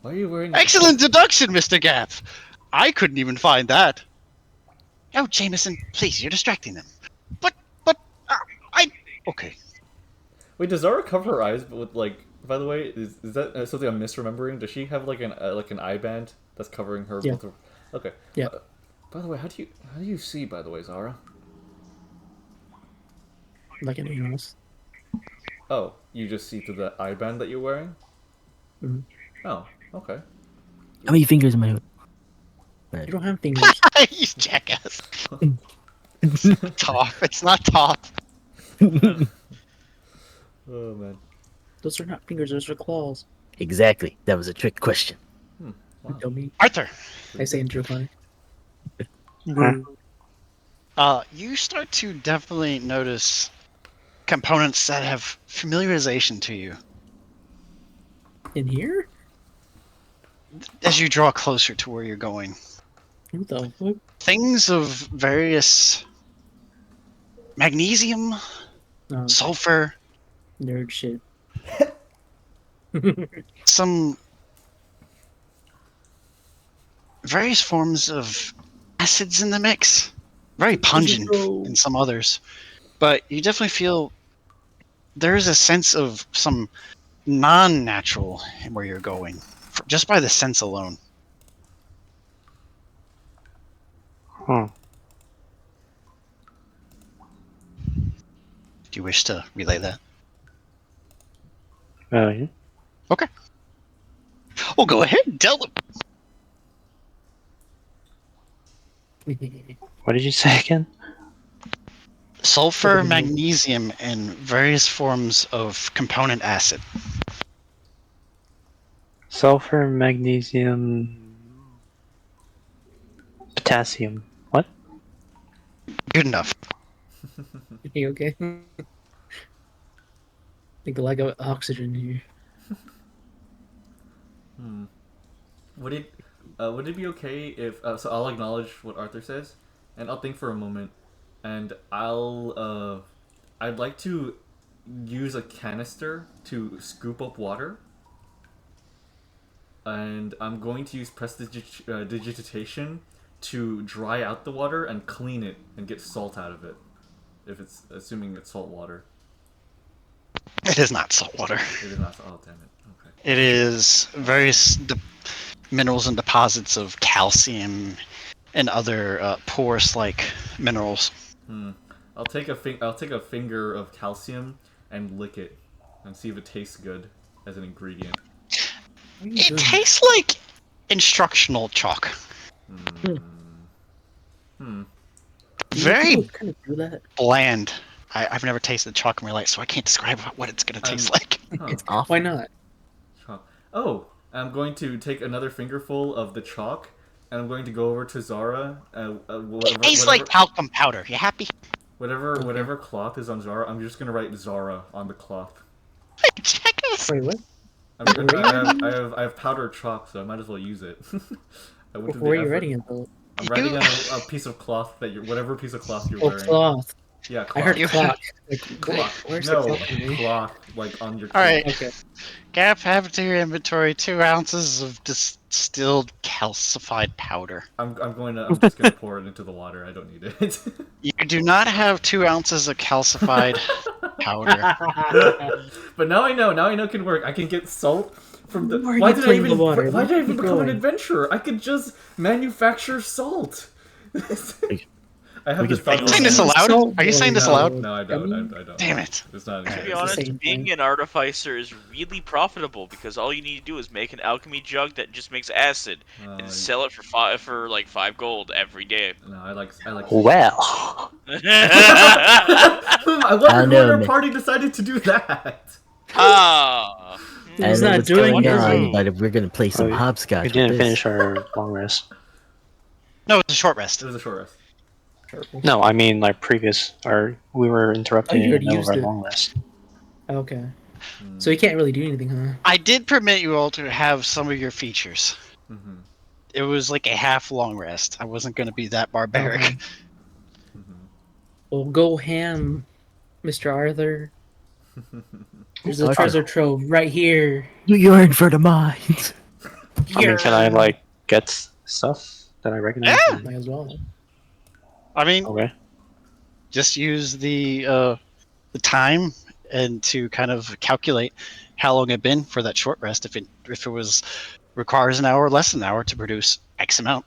Why are you wearing? Excellent deduction, Mr. Gabth. I couldn't even find that. Oh, Jameson, please, you're distracting them. But okay. Wait, does Zara cover her eyes with like? By the way, is that something I'm misremembering? Does she have like an eye band that's covering her? Yeah. Both her... Okay. Yeah. By the way, how do you see? By the way, Xara. Like anything else. Oh, you just see through the eye band that you're wearing? Mm-hmm. Oh, okay. How many fingers am I? You don't have fingers. You jackass. It's top. It's not top. Oh man. Those are not fingers. Those are claws. Exactly. That was a trick question. Wow. Dummy. Arthur. I say interfire. You start to definitely notice components that have familiarization to you In here? as you draw closer to where you're going. What the fuck? Things of various magnesium, Oh, sulfur, nerd shit. some various forms of acids in the mix. Very pungent in some others. But you definitely feel there's a sense of some non-natural where you're going, just by the sense alone. Huh. Do you wish to relay that? Yeah. Okay. Well, go ahead and tell them. What did you say again? Sulfur, magnesium, and various forms of component acid. Sulfur, magnesium, potassium. What? Good enough. You okay? I think the lack of oxygen here. Would it be okay if so I'll acknowledge what Arthur says, and I'll think for a moment, and I'd like to use a canister to scoop up water, and I'm going to use prestidigitation to dry out the water and clean it and get salt out of it, if it's assuming it's salt water. It is not salt water. It is not. Oh damn it. Okay. It is various minerals and deposits of calcium and other porous-like minerals. I'll take a finger of calcium and lick it and see if it tastes good as an ingredient. It tastes like instructional chalk. Very kind of do that. bland. I've never tasted chalk in my life, so I can't describe what it's going to taste like. It's off. Why not? Chalk. Oh, I'm going to take another fingerful of the chalk, and I'm going to go over to Xara. It tastes like talcum powder. You happy? Whatever cloth is on Xara, I'm just gonna write Xara on the cloth. Wait, what? I have powdered chalk, so I might as well use it. Where are you writing it though? I'm writing on a piece of cloth whatever piece of cloth you're Oh, wearing. cloth. Yeah, cloth. I heard clock. Cloth. Where's No, the cloth? cloth, like on your. Alright. Okay. Gap, have to your inventory 2 ounces of distilled calcified powder. I'm just gonna pour it into the water. I don't need it. You do not have 2 ounces of calcified powder. But now I know. Now I know it can work. I can get salt from the. Why Why did I even become an going? adventurer? I could just manufacture salt. I have this Are problem. you saying this aloud? Are you saying this aloud? No, I don't. I don't. Damn it. It's not. To be honest, being an artificer is really profitable because all you need to do is make an alchemy jug that just makes acid and sell it for like 5 gold every day. No, I like. Well. I wonder I who know, in our man. party decided to do that. Ah. I He's don't know not what's doing going it. on, but if we're gonna play some We hopscotch, didn't with finish this. our long rest. No, it's a short rest. It was a short rest. No, I mean like previous. We were interrupted in the already middle of used our it. long rest. Okay. So you can't really do anything, huh? I did permit you all to have some of your features. Mm-hmm. It was like a half long rest. I wasn't going to be that barbaric. Okay. Well, go ham, Mr. Arthur. There's a Arthur. treasure trove right here. You yearn for the mines. I mean, can I like get stuff that I recognize? Yeah. Might as well. I mean, Okay. just use the time and to kind of calculate how long it'd been for that short rest. If it was requires an hour or less than an hour to produce X amount.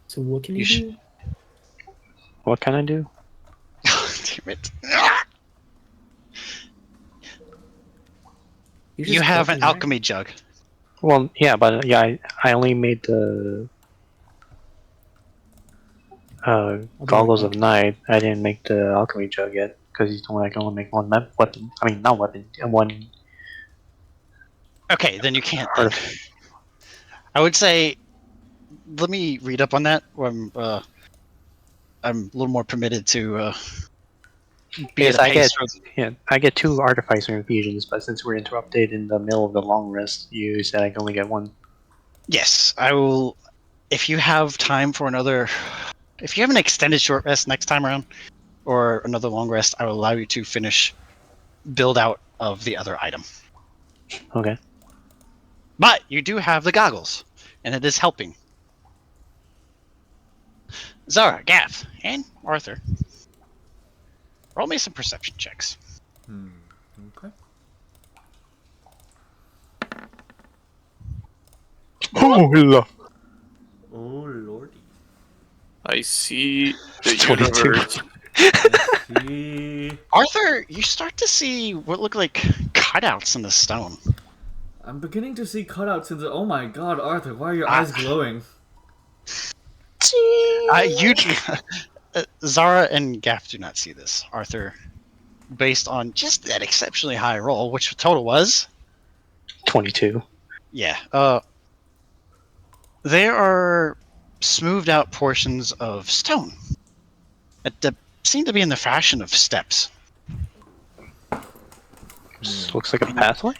So what can You you do? What can I do? Damn it. just You have an cooking, right? alchemy jug. Well, yeah, but yeah, I only made the goggles of night. I didn't make the alchemy jug yet because you told me I can only make one weapon. I mean, not weapon, one. Okay, then you can't. Then. I would say, let me read up on that. Where I'm a little more permitted to be Yes, at a I pace. I get 2 artificer infusions, but since we're interrupted in the middle of the long rest, you said I can only get 1. Yes, I will. If you have time for another, if you have an extended short rest next time around, or another long rest, I will allow you to finish build out of the other item. Okay. But you do have the goggles, and it is helping. Xara, Gabth, and Arthur, roll me some perception checks. Okay. Oh, Oh lordy. I see the 22. universe. See, Arthur, you start to see what look like cutouts in the stone. I'm beginning to see cutouts in the. Oh my God, Arthur, why are your eyes glowing? Xara and Gabth do not see this. Arthur, based on just that exceptionally high roll, which the total was 22. Yeah. There are smoothed out portions of stone that seem to be in the fashion of steps. This looks like a pathway.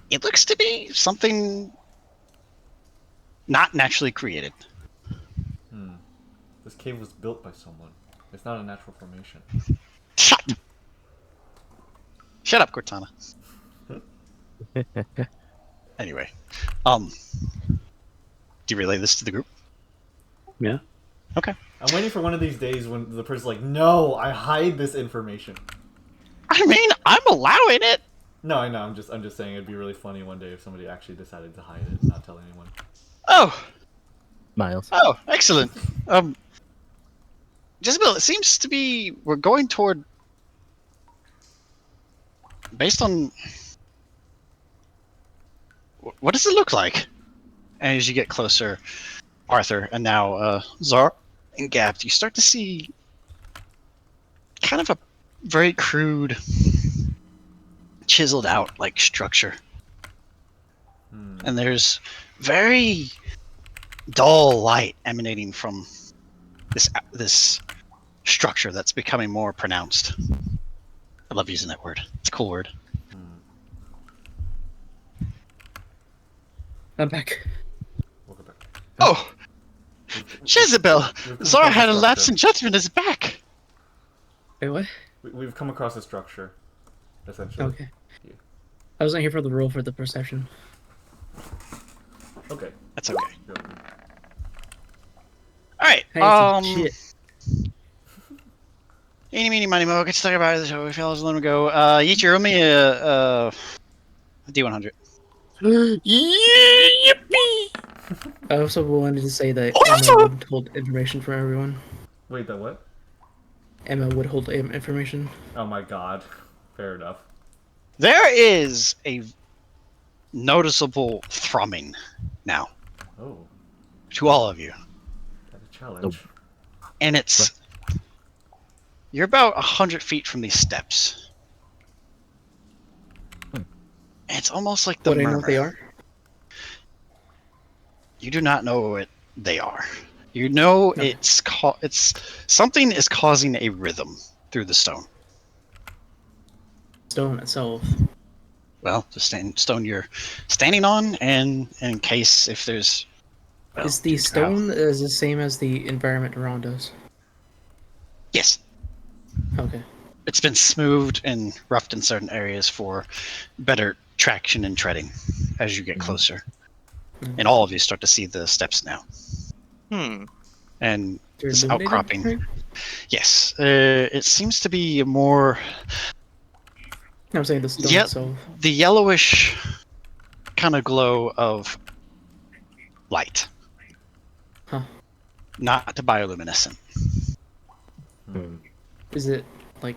It looks to be something not naturally created. This cave was built by someone. It's not a natural formation. Shut up, Cortana. Anyway, do you relay this to the group? Yeah. Okay. I'm waiting for one of these days when the person's like, "No, I hide this information." I mean, I'm allowing it. No, I know. I'm just saying it'd be really funny one day if somebody actually decided to hide it and not tell anyone. Oh, Miles. oh, excellent. Jezebel, it seems to be we're going toward, based on what does it look like? And as you get closer, Arthur, and now Xara and Gabth, you start to see kind of a very crude, chiseled out like structure. And there's very dull light emanating from this structure that's becoming more pronounced. I love using that word. It's a cool word. I'm back. Welcome back. Oh! Jezebel! Xara had a lapse in judgment is back! Wait, what? We've come across a structure, essentially. Okay. I wasn't here for the roll for the perception. Okay. That's okay. Go. Alright, Shit. Eeny, meeny, miny, mo, get stuck about it, so we fellas let him go. Yeet, you roll me a D100. I also wanted to say that Emma told information for everyone. Wait, that what? Emma would hold information. Oh my god. Fair enough. There is a noticeable thrumming now Oh, to all of you. that's a challenge. And it's... You're about 100 feet from these steps. It's almost like the What, I murmur. know what they are? You do not know what they are. You know it's something is causing a rhythm through the stone. Stone itself. Well, the stone you're standing on, and in case if there's... Well, Is the stone is the same as the environment around us? Yes. Okay. It's been smoothed and roughed in certain areas for better traction and treading as you get closer. And all of you start to see the steps now. And They're this illuminated, outcropping. right? Yes. It seems to be more... I'm saying the stone itself. The yellowish kind of glow of light. Huh. Not bioluminescent. Is it like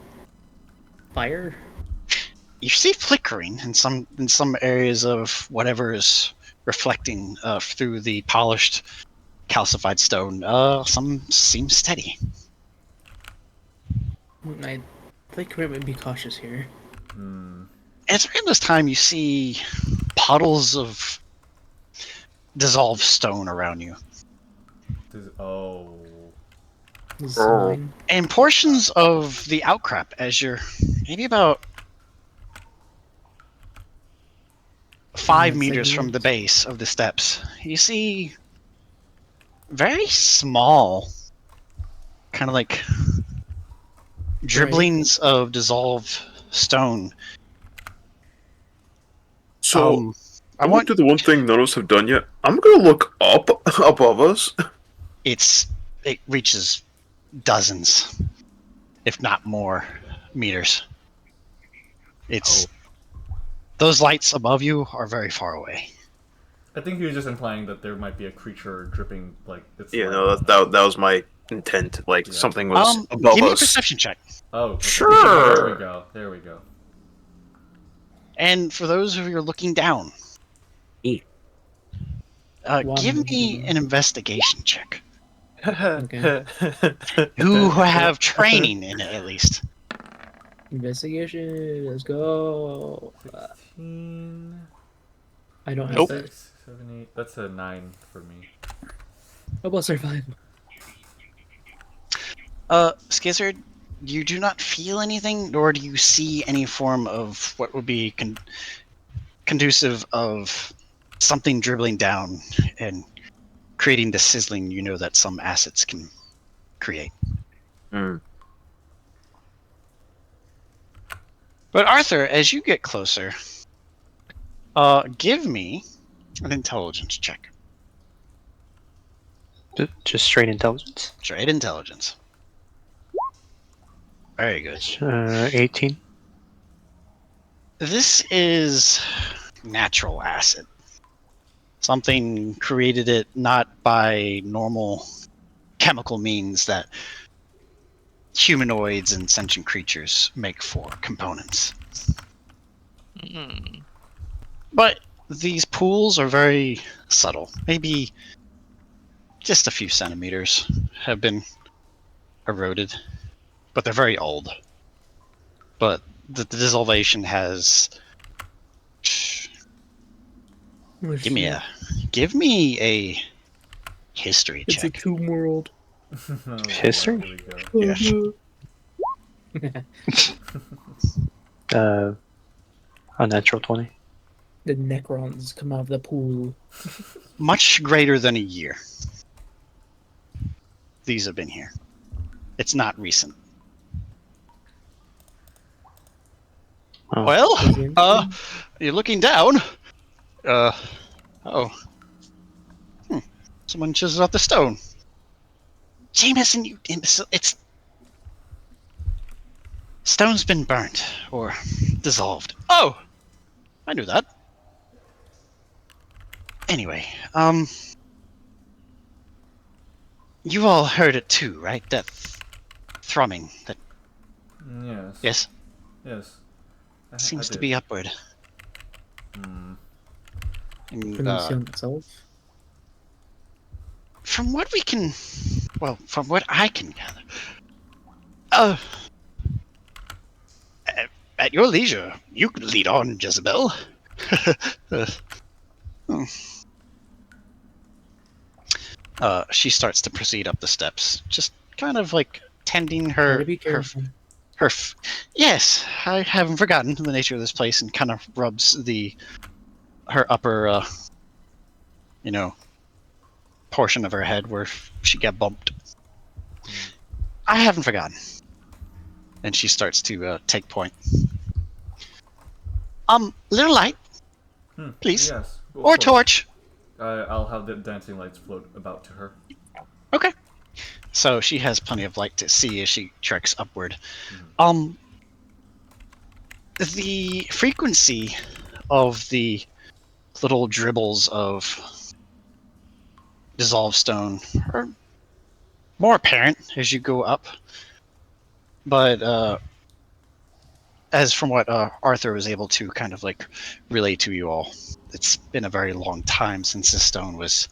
fire? You see flickering in some areas of whatever is reflecting through the polished calcified stone. Some seem steady. I think we would be cautious here. And it's around this time you see puddles of dissolved stone around you. Oh. And portions of the outcrop as you're maybe about 5 meters from the base of the steps. You see very small, kind of like dribblings of dissolved stone. So, I want to do the one thing none of us have done yet. I'm gonna look up above us. It reaches dozens, if not more, meters. It's those lights above you are very far away. I think he was just implying that there might be a creature dripping like it's. Yeah, no, that was my intent. Like something was above us. Give me a perception check. Oh, sure. There we go. There we go. And for those of you who are looking down, give me an investigation check. Who have training in it, at least. Investigation. Let's go. 16. I don't have that. 6, 7, 8. That's a 9 for me. How about survive? Skizard, you do not feel anything, nor do you see any form of what would be conducive of something dribbling down and creating the sizzling you know that some assets can create. But Arthur, as you get closer, give me an intelligence check. Just straight intelligence? Straight intelligence. Very good. 18. This is natural acid. Something created it not by normal chemical means that humanoids and sentient creatures make for components. But these pools are very subtle. Maybe just a few centimeters have been eroded. But they're very old. But the dissolution has... Give me a history check. It's a tomb world. History? Yeah. A natural 20. The Necrons come out of the pool. Much greater than a year. These have been here. It's not recent. Oh. Well, you're looking down. Someone chisels out the stone. Jameson, you imbecile! It's stone's been burnt or dissolved. Oh, I knew that. Anyway, you all heard it too, right? That thrumming that Yes. yes Yes. I seems to did. be upward. Hmm. And, From the sound itself. from what I can gather, uh, at your leisure, you can lead on, Jezebel. She starts to proceed up the steps, just kind of like tending Try her to be careful. Yes, I haven't forgotten the nature of this place, and kind of rubs her upper, portion of her head where she got bumped. I haven't forgotten. And she starts to take point. Little light, please, Yes. or torch. I'll have the dancing lights float about to her. Okay. So she has plenty of light to see as she treks upward. The frequency of the little dribbles of dissolved stone are more apparent as you go up. But as from what Arthur was able to kind of like relay to you all, it's been a very long time since the stone was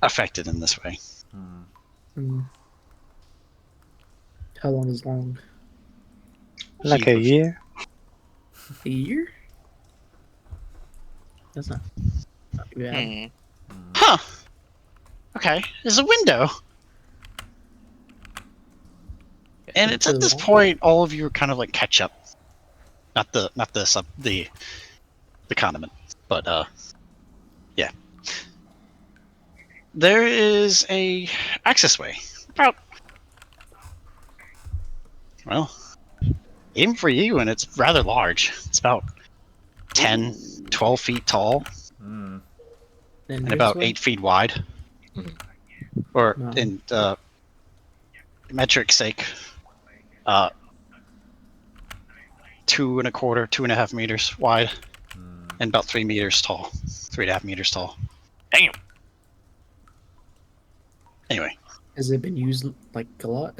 affected in this way. How long is long? Like a year? A year? That's not too bad. Huh. Okay, there's a window. And it's at this point all of you are kind of like catch up. Not the condiment, but yeah. There is a access way. About, well, even for you, and it's rather large. It's about 10, 12 feet tall, and about 8 feet wide. Or in metric sake, 2.25 meters wide, and about 3 meters tall, 3.5 meters tall. Damn. Anyway, has it been used like a lot?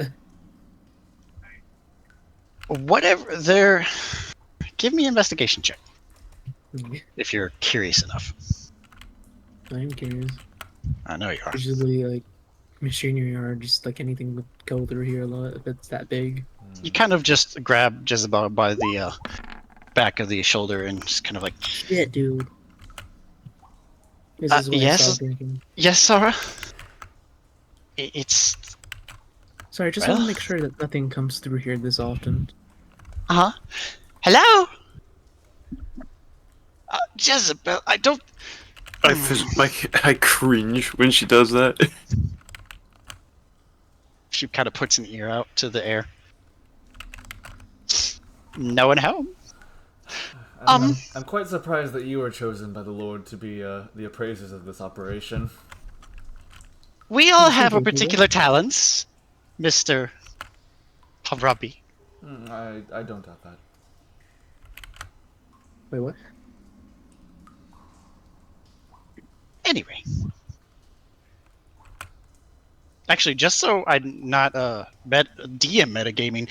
Whatever. There. Give me an investigation check if you're curious enough. I'm curious. I know you are. Usually, like machinery or just like anything would go through here a lot if it's that big. You kind of just grab Jezebel by the back of the shoulder and just kind of like. Shit, dude. This is why I yes. stopped drinking. Yes, Sarah. It's. Sorry, I just want to make sure that nothing comes through here this often. Hello. Jezebel, I don't. I cringe when she does that. She kind of puts an ear out to the air. No one home. I'm quite surprised that you were chosen by the Lord to be the appraisers of this operation. We all have our particular talents, Mr. Haumvrabi. I don't doubt that. Wait, what? Anyway. Actually, just so I'm not DM metagaming,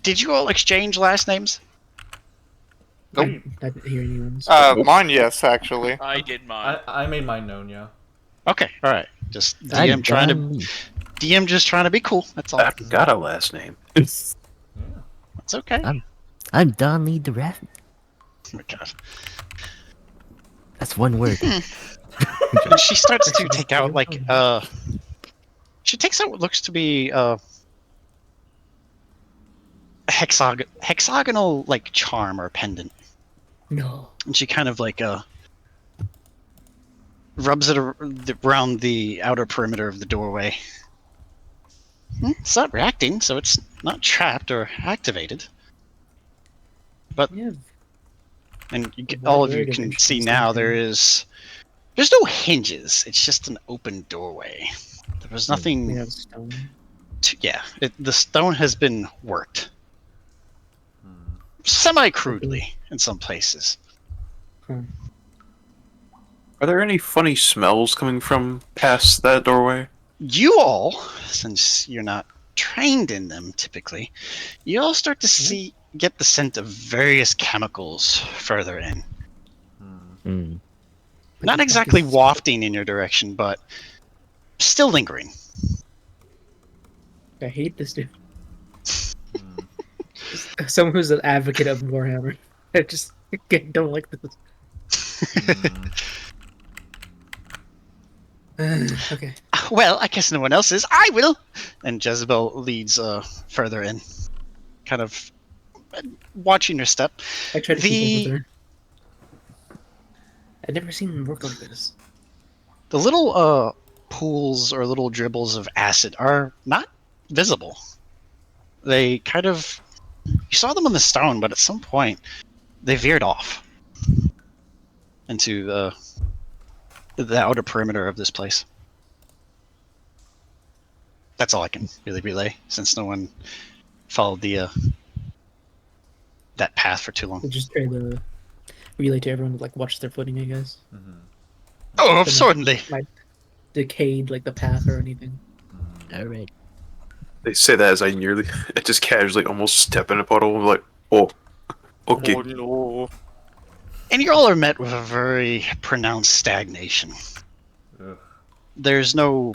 did you all exchange last names? Nope. I didn't hear anyone's. Mine, yes, actually. I did mine. I made mine known, yeah. Okay, alright. Just DM just trying to be cool, that's all. I've got a last name. It's okay. I'm Donlee Da Raphmich. Oh my god. That's one word. She starts to take out like she takes out what looks to be hexagonal like charm or pendant. No. And she kind of like rubs it around the outer perimeter of the doorway. It's not reacting, so it's not trapped or activated. But and all of you can see now there's no hinges. It's just an open doorway. There was nothing. We have stone. The stone has been worked semi-crudely in some places. Are there any funny smells coming from past that doorway? You all, since you're not trained in them, typically, you all start to get the scent of various chemicals further in. Mm. Not exactly wafting in your direction, but still lingering. I hate this dude. Someone who's an advocate of Warhammer. I just don't like this. Okay. Well, I guess no one else is. I will! And Jezebel leads further in. Kind of watching your step. I try to keep up with her. I've never seen him work like this. The little pools or little dribbles of acid are not visible. They kind of... You saw them on the stone, but at some point, they veered off into the outer perimeter of this place. That's all I can really relay, since no one followed the that path for too long. I'll just try to relay to everyone to like watch their footing, I guess. Oh, certainly. Might decayed like the path or anything. All right. They say that as I just casually almost step in a puddle. I'm like, oh, okay. Oh, no. And you all are met with a very pronounced stagnation. Ugh. There's no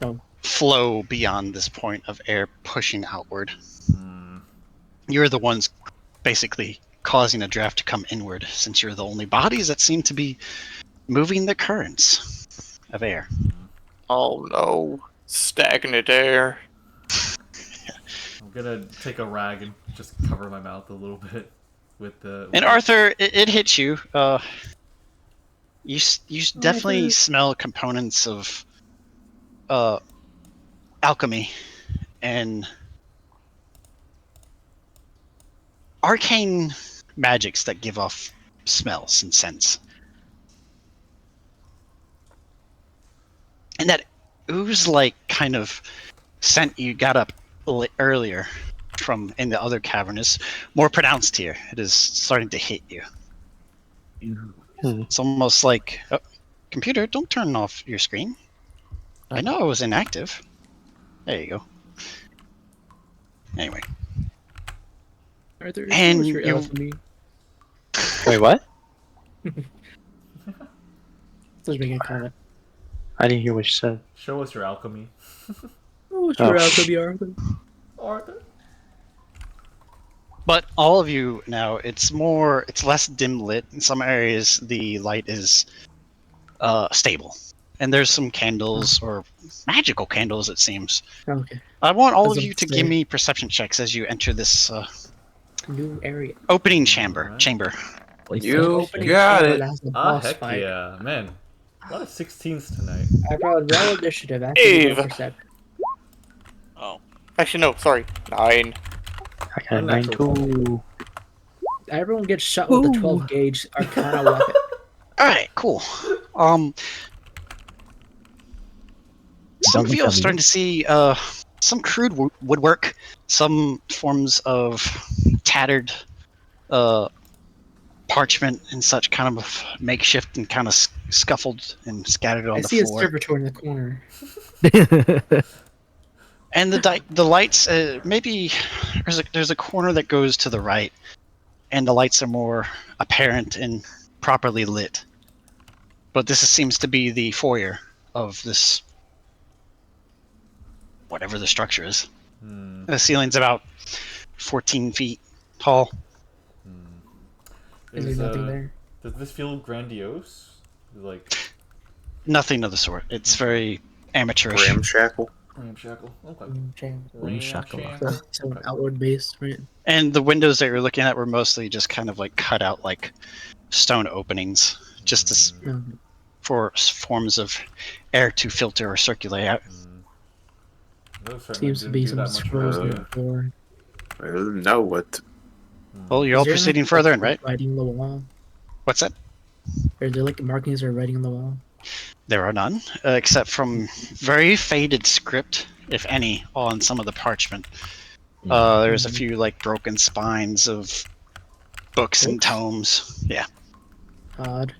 No. flow beyond this point of air pushing outward. You're the ones basically causing a draft to come inward, since you're the only bodies that seem to be moving the currents of air. Oh no. Stagnant air. I'm gonna take a rag and just cover my mouth a little bit with the... And Arthur, it hits you. You definitely smell components of alchemy and arcane magics that give off smells and scents. And that ooze-like kind of scent you got up earlier from in the other cavern is more pronounced here. It is starting to hit you. It's almost like, oh, computer, don't turn off your screen. I know I was inactive. There you go. Anyway. Arthur, and your alchemy. Wait, what? Let's make a comment. I didn't hear what you said. Show us your alchemy. What's your alchemy, Arthur? Arthur? But all of you now, it's less dim lit. In some areas, the light is stable. And there's some candles, or magical candles, it seems. Okay. I want all of you to give me perception checks as you enter this new area. Opening chamber. You got it. Ah, heck yeah. Man, a lot of 16s tonight. I brought roll initiative. Eve. Perception. Oh. Actually, no, sorry. 9. I got a 9 too. Everyone gets shot with a 12 gauge Arcana weapon. Alright, cool. Some of you are starting to see some crude woodwork, some forms of tattered parchment and such, kind of makeshift and kind of scuffled and scattered on the floor. I see a servitor in the corner. And the lights, maybe there's a corner that goes to the right, and the lights are more apparent and properly lit. But this seems to be the foyer of this, whatever the structure is. The ceiling's about 14 feet tall. Is there nothing there? Does this feel grandiose? Like nothing of the sort. It's very amateurish. Ramshackle. Ramshackle. Okay. Ramshackle. So outward based, right? And the windows that you're looking at were mostly just kind of like cut out like stone openings, just for forms of air to filter or circulate out. Seems to be some scrolls on the floor. Well, now what? Well, you're all proceeding further in, right? Writing on the wall. What's that? Are there like markings or writing on the wall? There are none, except from very faded script, if any, on some of the parchment. There's a few like broken spines of books and tomes. Yeah. Odd.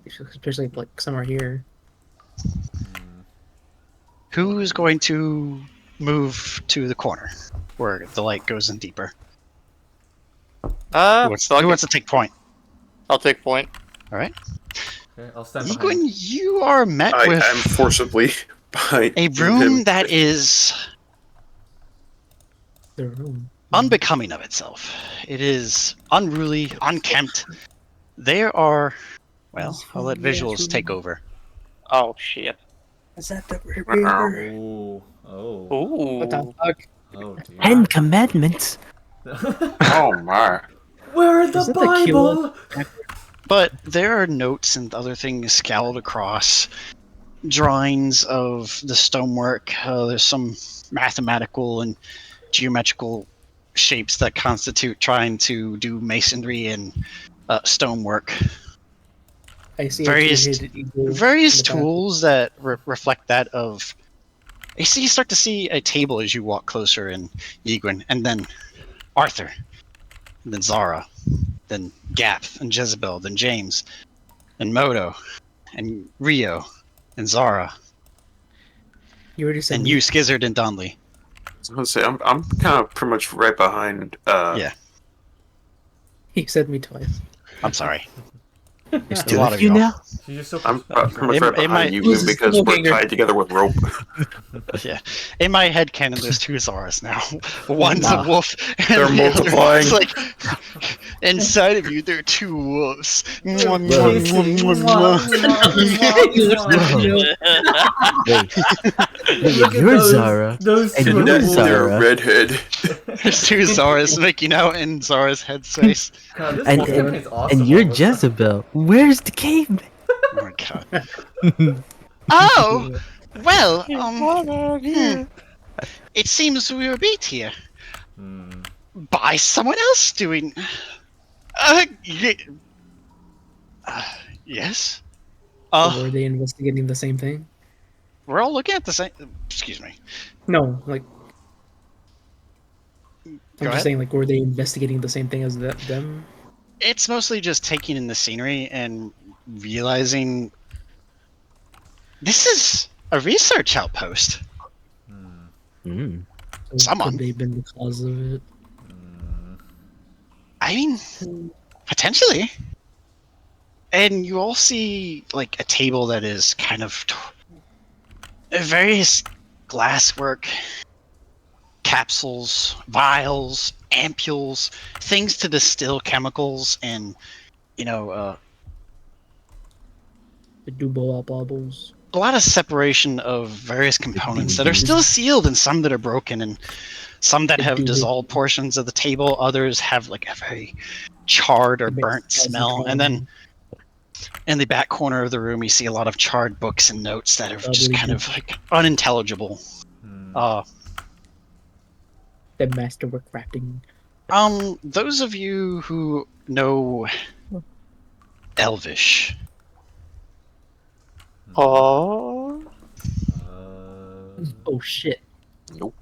Especially like some are here. Who's going to move to the corner where the light goes in deeper. Who wants to take point? I'll take point. All right. Okay, I'll stand Yiguin, behind. you are met I with am forcibly behind a room him. that is The room. unbecoming of itself. It is unruly, unkempt. There are, well, I'll let visuals take over. Oh shit. Is that the Oh. Oh. Ooh. What the fuck? Oh dear. 10 commandments. Oh my. Where in the Is it the kill? Bible? But there are notes and other things scowled across, drawings of the stonework. There's some mathematical and geometrical shapes that constitute trying to do masonry and stonework. I see Various a two-headed eagle various in the back. tools that reflect that of. You start to see a table as you walk closer in Yiguin, and then Arthur, and then Xara, then Gabth and Jezebel, then James, and Modo, and Ryo, and Xara, You already said and me. you, Skizard, and Donlee. I was gonna say I'm kind of pretty much right behind. Yeah. He said me twice. I'm sorry. It's a lot of you y'all. now. She's just so I'm pretty much It- right it behind might- you Who's this because we're doppelganger? tied together with rope. Yeah. In my head canon, there's two Zaras now. One's a wolf, and They're the other multiplying. one's like inside of you. There are two wolves. Mwah, mwah, Chasing. mwah, mwah. Wait, Look at you're those, Xara. Those And two you're That's wolves. their Xara. redhead. There's two Zaras making out in Zara's head space. God, this And- wolf campaign's awesome. And you're all of a sudden. Jezebel. Where's the caveman? Oh my god. Oh! Well, it seems we were beat here Hmm. by someone else doing. Yes. Were they investigating the same thing? We're all looking at the same. Excuse me. No, like I'm Go just ahead. saying, like, were they investigating the same thing as them? It's mostly just taking in the scenery and realizing this is a research outpost. Mm. So Someone. Could they have been the cause of it? I mean, potentially. And you all see like a table that is kind of various glasswork, capsules, vials, ampules, things to distill chemicals, and The Dubois baubles. a lot of separation of various components that are still sealed, and some that are broken, and some that have dissolved portions of the table. Others have like a very charred or burnt smell, and then in the back corner of the room, you see a lot of charred books and notes that are just kind of like unintelligible. The masterwork wrapping. Those of you who know Elvish, Oh. Oh shit! Nope.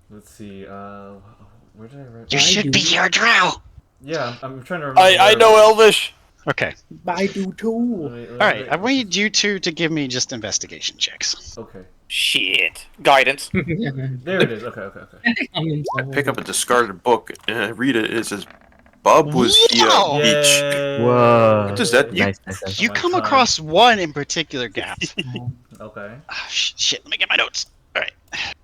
Let's see. Where did I write? you should be your drow. Yeah, I'm trying to remember. I know Elvish. Okay. I do too. All right. I need you two to give me just investigation checks. Okay. Shit. Guidance. There it is. Okay. I pick up a discarded book and I read it. It says, "Bob was here." Wow. Each. Whoa. What does that mean? Nice. You come across one in particular, Gabth. Okay. Shit. Let me get my notes. All right.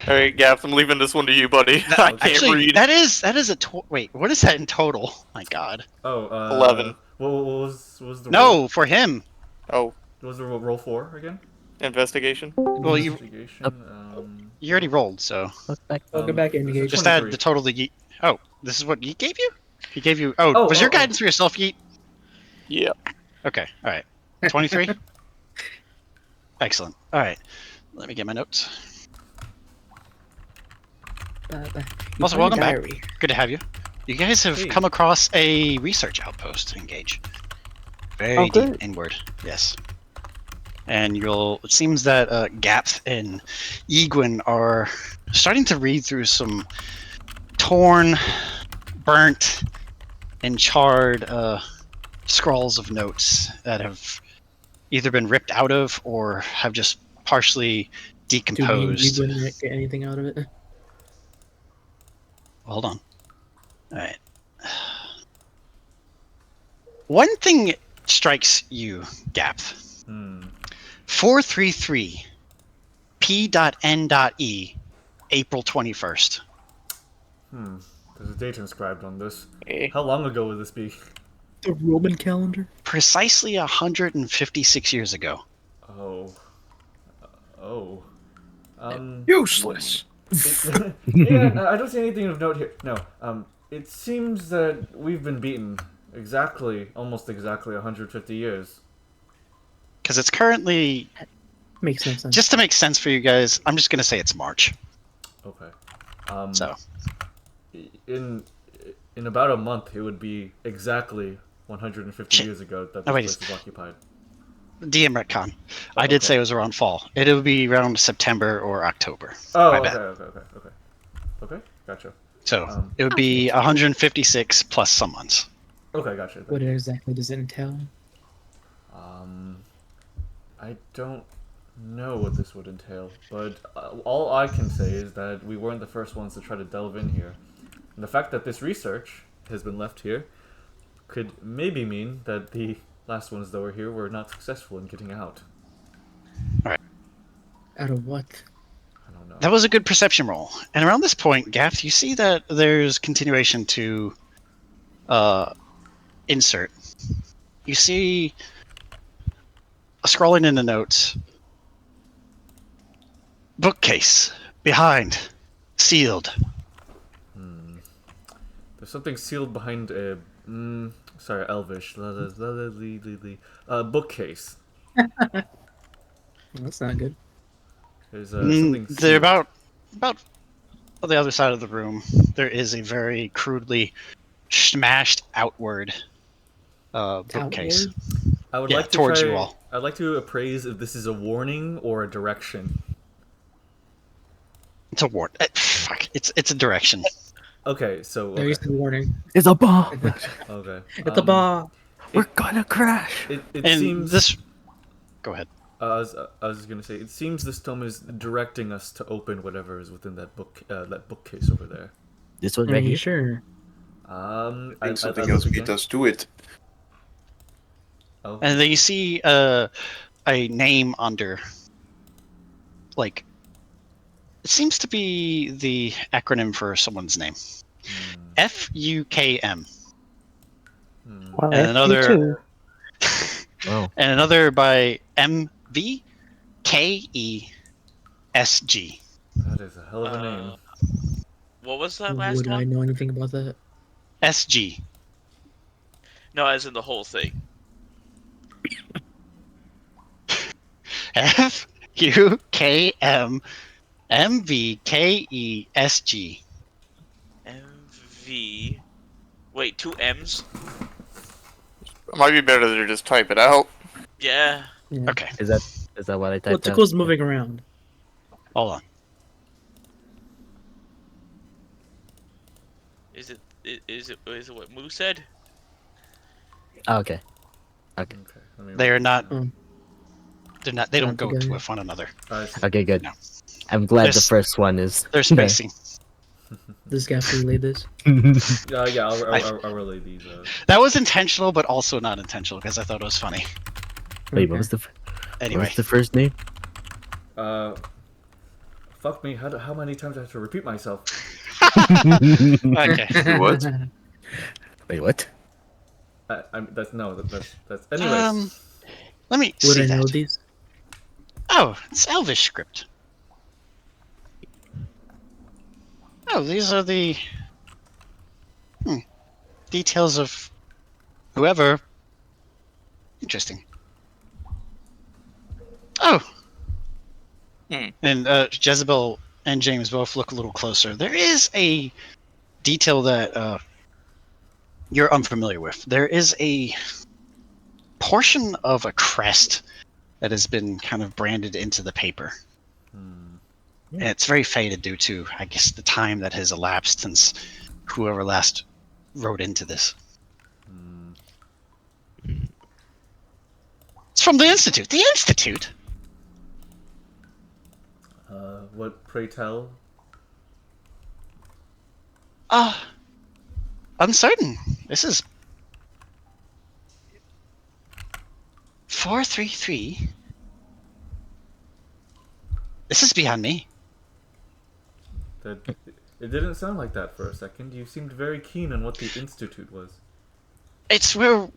All right, Gabth, I'm leaving this one to you, buddy. I can't Actually, read. that is a wait. What is that in total? My God. Oh. 11. What was the No, roll? for him. Oh, What was the roll for again? investigation. Well, you Investigation. already rolled, so I'll go back and engage. just add the total to Yeet. Oh, this is what Yeet gave you? He gave you. Oh, was your oh. guidance for yourself, Yeet? Yeah. Okay, all right. 23. Excellent. All right. Let me get my notes. Also, welcome back. Good to have you. You guys have Hey. come across a research outpost to engage. Very deep inward, yes. And it seems that Gabth and Yiguin are starting to read through some torn, burnt, and charred scrawls of notes that have either been ripped out of or have just partially Do me and decomposed. Yiguin get anything out of it? hold on. All right. One thing strikes you, Gabth. 433 P.N.E. April 21st. There's a date inscribed on this. Eh. How long ago would this be? The Roman calendar? Precisely 156 years ago. Oh. Useless. Yeah, I don't see anything of note here. No. It seems that we've been beaten almost exactly 150 years. Because it's currently... Makes no sense. Just to make sense for you guys, I'm just going to say it's March. Okay. So. In about a month, it would be exactly 150 years ago that this place was occupied. DM retcon. I did say it was around fall. It would be around September or October. Oh, My okay, bad. okay, gotcha. So it would be 156 plus some months. Okay, gotcha. What exactly does it entail? I don't know what this would entail, but all I can say is that we weren't the first ones to try to delve in here. And the fact that this research has been left here could maybe mean that the last ones that were here were not successful in getting out. Alright. Out of what? I don't know. That was a good perception roll. And around this point, Gabth, you see that there's continuation to insert. You see scrolling in the notes. Bookcase. Behind. Sealed. There's something sealed behind a... sorry, Elvish. Bookcase. That's not good. There's something They're sealed. about on the other side of the room. There is a very crudely smashed outward bookcase. I would Yeah, like to towards try, you all. I'd like to appraise if this is a warning or a direction. It's a warning. Fuck. It's a direction. Okay, so... There is the warning. It's a bomb. Okay. It's a bomb. We're gonna crash. It And seems... this... Go ahead. I was gonna say, it seems this tome is directing us to open whatever is within that bookcase over there. This one Are right you here. sure? I think something else beat us to it. Oh. And then you see a name under, like, it seems to be the acronym for someone's name. FUKM. Well, And another, Oh. and another by MVKESG. That is a hell of a name. What was that last Would I one? know anything about that? SG. No, as in the whole thing. FUKM MVKESG. MV. Wait, two M's? It might be better to just type it out. Yeah. Yeah. Okay, Is that what I Well, typed out? Takkul's moving around. hold on. Is it what Moo said? Oh, okay. Okay. Okay, let me... They are not. Um, They're not. They don't not go together. with one another. Okay, good. No. I'm glad the There's- first one is. They're spacing. This guy relayed this. yeah, I'll relay these. That was intentional, but also not intentional because I thought it was funny. Wait, what was the? Anyway, What was the first name? Fuck me. How many times do I have to repeat myself? okay. What? Wait, what? That's anyways. Let me Would see I know that. these? Oh, it's Elvish script. Oh, these are the details of whoever. Interesting. Oh. And Jezebel and James both look a little closer. There is a detail that you're unfamiliar with. There is a portion of a crest that has been kind of branded into the paper. And it's very faded due to, I guess, the time that has elapsed since whoever last wrote into this. It's from the Institute. The Institute? What, pray tell? Uncertain. This is 433. This is beyond me. It didn't sound like that for a second. You seemed very keen on what the Institute was. It's where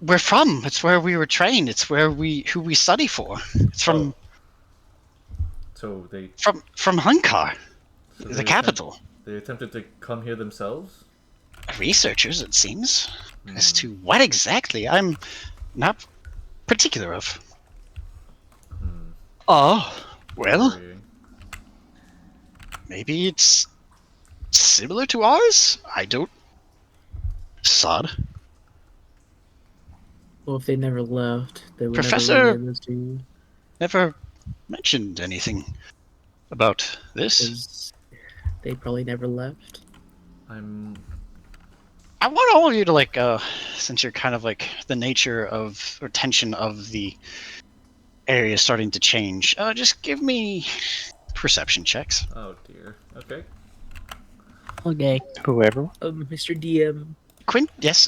we're from. It's where we were trained. It's who we study for. It's from. So they from Hunkar, the capital. They attempted to come here themselves? Researchers, it seems. As to what exactly, I'm not particular of. Oh, well, maybe it's similar to ours? I don't... Sod. Well, if they never left, they would Professor never relay this to you. never mentioned anything about this. 'Cause they probably never left. I want all of you to, like, since you're kind of like the nature of, or tension of the area starting to change, just give me perception checks. Oh dear. Okay. Okay. Whoever. Mr. DM. Quint, yes.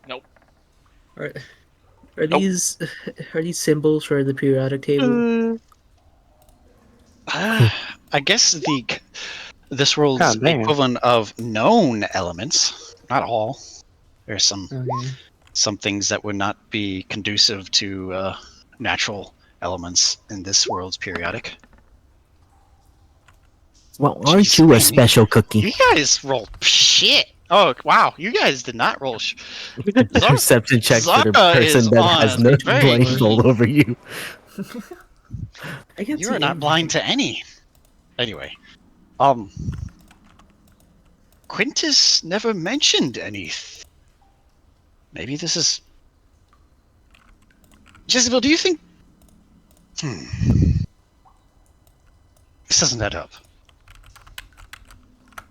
Nope. Are these symbols for the periodic table? I guess this world's equivalent of known elements. Not all. There's some things that would not be conducive to natural elements in this world's periodic. Well, aren't you a special cookie? You guys rolled shit. Oh wow, you guys did not roll. Perception check for the person that has no blindfold over you. You are not blind to any. Anyway, Quintus never mentioned anything. Maybe this is... Jezebel, do you think... This doesn't add up.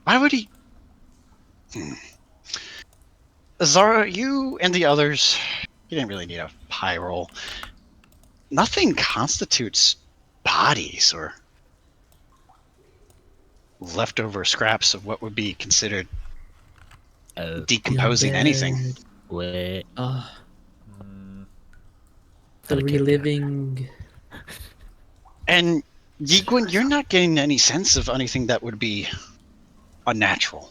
Why would he... Xara, you and the others, you didn't really need a high roll. Nothing constitutes bodies or leftover scraps of what would be considered decomposing anything. Wait. The reliving. And Yiguin, you're not getting any sense of anything that would be unnatural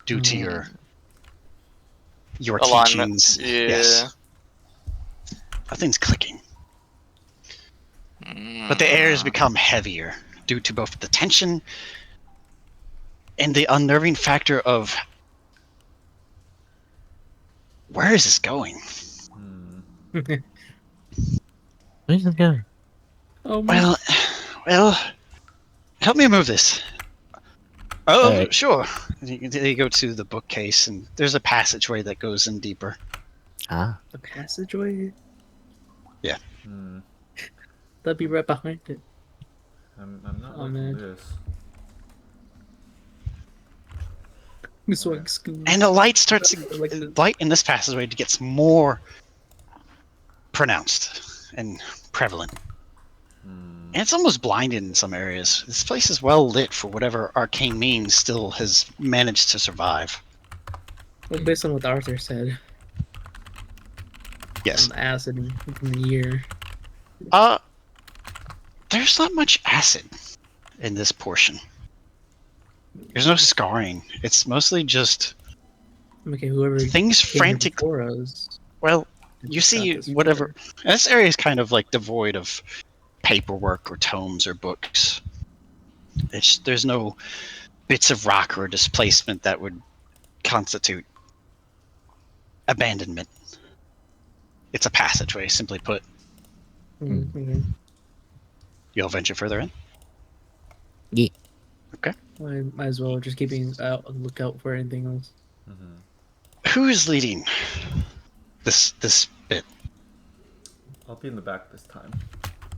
due to your alignment. teachings. Yeah. Yes. Nothing's clicking. But the air has become heavier due to both the tension and the unnerving factor of where is this going? Where's it going? Oh, well, help me move this. Oh, Right. sure. You go to the bookcase, and there's a passageway that goes in deeper. Ah. a passageway? Yeah. That'd be right behind it. I'm not Oh, liking man. this. And the light starts to, light in this passageway gets more pronounced and prevalent. And it's almost blinded in some areas. This place is well lit for whatever arcane means still has managed to survive. Well, based on what Arthur said. Yes. On acid in the year. There's not much acid in this portion. There's no scarring. It's mostly just Okay, whoever things came here frantic. before us. Well, you see, whatever. This area is kind of like devoid of paperwork or tomes or books. There's no bits of rock or displacement that would constitute abandonment. It's a passageway, simply put. Okay. You'll venture further in? Yeah. Okay. I might as well just keeping out a lookout for anything else. Who is leading this bit? I'll be in the back this time.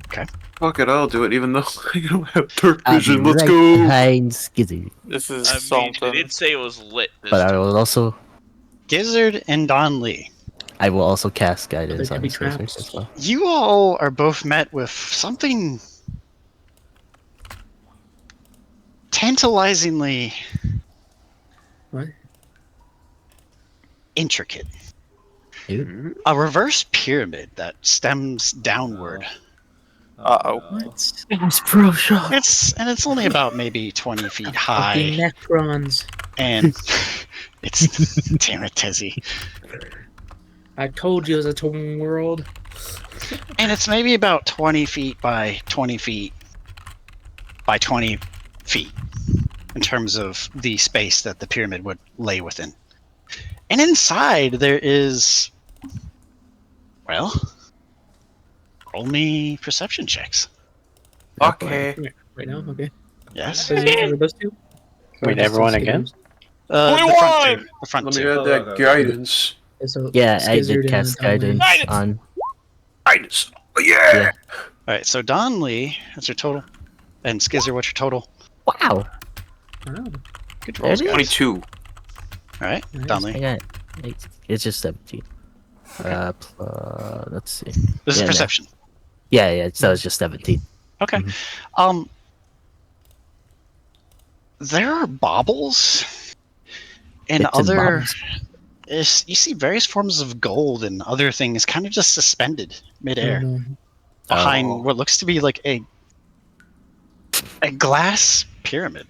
Okay. Fuck it, I'll do it, even though I don't have dark I'll be vision. Let's right go. behind Skizard. This is I mean, something. they did say it was lit. But I will also Gizzard and Donlee. I will also cast guidance There on could be this wizard traps. as well. You all are both met with something tantalizingly What? Intricate. Ew. A reverse pyramid that stems downward. Uh-oh. What? It's pro shot. It's only about maybe 20 feet high. Fucking Necrons. And it's damn it, Tezzy. I told you it was a toon world. And it's maybe about 20 feet by 20 feet by 20 feet in terms of the space that the pyramid would lay within. And inside there is, well, roll me perception checks. Okay. Right now? Okay. Yes. So is it those two? Wait, everyone again? The front two. The front Let me two. add that guidance. So Yeah, I Skizard did cast and Donlee. guidance on. Guidance. Oh, yeah. Alright, so Donlee, that's your total. And Skizzer, what's your total? Wow. Oh, Good rolls, There it guys. is. 22. Alright, Nice. I Donlee. got. It's just 17. Let's see. This is Yeah, no. perception. Yeah. So it's just 17. Okay. Mhm. There are baubles and Bits and other. bobs. You see various forms of gold and other things kind of just suspended midair no. behind Oh. what looks to be like a glass pyramid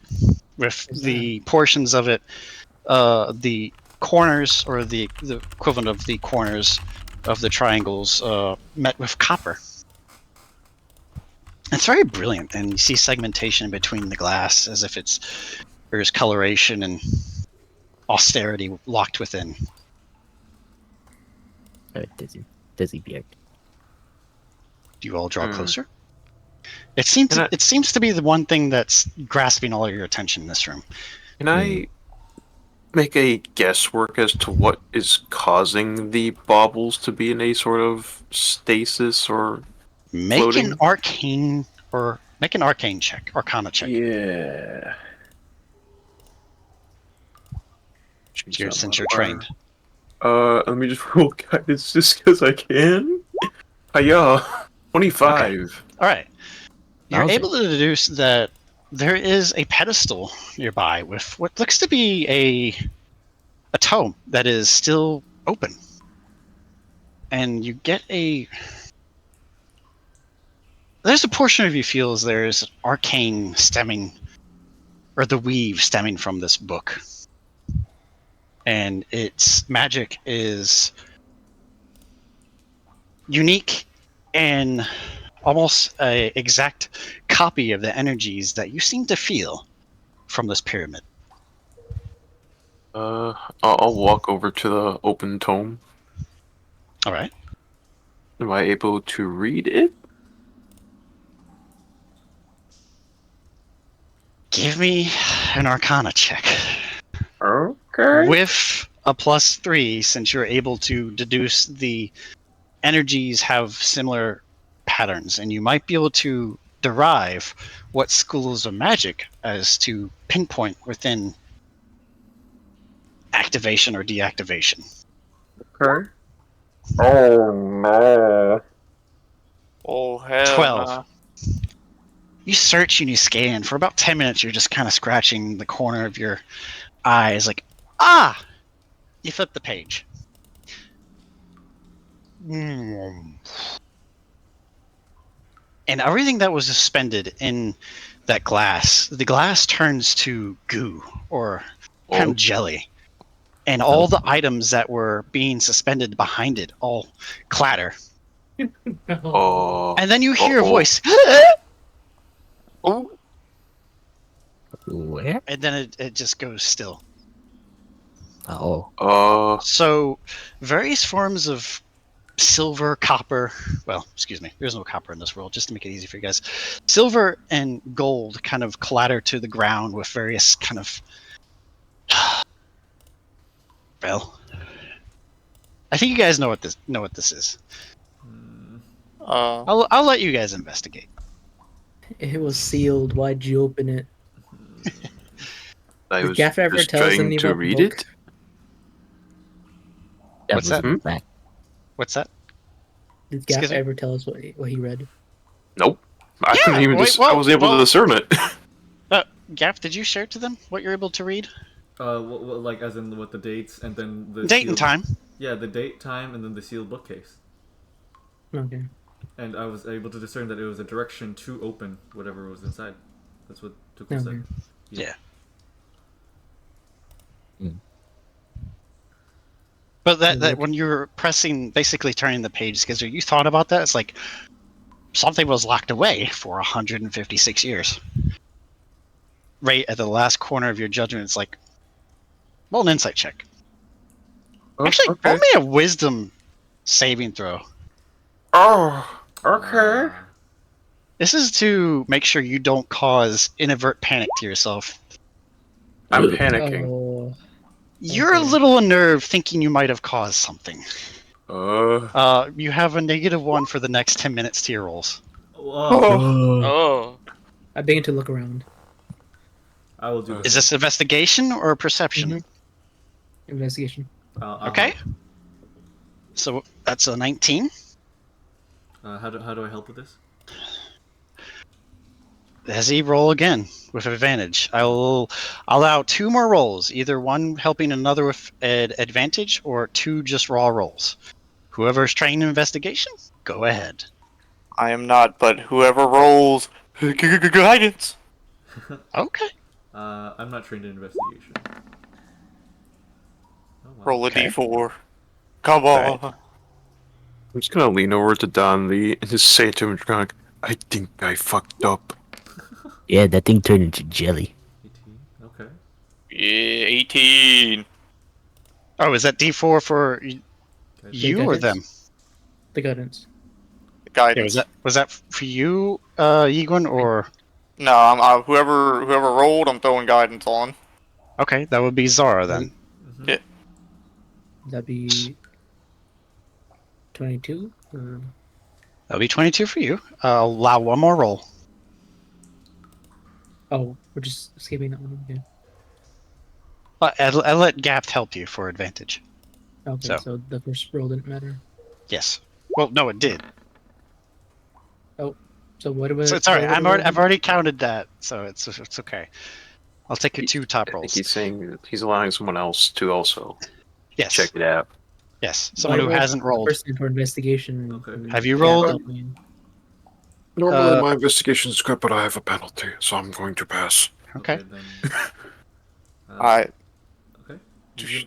with the portions of it, the corners or the equivalent of the corners of the triangles met with copper. It's very brilliant, and you see segmentation between the glass as if there's coloration and austerity locked within. Alright, Dizzy beard. Do you all draw closer? It seems to be the one thing that's grasping all of your attention in this room. Can I make a guesswork as to what is causing the baubles to be in a sort of stasis or Make floating? an arcane check, arcana check. Yeah. Since you're trained. Let me just roll guidance just because I can. Hiya, 25. All right. You're Wowzer. able to deduce that there is a pedestal nearby with what looks to be a tome that is still open. And you get there's a portion of you feels there's arcane stemming, or the weave stemming from this book. And its magic is unique and almost an exact copy of the energies that you seem to feel from this pyramid. I'll walk over to the open tome. All right. Am I able to read it? Give me an arcana check. Okay. With a +3, since you're able to deduce the energies have similar patterns, and you might be able to derive what schools of magic as to pinpoint within activation or deactivation. Okay. Oh no. Oh, hell 12. nah. You search and you scan. For about 10 minutes, you're just kind of scratching the corner of your eyes like, ah! You flip the page. And everything that was suspended in that glass, the glass turns to goo or kind of jelly. And all the items that were being suspended behind it all clatter. Oh. And then you hear a voice. Oh, Where? And then it just goes still. Oh. So, various forms of silver, copper. Well, excuse me. There's no copper in this world, just to make it easy for you guys. Silver and gold kind of clatter to the ground with various kind of. Well, I think you guys know what this is. I'll let you guys investigate. It was sealed. Why'd you open it? I Did was Gabth ever just tell us trying anything to about the read book? it. What's that? Back. What's that? Did Gabth Excuse me? ever tell us what he read? Nope. I Yeah, couldn't even. wait, I was able well- to discern it. Gaph, did you share to them what you're able to read? Like as in with the dates and then the Date and time. Yeah, the date, time, and then the sealed bookcase. Okay. And I was able to discern that it was a direction to open whatever was inside. That's what Takkul Okay. said. Yeah. But that when you were pressing, basically turning the page, Skizard, you thought about that? It's like something was locked away for 156 years. Right at the last corner of your judgment, it's like, roll an insight check. Actually, roll me a wisdom saving throw. Oh, okay. This is to make sure you don't cause inadvertent panic to yourself. I'm panicking. Oh, You're a little unnerved, thinking you might have caused something. Uh. You have a -1 for the next 10 minutes to your rolls. Oh. I begin to look around. I will do. Is this investigation or perception? Investigation. Okay. So that's a 19. How do I help with this? Desi, roll again with advantage. I'll allow 2 more rolls, either one helping another with advantage or 2 just raw rolls. Whoever's trained in investigation, go ahead. I am not, but whoever rolls guidance. Okay. I'm not trained in investigation. Oh, wow. Roll a d4. Come on. I'm just gonna lean over to Donlee and just say to him, I think I fucked up. Yeah, that thing turned into jelly. 18. Okay. Yeah, 18. Oh, is that D4 for you or guidance? them? The guidance. Guidance. Yeah, was that for you, Yiguin, or? No, I'm whoever rolled, I'm throwing guidance on. Okay, that would be Xara then. Mm-hmm. Yeah. That'd be 22. That'll be 22 for you. I'll allow 1 more roll. Oh, we're just skipping that one. Okay. I'll let Gabth help you for advantage. Okay, so the first roll didn't matter. Yes. Well, no, it did. Oh, so what do we? So it's alright. I've already counted that, so it's okay. I'll take your 2 top I think rolls. he's saying he's allowing someone else to also Yes. check it out. Yes. Someone who hasn't rolled. Person for investigation. Okay. Have you rolled? Normally my investigation is good, but I have a penalty, so I'm going to pass. Okay. Then, Alright. Okay.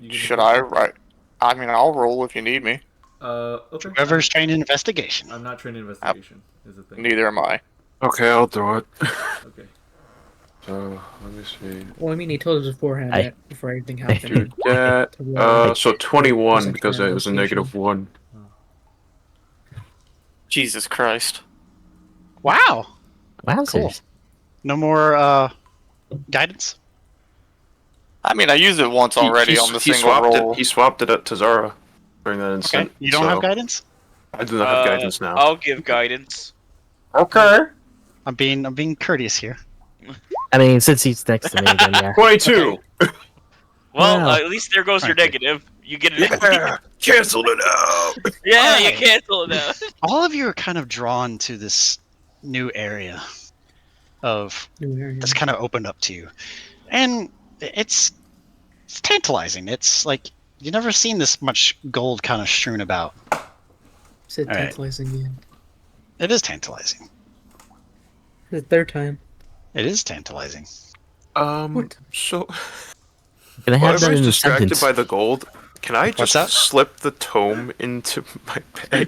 Should I? Right. I mean, I'll roll if you need me. Okay. Whoever's trained in investigation. I'm not trained in investigation. Is the thing. Neither am I. Okay, I'll do it. Okay. So, let me see. Well, I mean, he told us beforehand I- that before everything happened. Do that. to roll. So 21 Perception because it was a investigation. -1. Jesus Christ. Wow. Wow, Cool. No more guidance? I mean, I used it once already on the single roll. He swapped it up to Xara during that Okay. instant. You don't have guidance? I do not have guidance now. I'll give guidance. Okay. I'm being courteous here. I mean, since he's next to me, then yeah. 22! Well, Wow. at least there goes your Alright. negative. You get it. Yeah! Cancel it out! Yeah, you Alright. cancel it out. All of you are kind of drawn to this new area of that's kind of opened up to you, and it's tantalizing. It's like you've never seen this much gold kind of strewn about. Said All right. tantalizing again. It is tantalizing. The third time. It is tantalizing. So... Can I While have that everybody's in a distracted sentence? by the gold, can I What's just that? slip the tome into my bag?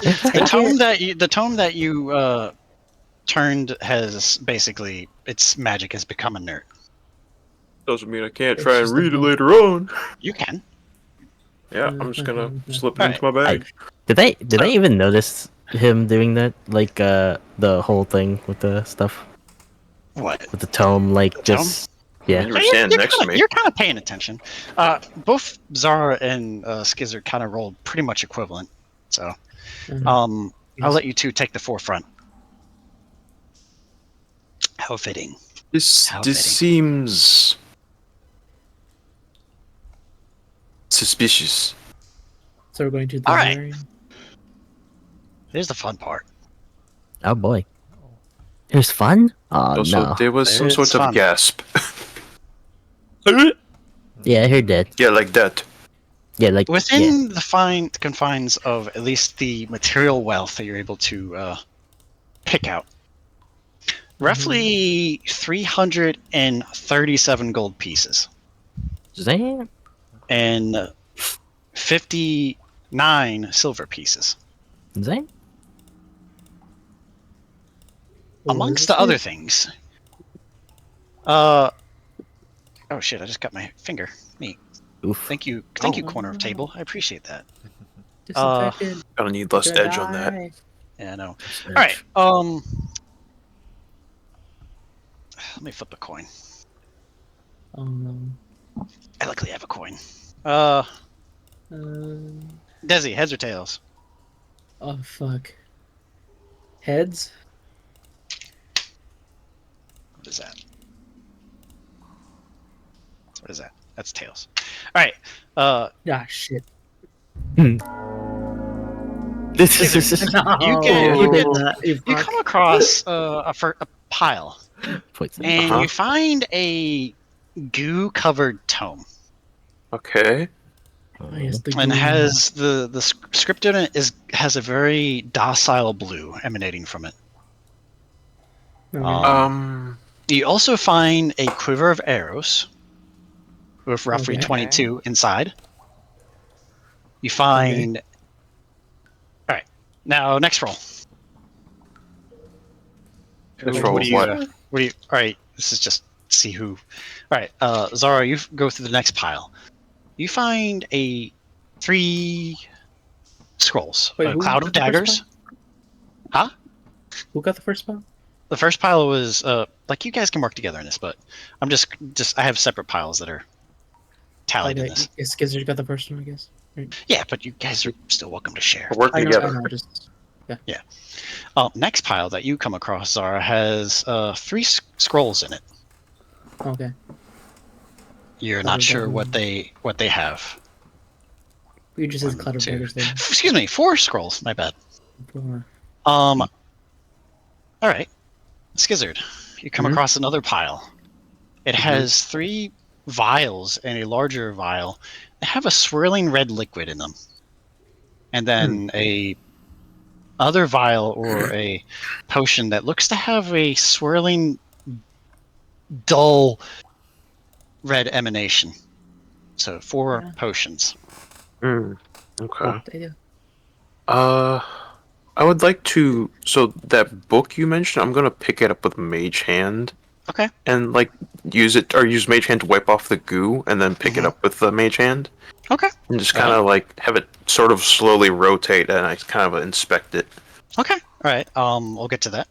The tome that you turned has basically its magic has become inert. Doesn't mean I can't It's try and just a read it book. later on. You can. Yeah, I'm just gonna Mhm. slip it into my bag. Did I even notice him doing that? Like the whole thing with the stuff What? with the tome, like just yeah. You were standing next to me. You're kind of paying attention. Both Xara and Skizard kind of rolled pretty much equivalent. So, I'll let you 2 take the forefront. How fitting. This How fitting. seems suspicious. So we're going to the All right. area. Here's the fun part. Oh boy, there's fun. Oh Also, no. there was some There's sort fun. of gasp. Yeah, I heard that. Yeah, like that. Yeah, like within the confines of at least the material wealth that you're able to pick out. Roughly 337 gold pieces. Damn. And 59 silver pieces. Damn. Amongst the other things. Oh shit, I just got my finger. Neat. Oof. Thank you, corner of table. I appreciate that. Disinfected. Gotta need less edge on that. Yeah, I know. Alright, let me flip a coin. Oh no. I luckily have a coin. Desi, heads or tails? Oh fuck. Heads? What is that? What is that? That's tails. Alright. Ah shit. This is you come across a pile. And you find a goo-covered tome. Okay. And has the script in it has a very docile blue emanating from it. You also find a quiver of arrows with roughly 22 inside. You find. All right, now next roll. What do you? All right, this is just see who. All right, Xara, you go through the next pile. You find 3 scrolls. Wait, a cloud of daggers. Huh? Who got the first pile? The first pile was like you guys can work together in this, but I'm just I have separate piles that are tallied in this. Skizard got the first one, I guess. Right. Yeah, but you guys are still welcome to share. Work together. I know, yeah. Next pile that you come across, Xara, has 3 scrolls in it. Okay. You're not sure what they have. You just said cloud of daggers there. Excuse me, 4 scrolls. My bad. 4. All right, Skizard, you come across another pile. It has 3 vials and a larger vial. They have a swirling red liquid in them, and then a other vial or a potion that looks to have a swirling, dull red emanation. So 4 potions. Okay. I would like to. So that book you mentioned, I'm gonna pick it up with Mage Hand. Okay. And like use Mage Hand to wipe off the goo, and then pick it up with the Mage Hand. Okay. And just kind of like have it sort of slowly rotate, and I kind of inspect it. Okay. All right. We'll get to that.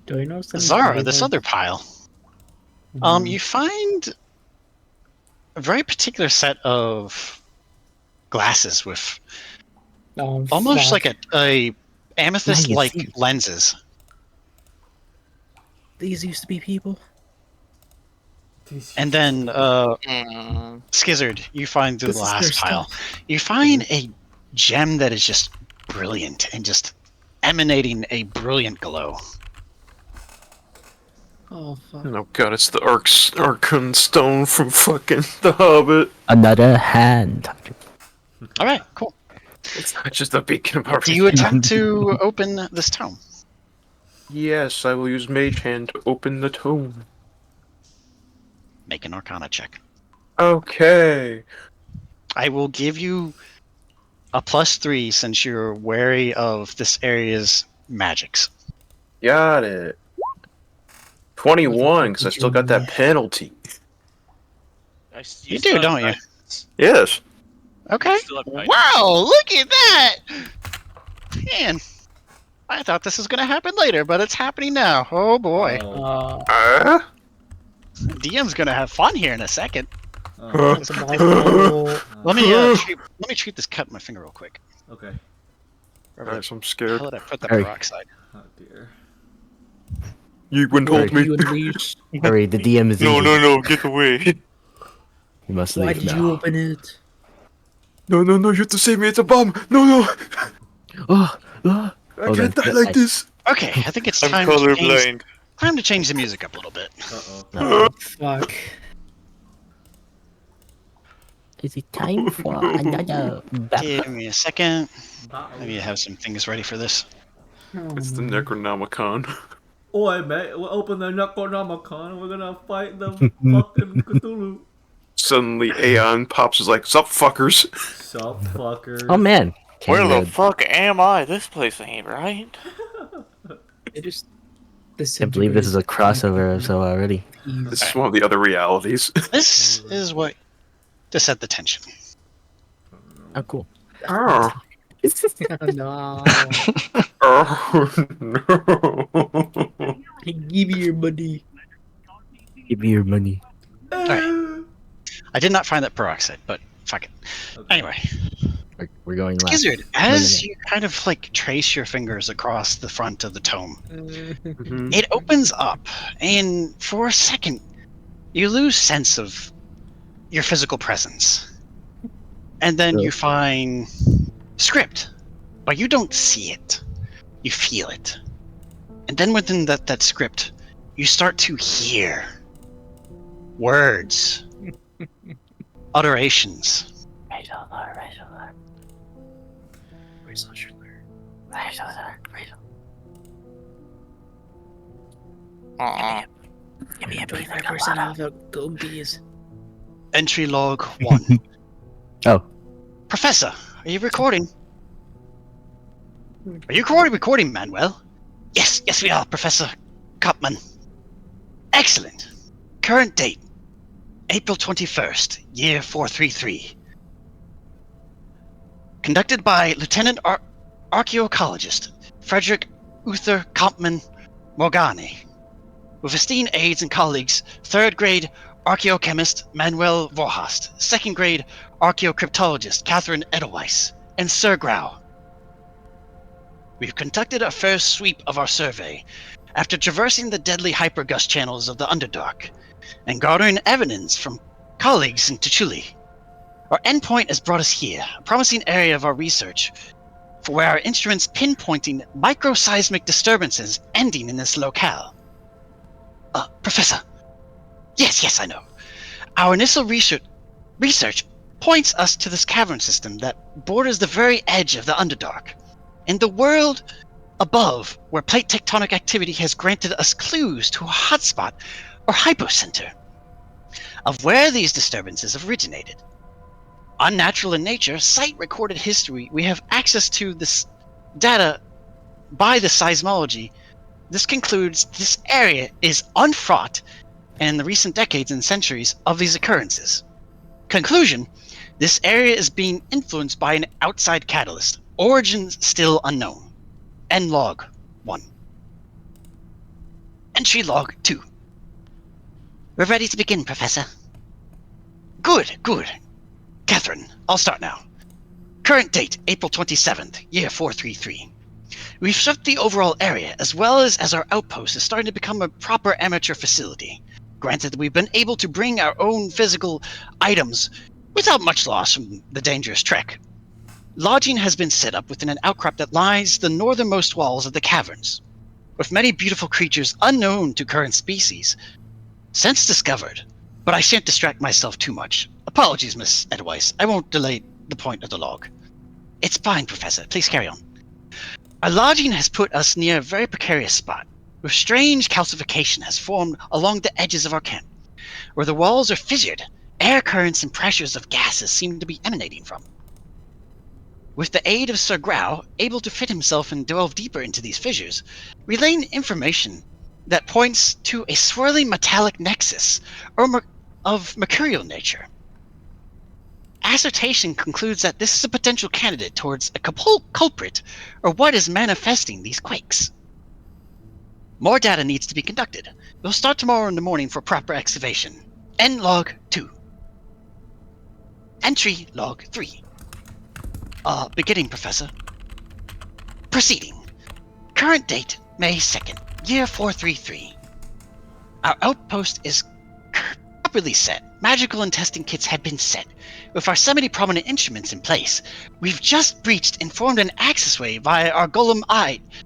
Do I know Xara, this other pile. You find a very particular set of glasses with almost like a amethyst-like lenses. These used to be people. And then, Skizard, you find the last pile. You find a gem that is just brilliant and just emanating a brilliant glow. Oh, fuck. Oh god, it's the Archon Stone from fucking The Hobbit. Another hand. Alright, cool. It's not just a beacon of our. Do you attempt to open this tome? Yes, I will use Mage Hand to open the tome. Make an Arcana check. Okay. I will give you a +3 since you're wary of this area's magics. Got it. 21, because I still got that penalty. You do, don't you? Yes. Okay. Wow, look at that! Man, I thought this was going to happen later, but it's happening now. Oh boy. DM's going to have fun here in a second. Let me treat this cut in my finger real quick. Okay. Alright, so I'm scared. How did I put that peroxide? Oh dear. Yiguin hold me. Hurry, the DM is No, get away. You must Why leave did you open it? No, you have to save me, it's a bomb! No! I can't die like this! Okay, I think it's I'm time colorblind. time to change the music up a little bit. Uh-oh. Fuck. Is it time for another battle? Give me a second. Maybe I have some things ready for this. It's the Necronomicon. Oi, mate, we'll open the Necronomicon. We're gonna fight the fucking Cthulhu. Suddenly, Aeon pops is like, "Sup, fuckers." Sup, fuckers. Oh man. Where the fuck am I? This place ain't right. It just. Can't believe this is a crossover episode already. This is one of the other realities. This is what to set the tension. Oh, cool. Oh. No. Oh no. Give me your money. Give me your money. Alright. I did not find that peroxide, but fuck it. Okay. Anyway, We're going last. Skizard, as you kind of like trace your fingers across the front of the tome, it opens up, and for a second, you lose sense of your physical presence. And then you find script, but you don't see it. You feel it. And then within that script, you start to hear words, utterations. Give me a 25% off the gold bees. Entry log 1. Oh. Professor, are you recording? Are you recording, Manuel? Yes, we are, Professor Kopman. Excellent. Current date, April 21st, year 433. Conducted by Lieutenant Archaeocologist Frederick Uther Kopman Morgani, with esteemed aides and colleagues, 3rd grade Archaeochemist Manuel Vorhast, 2nd grade Archaeocryptologist Catherine Edelweiss, and Sir Grau. We've conducted a first sweep of our survey after traversing the deadly hypergust channels of the Underdark and gathering evidence from colleagues in Takkul. Our endpoint has brought us here, a promising area of our research, for where our instruments pinpointing microseismic disturbances ending in this locale. Professor. Yes, I know. Our initial research points us to this cavern system that borders the very edge of the Underdark, and the world above where plate tectonic activity has granted us clues to a hotspot or hypocenter of where these disturbances originated. Unnatural in nature, site-recorded history, we have access to this data by the seismology. This concludes this area is unfraught in the recent decades and centuries of these occurrences. Conclusion, this area is being influenced by an outside catalyst, origins still unknown. End log 1. Entry log 2. We're ready to begin, Professor. Good. Catherine, I'll start now. Current date, April 27th, year 433. We've swept the overall area, as well as our outpost is starting to become a proper amateur facility. Granted, we've been able to bring our own physical items without much loss from the dangerous trek. Lodging has been set up within an outcrop that lies the northernmost walls of the caverns, with many beautiful creatures unknown to current species, since discovered. But I shan't distract myself too much. Apologies, Miss Edelweiss. I won't delay the point of the log. It's fine, Professor. Please carry on. Our lodging has put us near a very precarious spot, where strange calcification has formed along the edges of our camp, where the walls are fissured, air currents and pressures of gases seem to be emanating from. With the aid of Sir Grau, able to fit himself and delve deeper into these fissures, relaying information that points to a swirling metallic nexus of mercurial nature. Assertion concludes that this is a potential candidate towards a culprit or what is manifesting these quakes. More data needs to be conducted. We'll start tomorrow in the morning for proper excavation. End log 2. Entry log 3. Beginning, Professor. Proceeding. Current date, May 2nd, year 433. Our outpost is properly set. Magical and testing kits have been set. With our semi-prominent instruments in place, we've just breached and formed an accessway via our golem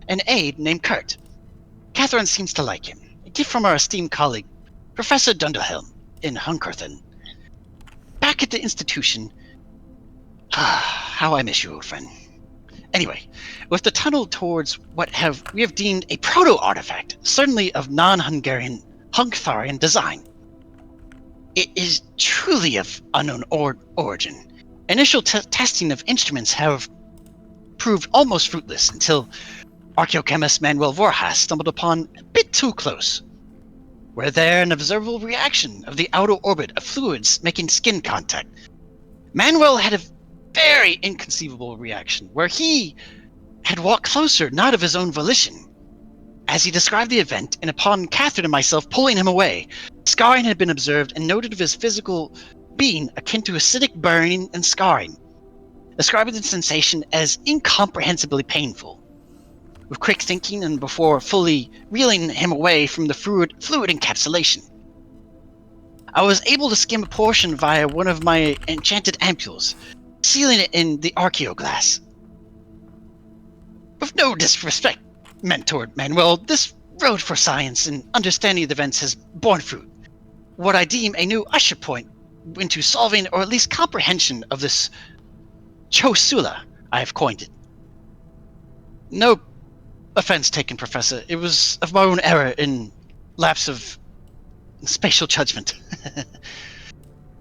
an aide named Kurt. Catherine seems to like him. A gift from our esteemed colleague, Professor Dunderhelm in Hunkerthen. back at the institution. How I miss you, old friend. Anyway, with the tunnel towards what we have deemed a proto-artifact, certainly of non-Hungarian Hungarian design. It is truly of unknown origin. Initial testing of instruments have proved almost fruitless until archaeochemist Manuel Beyhas stumbled upon a bit too close. Were there an observable reaction of the outer orbit of fluids making skin contact? Manuel had a very inconceivable reaction, where he had walked closer, not of his own volition. As he described the event, and upon Catherine and myself pulling him away, scarring had been observed and noted of his physical being akin to acidic burning and scarring, describing the sensation as incomprehensibly painful. With quick thinking and before fully reeling him away from the fluid encapsulation, I was able to skim a portion via one of my enchanted ampules, sealing it in the archaeoglass. With no disrespect meant toward Manuel, this road for science and understanding of the events has borne fruit. What I deem a new usher point into solving or at least comprehension of this Chosula I have coined it. No offense taken, Professor. It was of my own error in lapse of spatial judgment.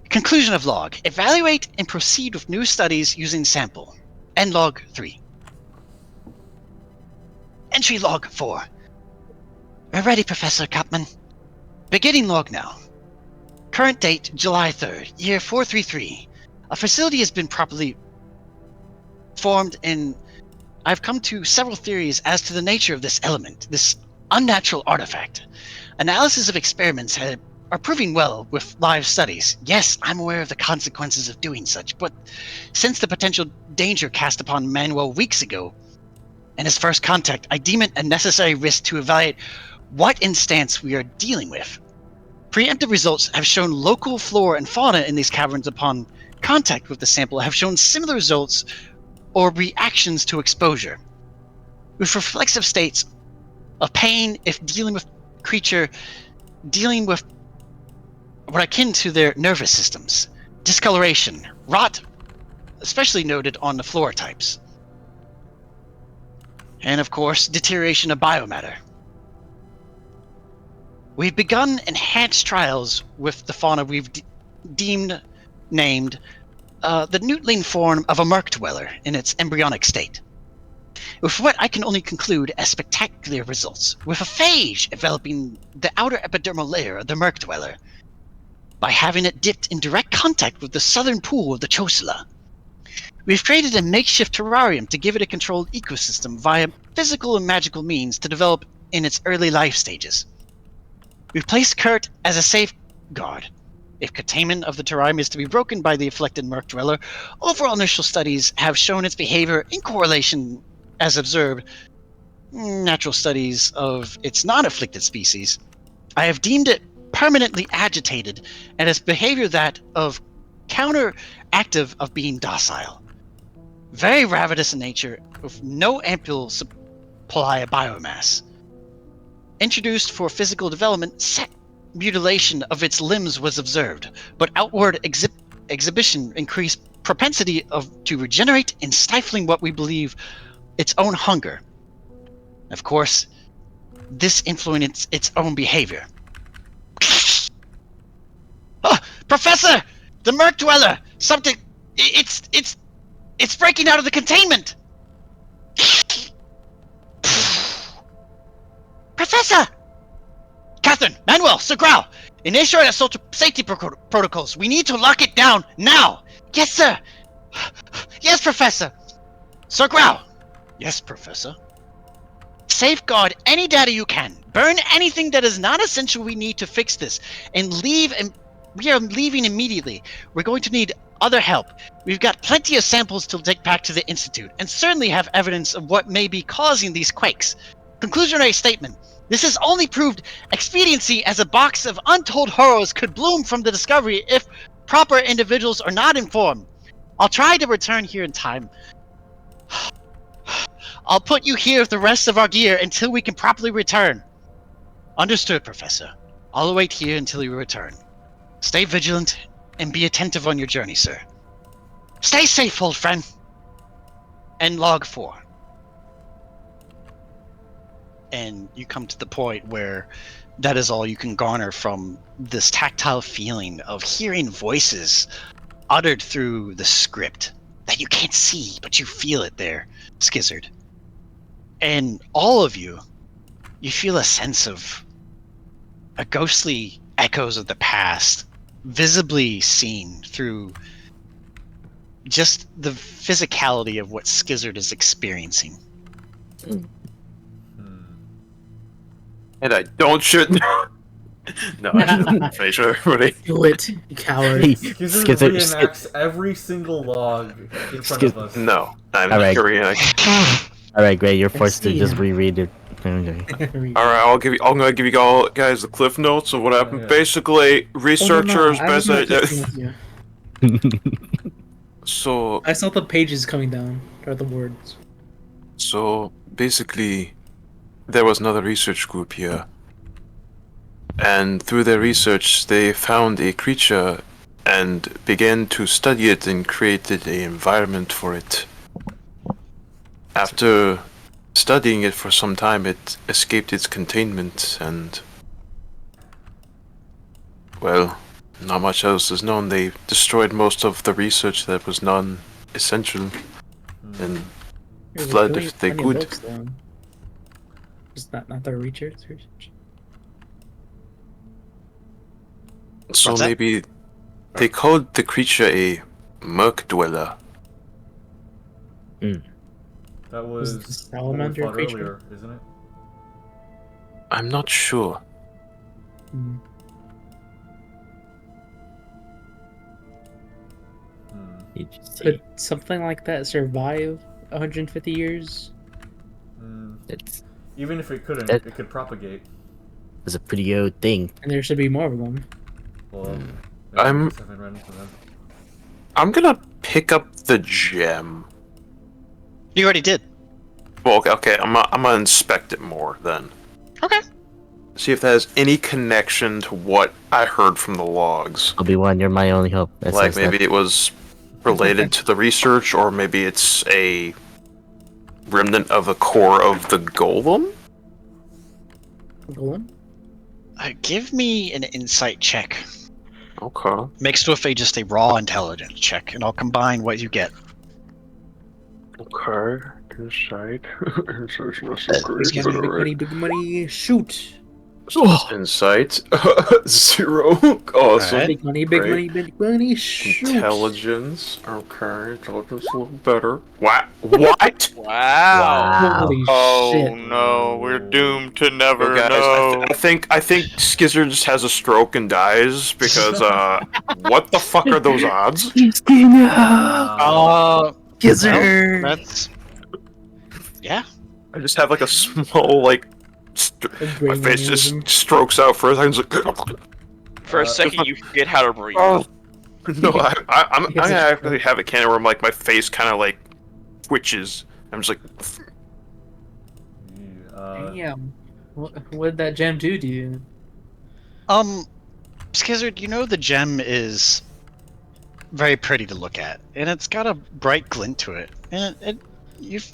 Conclusion of log. Evaluate and proceed with new studies using sample. End log 3. Entry log 4. We're ready, Professor Kapman. Beginning log now. Current date, July 3rd, year 433. A facility has been properly formed and I've come to several theories as to the nature of this element, this unnatural artifact. Analysis of experiments are proving well with live studies. Yes, I'm aware of the consequences of doing such, but since the potential danger cast upon Manuel weeks ago, and his first contact, I deem it a necessary risk to evaluate what instance we are dealing with. Preemptive results have shown local flora and fauna in these caverns upon contact with the sample have shown similar results or reactions to exposure, with reflexive states of pain if dealing with creature dealing with what akin to their nervous systems, discoloration, rot, especially noted on the flora types, and of course deterioration of biomatter. We've begun enhanced trials with the fauna we've named the Neutling form of a Merc Dweller in its embryonic state. With what I can only conclude as spectacular results, with a phage enveloping the outer epidermal layer of the Merc Dweller, by having it dipped in direct contact with the southern pool of the Chosula. We've created a makeshift terrarium to give it a controlled ecosystem via physical and magical means to develop in its early life stages. We've placed Kurt as a safeguard. If containment of the terrarium is to be broken by the afflicted Merc Dweller, overall initial studies have shown its behavior in correlation as observed natural studies of its non-afflicted species. I have deemed it permanently agitated and its behavior that of counteractive of being docile. Very ravenous in nature, with no ample supply of biomass. Introduced for physical development, set mutilation of its limbs was observed, but outward exhibition increased propensity to regenerate and stifling what we believe its own hunger. Of course, this influenced its own behavior. Oh, Professor! The Merc Dweller! Something... It's breaking out of the containment! Professor! Catherine, Manuel, Sir Grau, initiate assault safety protocols. We need to lock it down now. Yes, sir. Yes, Professor. Sir Grau. Yes, Professor. Safeguard any data you can. Burn anything that is not essential we need to fix this. And leave. And we are leaving immediately. We're going to need other help. We've got plenty of samples to take back to the Institute, and certainly have evidence of what may be causing these quakes. Conclusionary statement. This has only proved expediency, as a box of untold horrors could bloom from the discovery if proper individuals are not informed. I'll try to return here in time. I'll put you here with the rest of our gear until we can properly return. Understood, Professor. I'll wait here until you return. Stay vigilant and be attentive on your journey, sir. Stay safe, old friend. And log 4. And you come to the point where that is all you can garner from this tactile feeling of hearing voices uttered through the script that you can't see, but you feel it there, Skizard. And all of you feel a sense of a ghostly echoes of the past, visibly seen through just the physicality of what Skizard is experiencing. And I don't shoot. No, I shouldn't finish everybody. Do it, you coward. Skizard reenacts every single log in front of us. No, I'm not Alright. reenacting. Alright, great. You're forced to just reread it. Okay. Alright, I'm gonna give you all guys the cliff notes of what happened. Yeah. Basically, researchers I was not best. testing with you. So I saw the pages coming down, or the words. So basically, there was another research group here, and through their research, they found a creature and began to study it and created an environment for it. After studying it for some time, it escaped its containment, and well, not much else is known. They destroyed most of the research that was non-essential, and There's fled really if they plenty of could. books, though. Is that not their research? So What's that? maybe they called the creature a Murk Dweller. That Was was the salamander what we fought creature? earlier, isn't it? I'm not sure. Hmm. Hmm. Did you see? Could something like that survive 150 years? Hmm. It's Even if it couldn't, That- it could propagate. a pretty good thing. And there should be more of them. Well, I'm- I just haven't run into them. I'm gonna pick up the gem. You already did. Well, okay, I'm gonna inspect it more then. Okay. See if that has any connection to what I heard from the logs. Obi-Wan, you're my only hope. That Like says that. maybe it was related to the research, or maybe it's a remnant of the core of the golem. Go on. Give me an insight check Okay. mixed with just a raw intelligence check, and I'll combine what you get. Okay. Insight. Big money, big money, shoot! Insight. 0. Awesome. Alright. Big money, big Great. money, big money, shoot! Intelligence. Okay. Intelligence a little better. What? What? Wow. Holy Oh shit! no, we're doomed to never Yo, guys, know. I think Skizard just has a stroke and dies because what the fuck are those odds? Skizard! That's yeah. I just have like a small like my face just strokes out for a second. For a second, you forget how to breathe. Oh no! I'm gonna actually have a cannon where I'm like my face kind of like twitches. I'm just like Damn. What did that gem do to you? Skizard, you know the gem is very pretty to look at, and it's got a bright glint to it, and It's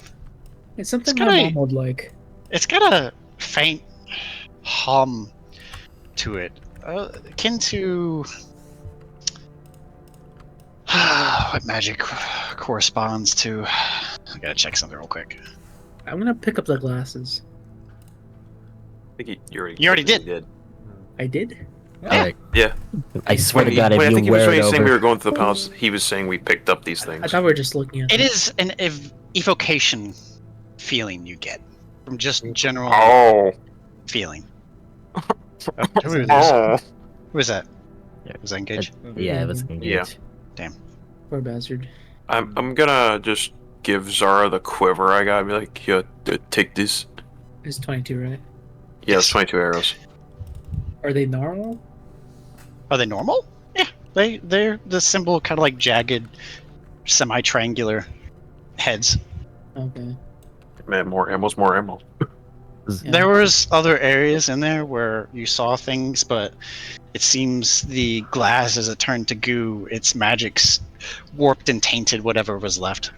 something It's my kinda- mom would like. it's got a faint hum to it, akin to what magic corresponds to. I gotta check something real quick. I'm gonna pick up the glasses. I think you already did. I did? Alright. Yeah. I swear to Wait, God, I if think you he was wear it saying we over... were going through the palace. He was saying we picked up these I things. thought we were just looking at It them. is an evocation feeling you get from just general Oh. feeling. Who is Oh. Who is that? Yeah. Was that engaged? Yeah, that's gonna Yeah. Poor bastard. I'm gonna just give Xara the quiver I got and be like, yeah, take this. It's 22, right? Yeah, it's 22 arrows. Are they normal? Are they normal? Yeah, they're the symbol, kind of like jagged, semi-triangular heads. Okay. Man, more ammo's more ammo. There was other areas in there where you saw things, but it seems the glass, as it turned to goo, its magic's warped and tainted whatever was left.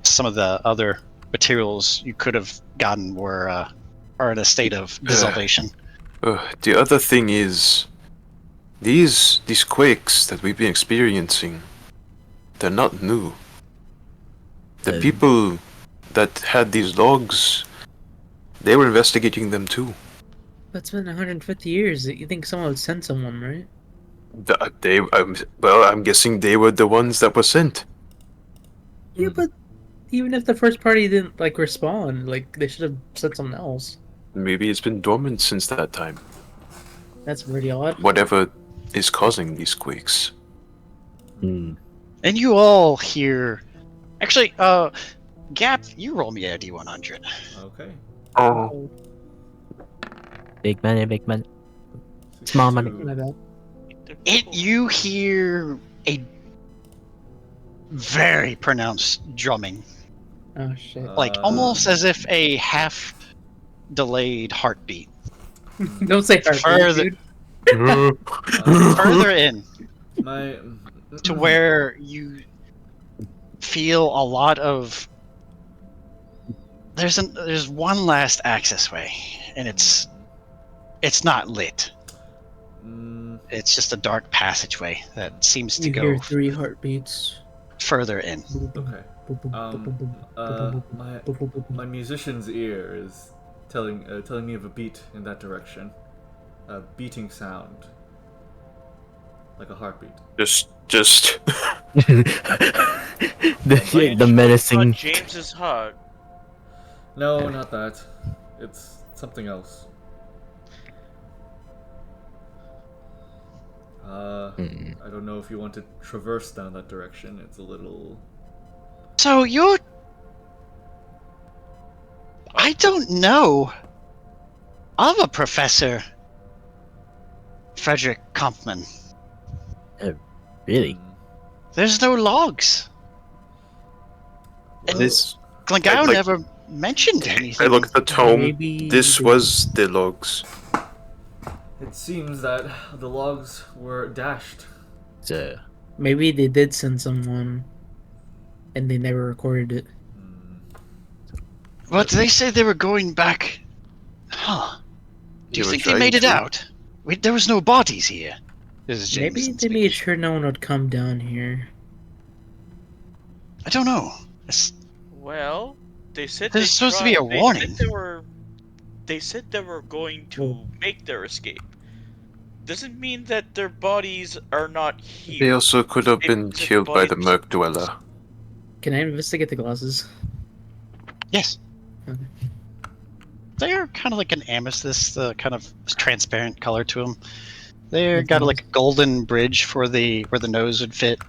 Some of the other materials you could have gotten are in a state of dissolution. The other thing is, these quakes that we've been experiencing, they're not new. The people that had these logs, they were investigating them too. That's been 150 years. You think someone would send someone, right? I'm guessing they were the ones that were sent. Yeah, but even if the first party didn't respond, they should have sent someone else. Maybe it's been dormant since that time. That's really odd. Whatever is causing these quakes. And you all hear... Actually, Gabth, you roll me a D100. Okay. Oh. Big money. Small money. You hear a very pronounced drumming. Oh shit. Almost as if a half-delayed heartbeat. Don't say heartbeat, Further in. To where you feel a lot of... There's one last access way, and it's not lit. It's just a dark passageway that seems to go... You hear 3 heartbeats. Further in. Okay. My musician's ear is telling me of a beat in that direction. A beating sound. Like a heartbeat. Just the menacing. James's heart. No, not that. It's something else. I don't know if you want to traverse down that direction. It's a little... So you're... I don't know of a Professor Frederick Kampman. Really? There's no logs. And This... Glengao never mentioned anything. I look at the tome. This was the logs. It seems that the logs were dashed. Maybe they did send someone, and they never recorded it. But they said they were going back. Huh. Do you think they made it out? There was no bodies here. This is James. Maybe they made sure no one would come down here. I don't know. Well, they said there's supposed to be a warning. They said they were going to make their escape. Doesn't mean that their bodies are not here. They also could have been killed by the Merc Dweller. Can I investigate the glasses? Yes. Okay. They're kind of like an amethyst, kind of transparent color to them. They're got like a golden bridge for where the nose would fit,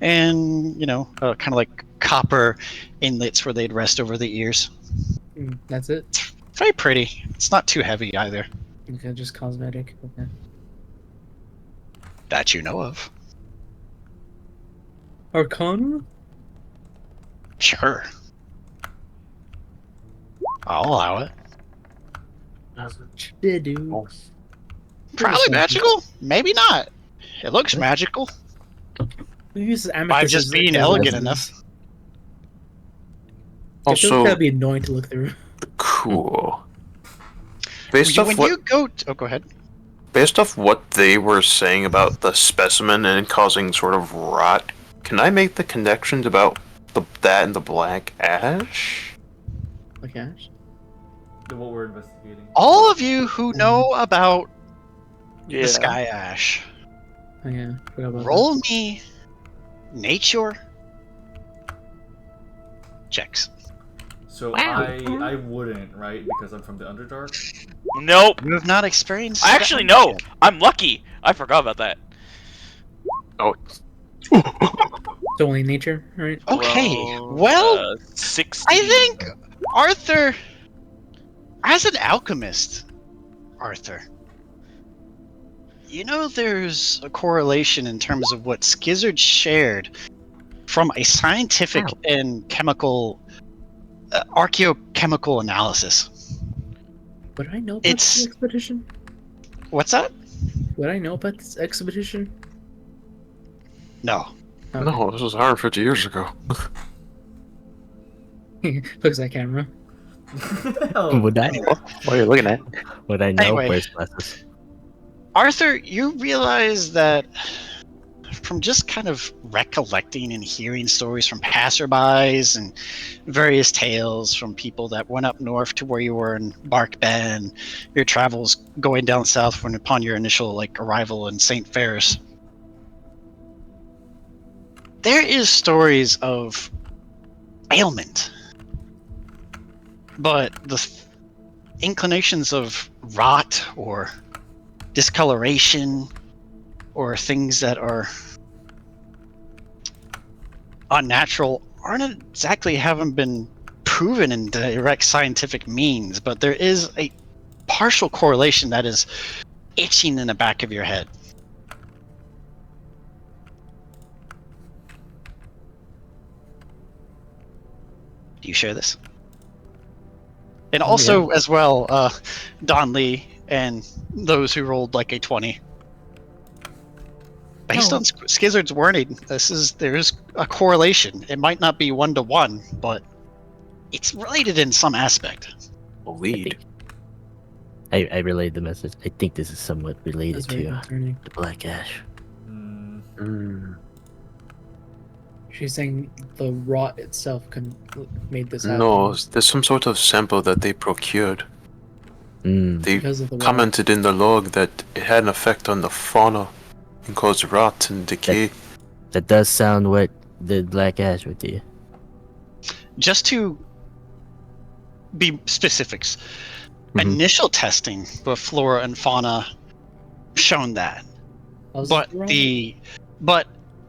and kind of like copper inlets where they'd rest over the ears. That's it. It's very pretty. It's not too heavy either. Okay, just cosmetic. Okay. That you know of. Arcana? Sure. I'll allow it. Probably magical? Maybe not. It looks magical. By just being elegant enough. Also, that'd be annoying to look through. Cool. Go ahead. Based off what they were saying about the specimen and causing sort of rot, can I make the connections about that and the black ash? Black ash? What we're investigating. All of you who know about the sky ash, Oh, yeah. Forgot about roll me nature checks. So I wouldn't, right? Because I'm from the Underdark? Nope. You have not experienced... Actually, no. I'm lucky. I forgot about that. Oh. It's only nature, right? Okay. Well, 16. I think Arthur, as an alchemist, there's a correlation in terms of what Skizard shared from a scientific and chemical, archaeochemical analysis. Would I know about this expedition? What's that? Would I know about this expedition? No. Okay. No, this was 150 years ago. Looks like camera. Would I? What are you looking at? Would I know? Anyway. Where's glasses? Arthur, you realize that from just kind of recollecting and hearing stories from passerbys and various tales from people that went up north to where you were in Bark Bend, your travels going down south when upon your initial arrival in St. Ferris, there is stories of ailment, but the inclinations of rot or discoloration or things that are unnatural haven't been proven in direct scientific means, but there is a partial correlation that is itching in the back of your head. Do you share this? And also, as well, Donlee and those who rolled like a 20. Based on Skizard's warning, there's a correlation. It might not be 1-to-1, but it's related in some aspect. A lead. I relayed the message. I think this is somewhat related That's very to concerning. the Black Ash. She's saying the rot itself made this happen. No, there's some sort of sample that they procured. They Because of the commented in the log that it had an effect on the fauna and caused rot and decay. That does sound what the Black Ash would do. Just to be specifics, initial testing with flora and fauna shown that, but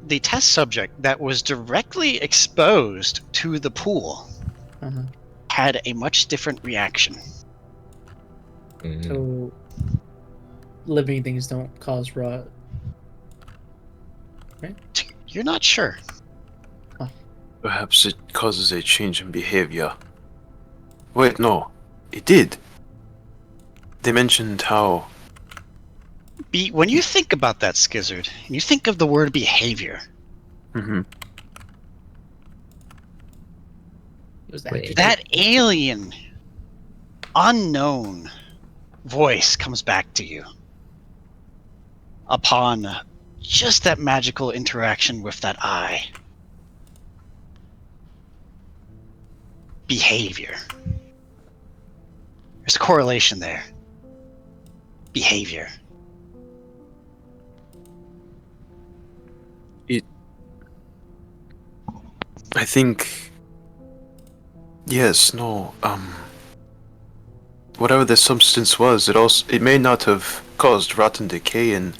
the test subject that was directly exposed to the pool had a much different reaction. So, living things don't cause rot. Right? You're not sure. Perhaps it causes a change in behavior. Wait, no. It did. They mentioned how... When you think about that, Skizard, and you think of the word behavior, that alien, unknown voice comes back to you upon just that magical interaction with that eye. Behavior. There's a correlation there. Behavior. I think... Yes, no, whatever the substance was, it may not have caused rot and decay in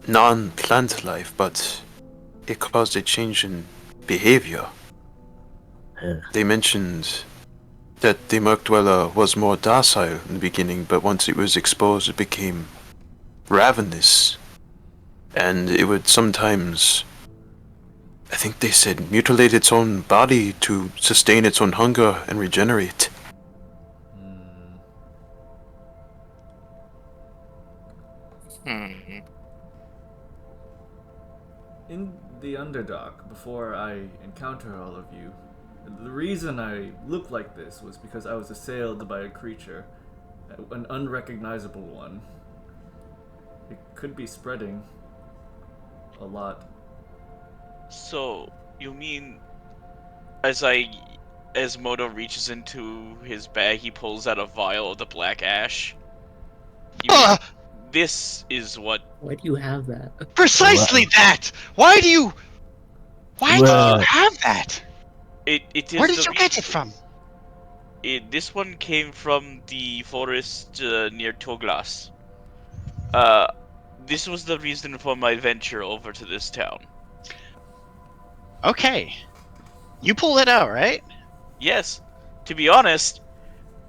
non-plant life, but it caused a change in behavior. They mentioned that the Merc Dweller was more docile in the beginning, but once it was exposed, it became ravenous. And it would sometimes, I think they said, mutilate its own body to sustain its own hunger and regenerate. In the Underdark, before I encounter all of you, the reason I looked like this was because I was assailed by a creature, an unrecognizable one. It could be spreading a lot. So, you mean, as Modo reaches into his bag, he pulls out a vial of the black ash? This is what... Why do you have that? Precisely that! Why do you have that? It is Where did you get it from? This one came from the forest near Toglas. This was the reason for my venture over to this town. Okay. You pulled it out, right? Yes. To be honest,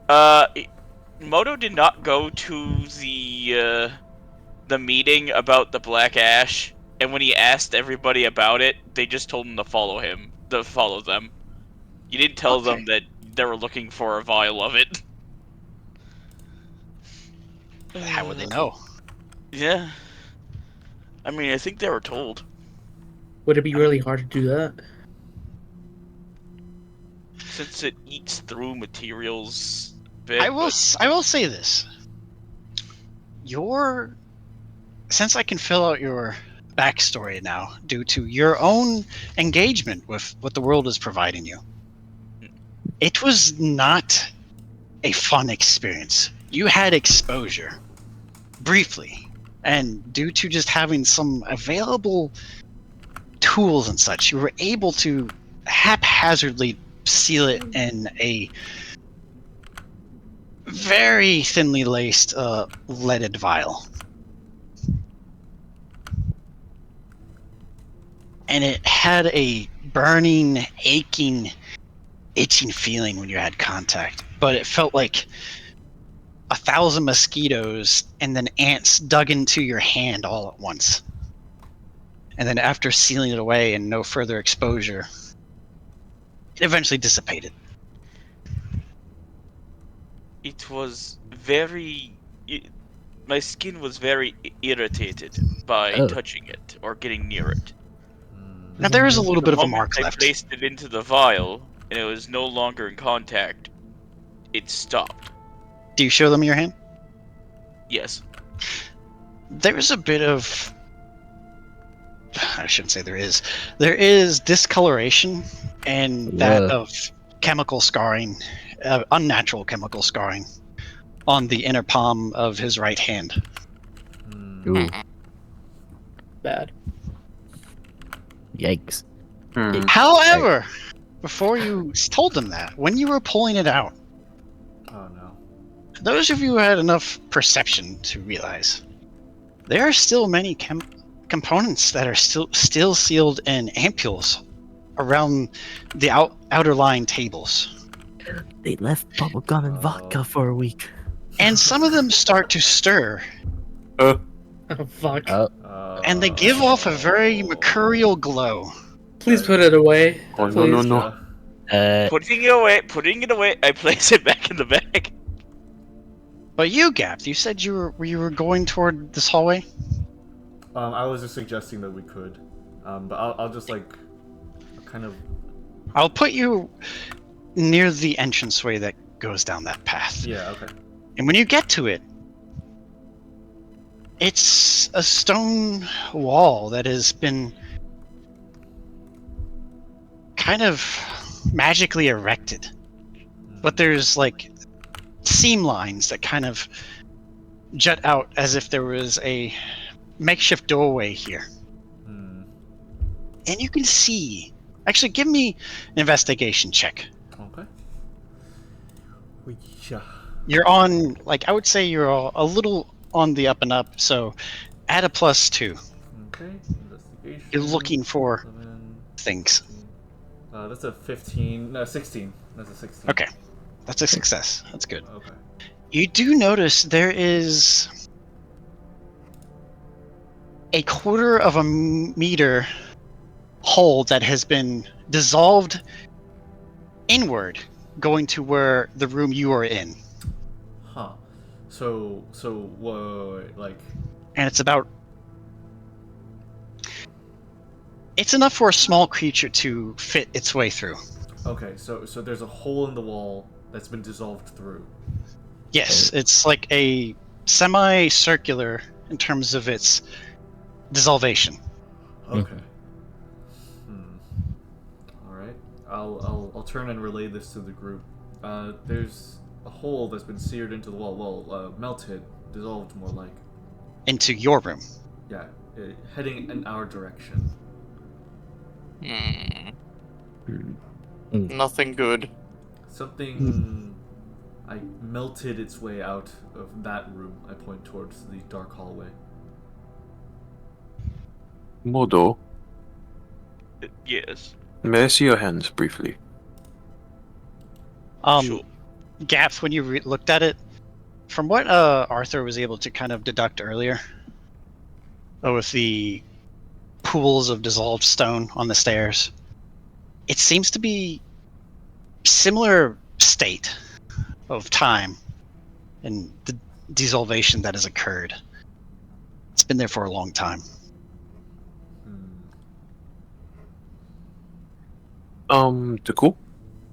Modo did not go to the meeting about the Black Ash, and when he asked everybody about it, they just told him to follow them. You didn't tell them that they were looking for a vial of it. How would they know? Yeah. I mean, I think they were told. Would it be really hard to do that? Since it eats through materials a bit, I will say this. Since I can fill out your backstory now, due to your own engagement with what the world is providing you, it was not a fun experience. You had exposure, briefly, and due to just having some available tools and such, you were able to haphazardly seal it in a very thinly laced leaded vial. And it had a burning, aching, itching feeling when you had contact. But it felt like 1,000 mosquitoes and then ants dug into your hand all at once. And then after sealing it away and no further exposure, it eventually dissipated. it was very. My skin was very irritated by touching it or getting near it. Now there is a little bit of a The mark moment I left. placed it into the vial and it was no longer in contact, it stopped. Do you show them your hand? Yes. There's a bit of... I shouldn't say there is. There is discoloration and that of chemical scarring, unnatural chemical scarring, on the inner palm of his right hand. Ooh, Bad. yikes. However, before you told them that, when you were pulling it out, Oh no. those of you who had enough perception to realize there are still many components that are still sealed in ampules around the outer lying tables. They left bubblegum and vodka for a week. And some of them start to stir, Oh fuck! and they give off a very mercurial glow. Please put it away. Oh, Please. no. Putting it away, I place it back in the bag. But you, Gabth, you said you were going toward this hallway? I was just suggesting that we could. But I'll just like kind of... I'll put you near the entranceway that goes down that path. Yeah, okay. And when you get to it, it's a stone wall that has been kind of magically erected. But there's like seam lines that kind of jut out as if there was a makeshift doorway here. And you can see... Actually, give me an investigation check. Okay. Yeah. You're on, like, I would say you're a little on the up and up, so add a +2. Okay. Investigation. You're looking for 11, things. 15. That's a 15. No, 16. That's a 16. Okay. That's a success. That's good. Okay. You do notice there is a 1/4 of a meter hole that has been dissolved inward, going to where the room you are in. Huh. So like... And it's about... It's enough for a small creature to fit its way through. Okay, so there's a hole in the wall that's been dissolved through. Yes, it's like a semi-circular in terms of its dissolvation. Okay. Alright. I'll turn and relay this to the group. There's a hole that's been seared into the wall. Well, melted, dissolved more like. Into your room. Yeah, heading in our direction. Nothing good. Something melted its way out of that room. I point towards the dark hallway. Modo, Yes. may I see your hands briefly? Sure. Gabth, when you looked at it, from what Arthur was able to kind of deduct earlier, with the pools of dissolved stone on the stairs, it seems to be similar state of time, and the desolvation that has occurred. It's been there for a long time. Takkul?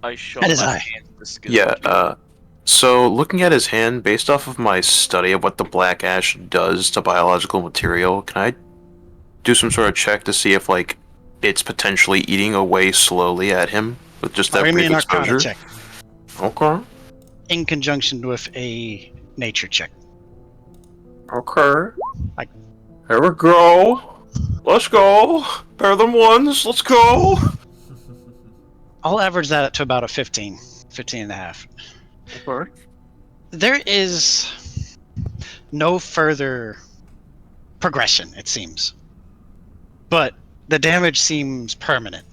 I show That is my I. hand to Skizard. Yeah, so looking at his hand, based off of my study of what the black ash does to biological material, can I do some sort of check to see if, like, it's potentially eating away slowly at him with just that Give me brief an Arcana exposure? check Okay. in conjunction with a nature check. Okay. Here we go. Let's go. Pair them ones. Let's go. I'll average that to about a 15 and a half. Okay. There is no further progression, it seems. But the damage seems permanent.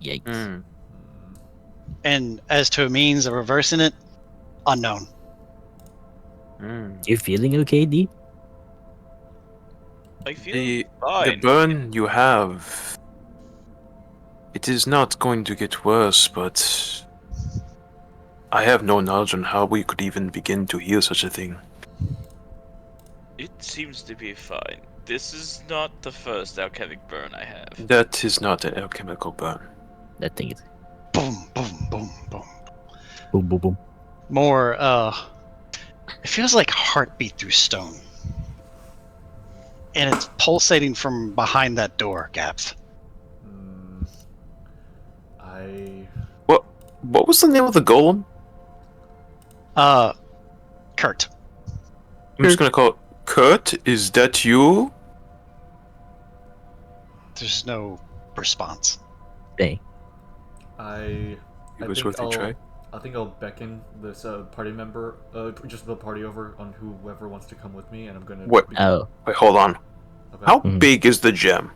Yikes. And as to a means of reversing it, unknown. You feeling okay, D? I feel The fine. burn you have, it is not going to get worse, but I have no knowledge on how we could even begin to heal such a thing. It seems to be fine. This is not the first alchemic burn I have. That is not an alchemical burn. That thing is Boom, boom, boom, boom. boom, boom, boom. More, it feels like heartbeat through stone. And it's pulsating from behind that door, Gabth. What was the name of the golem? Kurt. I'm just gonna call it Kurt. Is that you? There's no response. Dang. It was worth a try. I think I'll beckon this party member, just the party over on whoever wants to come with me, and I'm gonna. What? Oh. Wait, hold on. Okay. How big is the gem?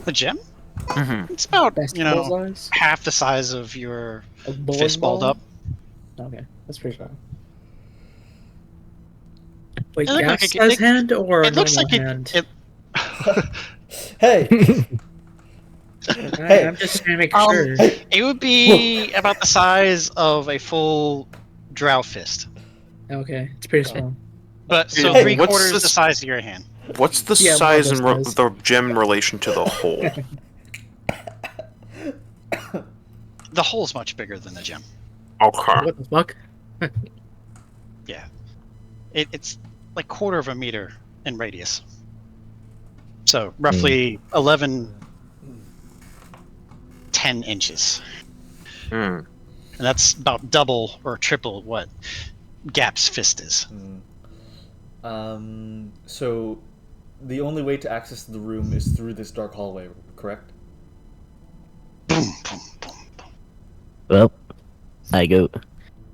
The gem? Mm-hmm. It's about, Basketball size? half the size of your A bowling fist balled ball? up. Okay, that's pretty small. Wait, It looked like Gabth's it- size it- hand or It looks normal like hand? Hey, hey. I'm just trying to make Um, sure. It would be about the size of a full drow fist. Okay, it's pretty small. But so Hey, 3/4 what's the this- size of your hand. What's the Yeah, size one and of those the gem in relation to the hole? The hole's much bigger than the gem. Okay. What the fuck? Yeah. It's like 1/4 of a meter in radius. So roughly 10 inches. Hmm. And that's about double or triple what Gap's fist is. So the only way to access the room is through this dark hallway, correct? Boom, boom, boom, boom. Well, I go.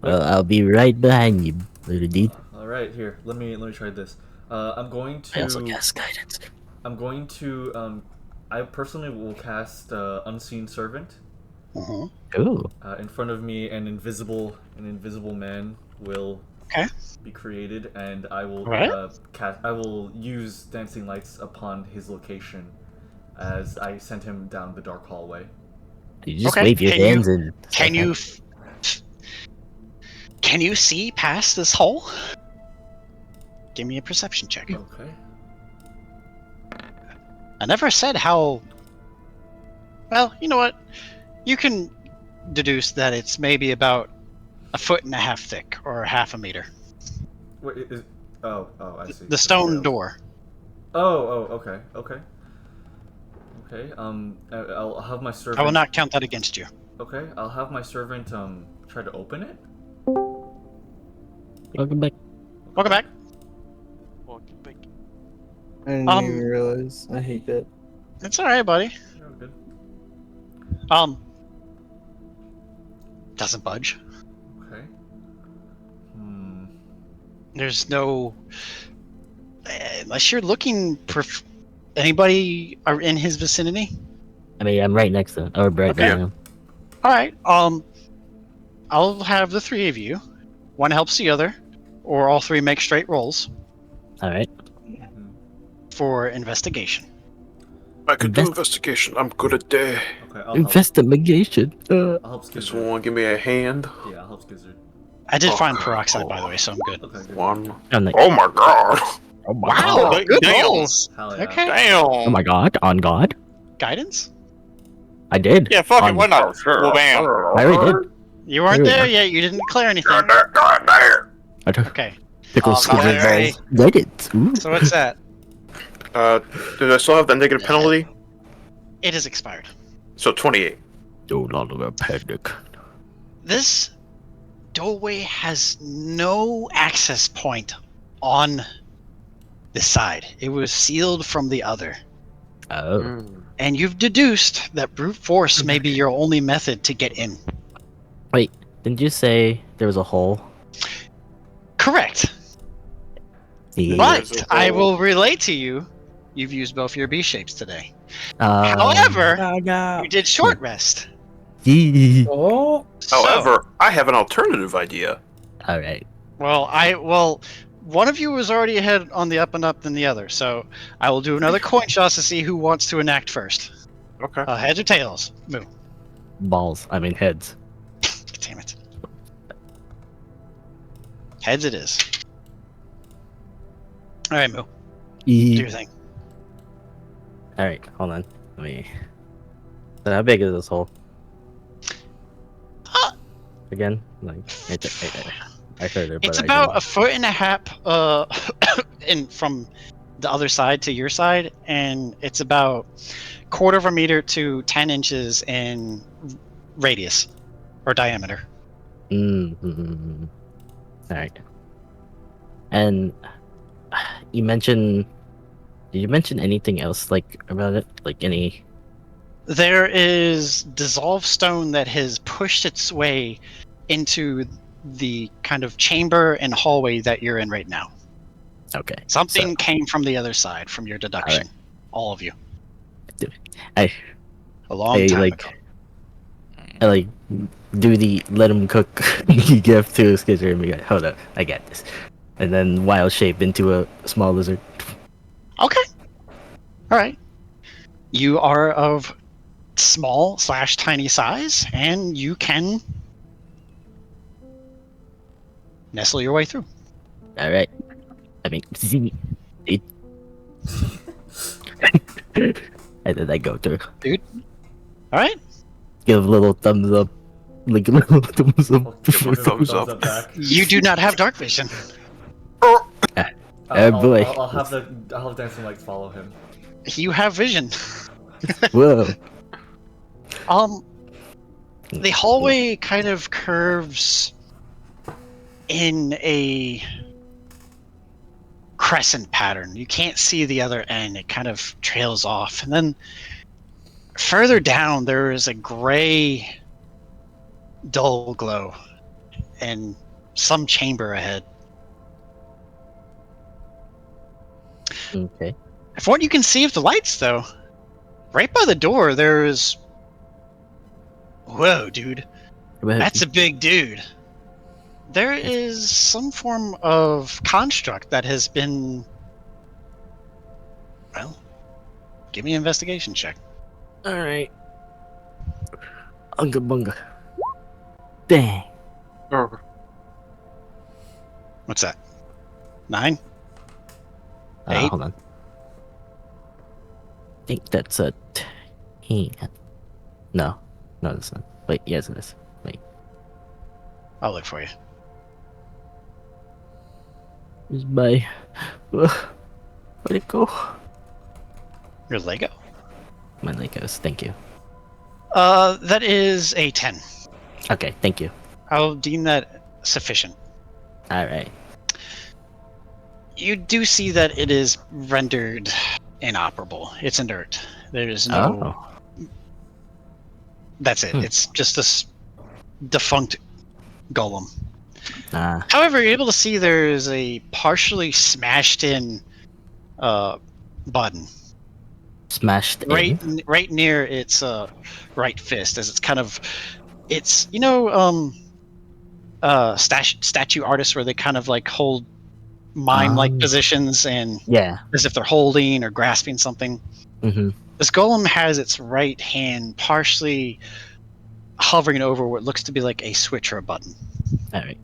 Well, I'll be right behind you, little D. All right, here. Let me try this. I'm going to. I also cast guidance. I'm going to. I personally will cast Unseen Servant. Uh-huh. Ooh. In front of me, an invisible man will be created, and I will I will use dancing lights upon his location as I send him down the dark hallway. You just wave your hands and. Can you see past this hole? Give me a perception check. Okay. I never said how. Well, you know what? You can deduce that it's maybe about 1.5 feet thick, or 1/2 meter. Wait, oh, I see. The stone door. Oh, okay. I'll have my servant. I will not count that against you. Okay, I'll have my servant try to open it. Welcome back. Welcome back. I didn't even realize. I hate that. It's alright, buddy. Oh, good. Doesn't budge. Okay. There's no. Unless you're looking for anybody are in his vicinity. I mean, I'm right next to him. Or right Okay. behind him. Alright, I'll have the 3 of you. One helps the other, or all 3 make straight rolls Alright. for investigation. I could do investigation. I'm good at that. Okay, I'll Investigation. help Just Skizard. want to give me a hand. Yeah, I'll help Skizard. I did find peroxide, by the way, so I'm good. Okay, good. One. I'm like, Oh my god! oh my Wow, god. good Damn. rolls. Hell yeah. Okay. Damn. Oh my god. On God. Guidance? I did. Yeah, fuck it. On- Why not? Well, bam. I already did. You weren't There we there go. yet. You didn't declare anything. I took Okay. Tickle Alright. Skizard balls. Read it. Ooh. So what's that? Did I still have that negative penalty? It is expired. So 28. No longer panic. This doorway has no access point on this side. It was sealed from the other. Oh. And you've deduced that brute force may be your only method to get in. Wait, didn't you say there was a hole? Correct. Yeah. But I will relate to you, you've used both your B shapes today. Um, However, you did short rest. Yee. Oh. However, I have an alternative idea. All right. Well, one of you was already ahead on the up and up than the other, so I will do another coin toss to see who wants to enact first. Okay. Heads or tails? Moo. Balls. I mean heads. Damn it. Heads it is. Alright, Moo. Do Yee. your thing. All right. Hold on. Let me. So how big is this hole? Again? Like I heard it. It's but I about didn't- a foot and a half in from the other side to your side, and it's about 1/4 meter to 10 inches in radius or diameter. Mm-hmm. All right. And you mentioned. Did you mention anything else like about it? Like any? There is dissolved stone that has pushed its way into the kind of chamber and hallway that you're in right now. Okay. Something so- came from the other side, from your deduction. All of you. I A long time like. ago. I like do the let him cook gift to Skizard and be like, hold up, I got this, and then wild shape into a small lizard. Okay. All right. You are of small/tiny size, and you can nestle your way through. All right. I mean, it. And then I go through. All right. Give a little thumbs up, like a little thumbs up. Give a Thumbs up. back. You do not have dark vision. Oh boy. I'll have Dancing Lights follow him. You have vision. Whoa. The hallway kind of curves in a crescent pattern. You can't see the other end. It kind of trails off. And then further down, there is a gray, dull glow and some chamber ahead. Okay. From what you can see of the lights, though, right by the door, there's... Whoa, dude. That's a big dude. There is some form of construct that has been... Well, give me an investigation check. All right. Unga bunga. Dang. What's that? 9? 8? Hold on. I think that's a 10. No, that's not. Wait, yes it is. Wait. I'll look for you. Where's my... Where'd it go? Your Lego? My Legos, thank you. That is a 10. Okay, thank you. I'll deem that sufficient. Alright. You do see that it is rendered inoperable. It's inert. There is no... Oh. That's it. It's just this defunct golem. Ah. However, you're able to see there is a partially smashed in button. Smashed in? Right near its right fist, as it's kind of... It's, statue artists where they kind of like hold mime-like positions and Yeah. as if they're holding or grasping something. Mm-hmm. This golem has its right hand partially hovering over what looks to be like a switch or a button. Alright.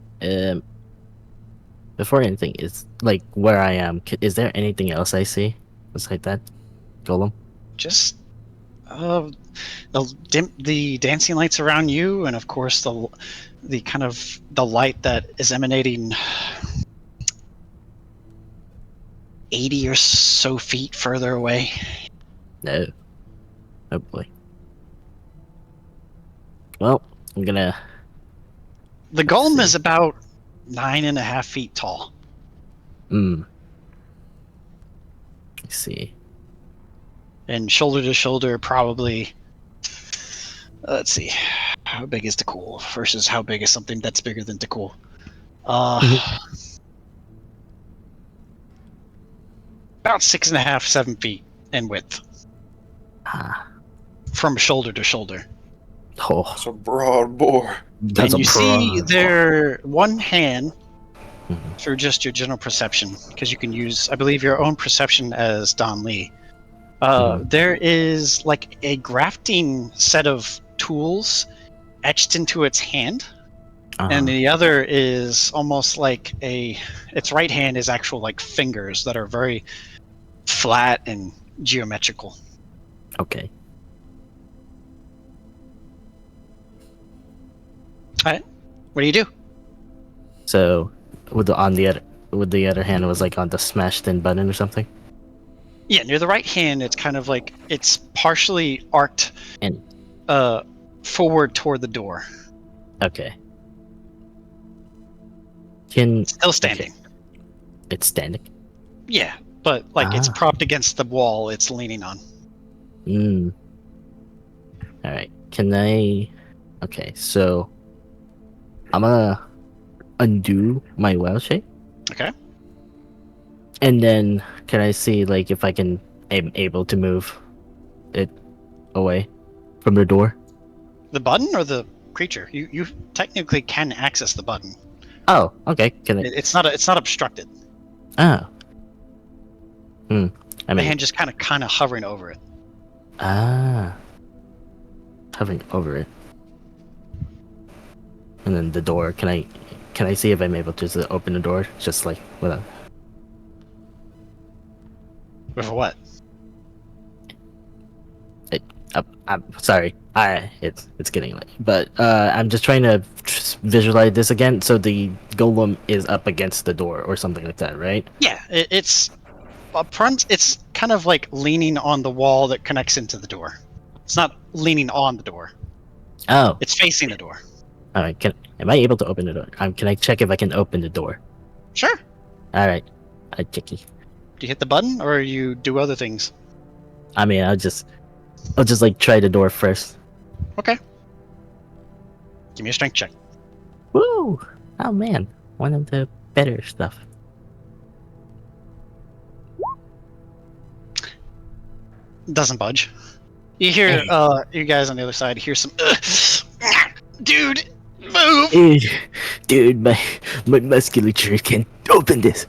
Before anything, is like where I am. Is there anything else I see besides that golem? Just the dancing lights around you, and of course the kind of the light that is emanating 80 or so feet further away. No. Oh boy. Well, I'm gonna. The golem is about 9.5 feet tall. Let's see. And shoulder to shoulder, probably. Let's see. How big is Takkul versus how big is something that's bigger than Takkul? About 6.5, 7 feet in width. From shoulder to shoulder. Oh. That's a broad boar. And you see their one hand through just your general perception, because you can use, I believe, your own perception as Donlee. There is like a grafting set of tools etched into its hand, and the other is almost like its right hand is actual like fingers that are very flat and geometrical. Okay. All right. What do you do? So, with the other hand, it was like on the smashed in button or something. Yeah, near the right hand, it's kind of like it's partially arced and forward toward the door. Okay. Still standing. Okay. It's standing. Yeah, but like it's propped against the wall it's leaning on. All right. Can I? Okay, so I'm gonna undo my well shape. Okay. And then can I see like if I am able to move it away from the door? The button or the creature? You technically can access the button. Oh, okay. Can it? It's not obstructed. Oh. I mean, the hand just kind of hovering over it. Hovering over it. And then the door. Can I see if I'm able to just open the door? Just like without. With what? I'm sorry. It's getting late, but I'm just trying to visualize this again. So the golem is up against the door or something like that, right? Yeah, it's up front. It's kind of like leaning on the wall that connects into the door. It's not leaning on the door. Oh. It's facing the door. All right. Am I able to open the door? Can I check if I can open the door? Sure. All right. I check it. Do you hit the button or you do other things? I mean, I'll just like try the door first. Okay. Give me a strength check. Woo! Oh man, one of the better stuff. Doesn't budge. You hear you guys on the other side hear some dude, move! Dude, my musculature can't open this.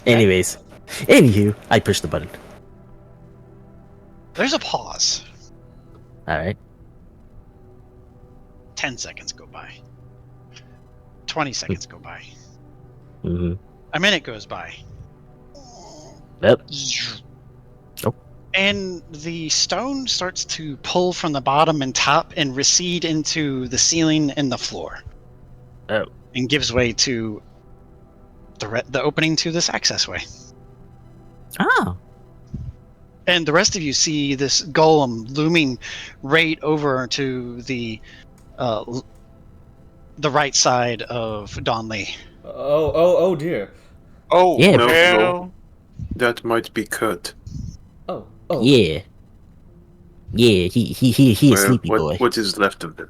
Anyways, anywho, I push the button. There's a pause. Alright. 10 seconds go by. 20 seconds go by. A minute goes by. Yep. Oh. And the stone starts to pull from the bottom and top and recede into the ceiling and the floor. Oh. And gives way to the opening to this access way. Oh. And the rest of you see this golem looming right over to the right side of Donlee. Oh dear. Oh, yeah, no. That might be cut. Oh. Yeah. Yeah, he a sleepy boy. What is left of it?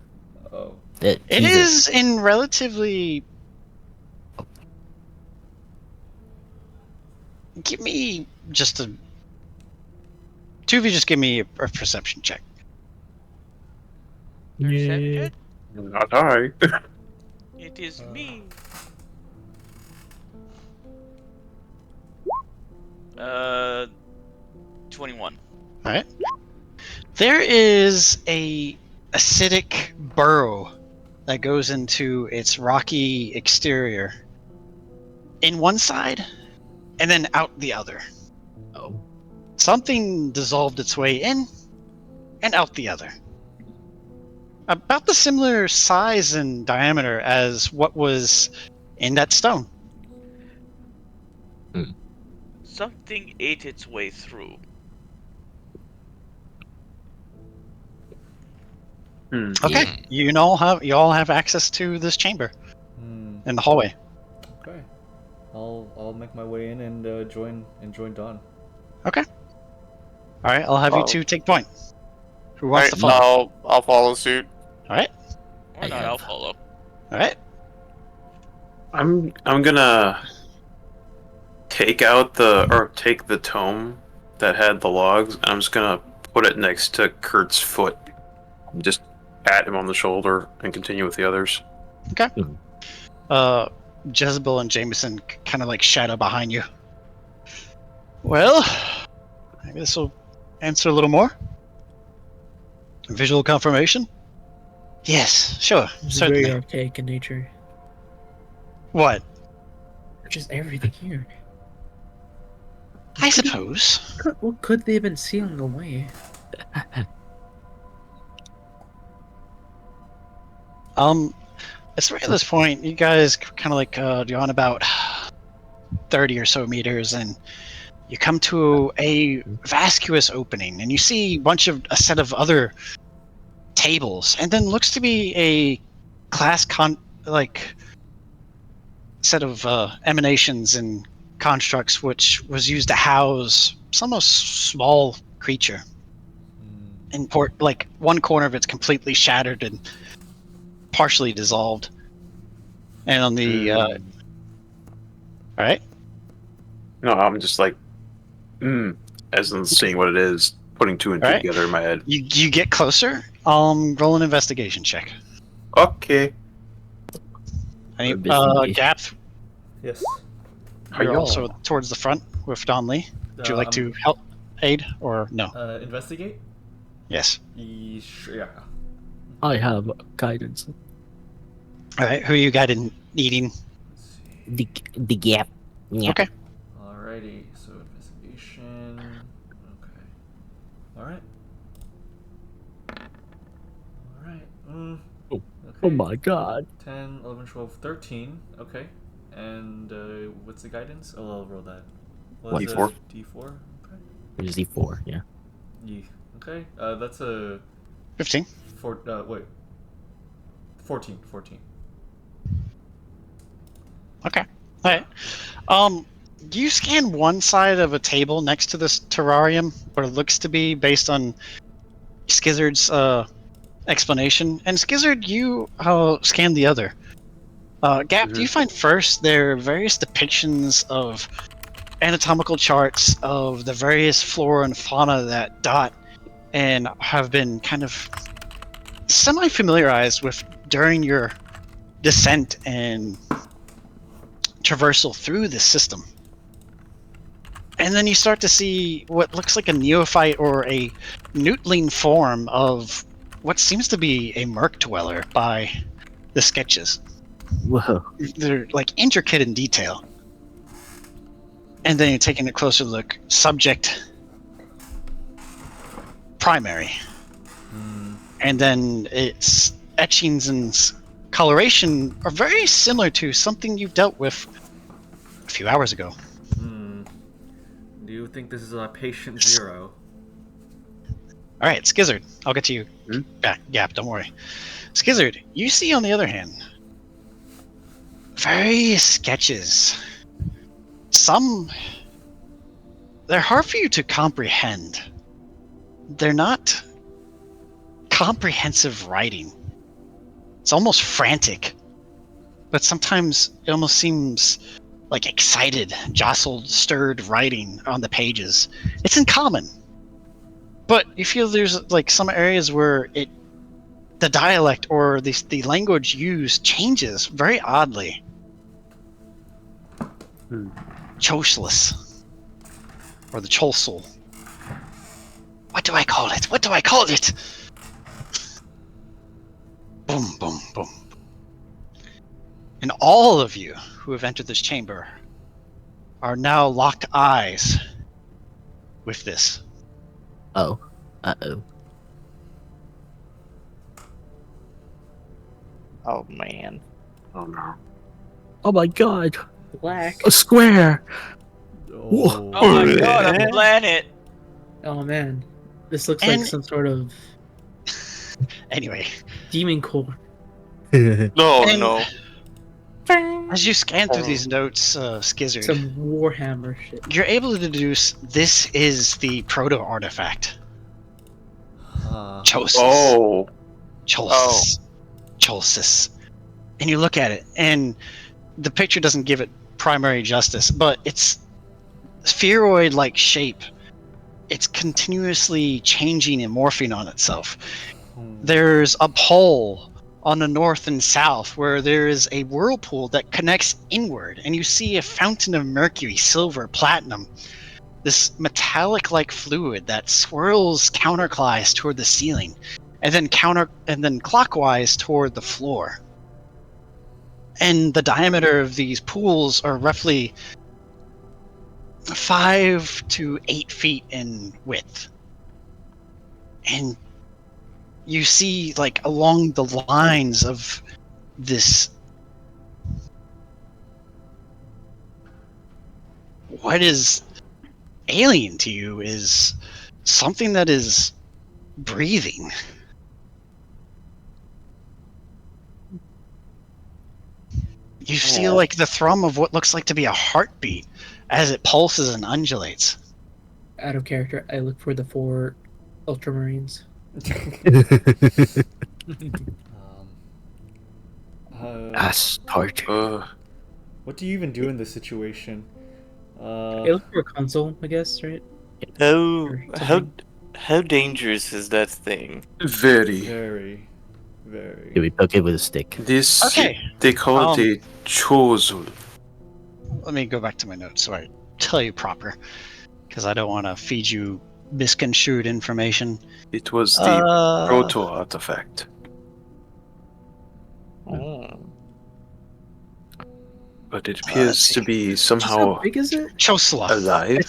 Oh. It is in relatively. Give me just a. Two of you just give me a perception check. Perception? Not I. It is me. 21. All right. There is a acidic burrow that goes into its rocky exterior in one side and then out the other. Oh. Something dissolved its way in and out the other. About the similar size and diameter as what was in that stone. Something ate its way through. Okay, you all have access to this chamber in the hallway. Okay, I'll make my way in and join Don. Okay. All right, I'll have you two take point. Who wants to follow? No, I'll follow suit. All right. Why not? I'll follow. All right. I'm gonna take the tome that had the logs. And I'm just gonna put it next to Kurt's foot. Just pat him on the shoulder and continue with the others. Okay. Jezebel and Jameson kind of like shadow behind you. Well, maybe this will answer a little more. Visual confirmation? Yes, sure. It's Certainly. very archaic in nature. What? Just everything here. I suppose. What could they have been sealing away? It's right at this point, you guys kind of like, you're on about 30 or so meters, and you come to a vacuous opening, and you see a set of other tables, and then looks to be a class set of emanations and constructs which was used to house some small creature. In one corner of it's completely shattered and partially dissolved, and on the all right. No, I'm just like, as in seeing what it is, putting two and two together in my head. You get closer. Roll an investigation check. Okay. Gabth. Yes. You're also towards the front with Donlee. Would you like to help aid or no? Investigate? Yes. Yeah. I have guidance. All right. Who are you guiding? Eating. The gap. Yeah. Okay. Alrighty. So investigation. Okay. All right. Okay. Oh my god. 10, 11, 12, 13. Okay. And what's the guidance? Oh, I'll roll that. D4. D4. Okay. There's D4, yeah. Yeah. Okay. That's a 15. 14. 14. Okay. All right. You scan one side of a table next to this terrarium, what it looks to be based on Skizard's explanation, and Skizard, you scan the other. Gabth, you find first there are various depictions of anatomical charts of the various flora and fauna that dot and have been kind of semi-familiarized with during your descent and traversal through this system. And then you start to see what looks like a neophyte or a newtling form of what seems to be a merc dweller by the sketches. Whoa. They're like intricate in detail. And then you're taking a closer look. Subject primary. And then its etchings and coloration are very similar to something you dealt with a few hours ago. Do you think this is a patient 0? Alright, Skizard, I'll get to you. Gap, don't worry. Skizard, you see on the other hand, various sketches. They're hard for you to comprehend. They're not comprehensive writing. It's almost frantic. But sometimes it almost seems like excited, jostled, stirred writing on the pages. It's in common. But you feel there's like some areas where the dialect or the language used changes very oddly. Choshless. Or the Cholsel. What do I call it? Boom, boom, boom. And all of you who have entered this chamber are now locked eyes with this. Oh. Uh-oh. Oh man. Oh no. Oh my god! Black. A square! Oh, Oh my god, a planet! Oh man, this looks like And- some sort of Anyway, demon core. No, And- no. as you scan through these notes, Skizard, Some Warhammer shit. you're able to deduce this is the proto-artifact. Chosis. Oh. Cholsis. Cholsis. And you look at it, and the picture doesn't give it primary justice, but it's spheroid-like shape. It's continuously changing and morphing on itself. There's a pole on the north and south where there is a whirlpool that connects inward, and you see a fountain of mercury, silver, platinum. This metallic-like fluid that swirls counterclockwise toward the ceiling, and then clockwise toward the floor. And the diameter of these pools are roughly 5 to 8 feet in width. And you see, like, along the lines of this, what is alien to you is something that is breathing. You feel like the thrum of what looks like to be a heartbeat as it pulses and undulates. Out of character, I look for the 4 Ultramarines. Astartes. What do you even do in this situation? I look for a console, I guess, right? How dangerous is that thing? Very. Very, very. Do we poke it with a stick? This, Okay. they call it a chosul. Let me go back to my notes so I tell you proper, because I don't want to feed you misconstrued information. It was the proto-artifact. But it appears to be somehow How big is it? Chosla. alive.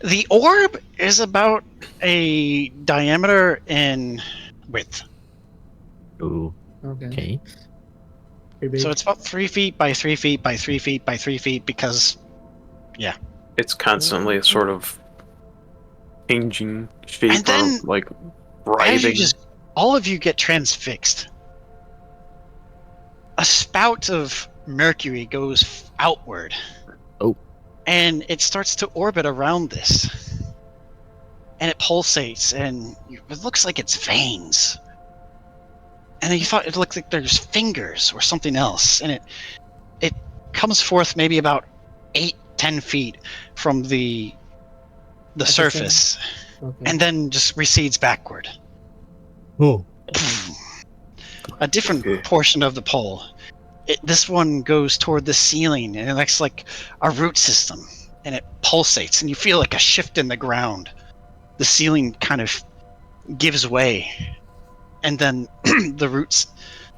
The orb is about a diameter in width. Ooh. Okay. Okay. So it's about 3 feet by 3 feet by 3 feet by 3 feet because, It's constantly sort of changing shape And then, or like as you writhing. all of you get transfixed. A spout of mercury goes outward. Oh. And it starts to orbit around this. And it pulsates, and it looks like it's veins. And then you thought it looked like there's fingers or something else. And it comes forth maybe about 8-10 feet from the surface. Okay. And then just recedes backward. Oh. A different Okay. portion of the pole. This one goes toward the ceiling, and it looks like a root system, and it pulsates, and you feel like a shift in the ground. The ceiling kind of gives way, and then the roots,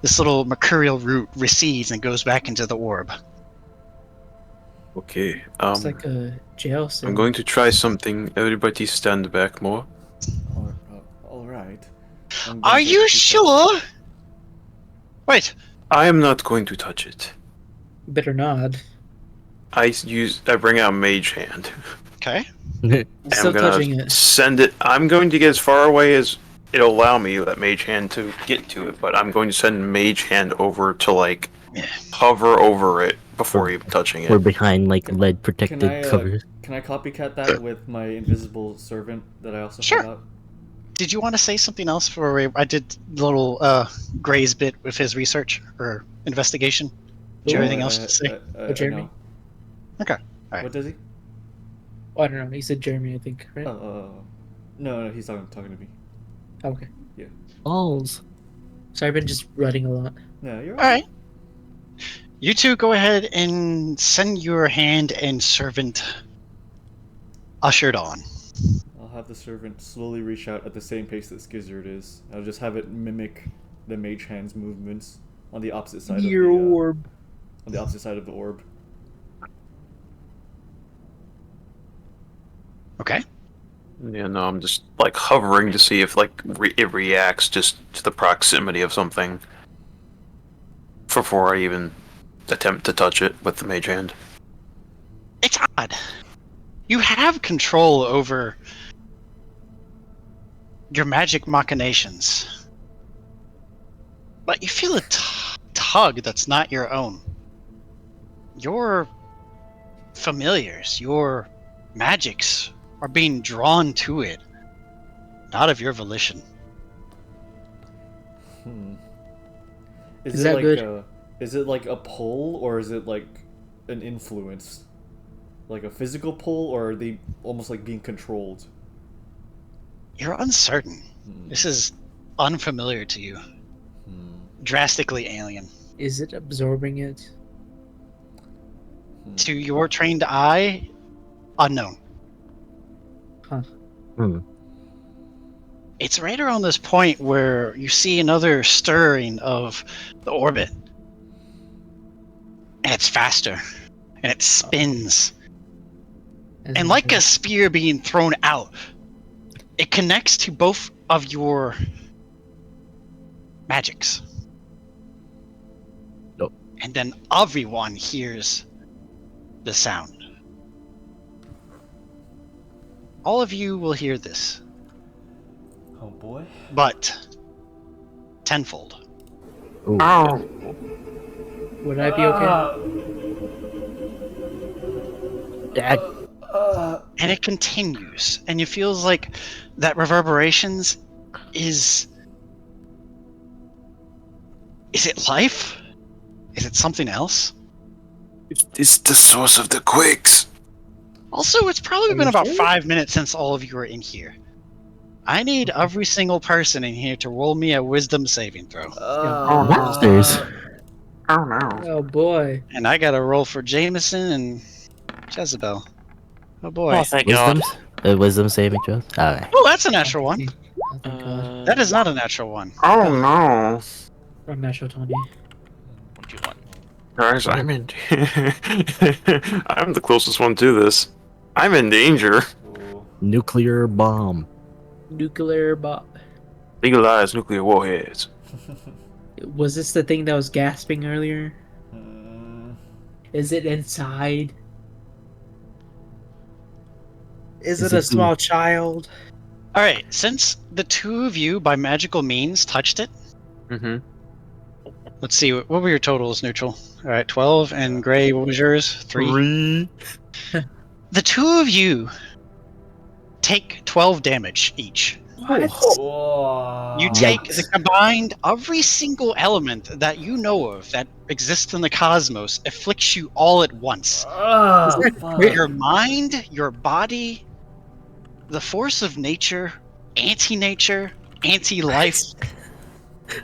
this little mercurial root, recedes and goes back into the orb. Okay. It's like a jail cell. I'm going to try something. Everybody stand back more. All right. Are you sure? Wait. I am not going to touch it. Better not. I bring out Mage Hand. Okay. I'm And still I'm gonna touching it. send it. I'm going to get as far away as it'll allow me that Mage Hand to get to it, but I'm going to send Mage Hand over to like hover over it before even touching it. We're behind like lead protected covers. Can I copycat that with my invisible servant that I also Sure. have out? Did you want to say something else for I did the little Gray's bit with his research or investigation? Do you have anything else to say? Jeremy? No. Okay. All right. What does he? Oh, I don't know. He said Jeremy, I think, right? No, he's talking to me. Okay. Yeah. Balls. So I've been just writing a lot. No, you're All right. You two go ahead and send your hand and servant ushered on. I'll have the servant slowly reach out at the same pace that Skizard is. I'll just have it mimic the mage hand's movements on the opposite side Your of the orb. on the opposite side of the orb. Okay. Yeah, no, I'm just like hovering to see if like it reacts just to the proximity of something before I even attempt to touch it with the mage hand. It's odd. You have control over your magic machinations, but you feel a tug that's not your own. Your familiars, your magics are being drawn to it, not of your volition. Is that like good? Is it like a pull, or is it like an influence? Like a physical pull, or are they almost like being controlled? You're uncertain. This is unfamiliar to you. Drastically alien. Is it absorbing it? To your trained eye, unknown. Huh. It's right around this point where you see another stirring of the orbit. And it's faster. And it spins. And like a spear being thrown out, it connects to both of your magics. Nope. And then everyone hears the sound. All of you will hear this. Oh boy. But tenfold. Ooh. Would I be okay? Dad. And it continues, and it feels like that reverberations is it life? Is it something else? It's the source of the quakes. Also, it's probably been about 5 minutes since all of you are in here. I need every single person in here to roll me a wisdom saving throw. Monsters. Oh no. Oh boy. And I gotta roll for Jameson and Jezebel. Oh boy. Oh, thank God. Wisdom saving throws? Alright. Oh, that's a natural one. Oh, thank God. That is not a natural one. Oh no. From natural 20. What do you want? Guys, I'm in. I'm the closest one to this. I'm in danger. Nuclear bomb. Nuclear bomb. Legalize nuclear warheads. Was this the thing that was gasping earlier? Is it inside? Is it a small child? Alright, since the two of you, by magical means, touched it, Mm-hmm. let's see, what were your totals, Neutral? Alright, 12, and Gray, what was yours? 3? The two of you take 12 damage each. Whoa. You take the combined, every single element that you know of that exists in the cosmos afflicts you all at once. Fuck. Your mind, your body, the force of nature, anti-nature, anti-life,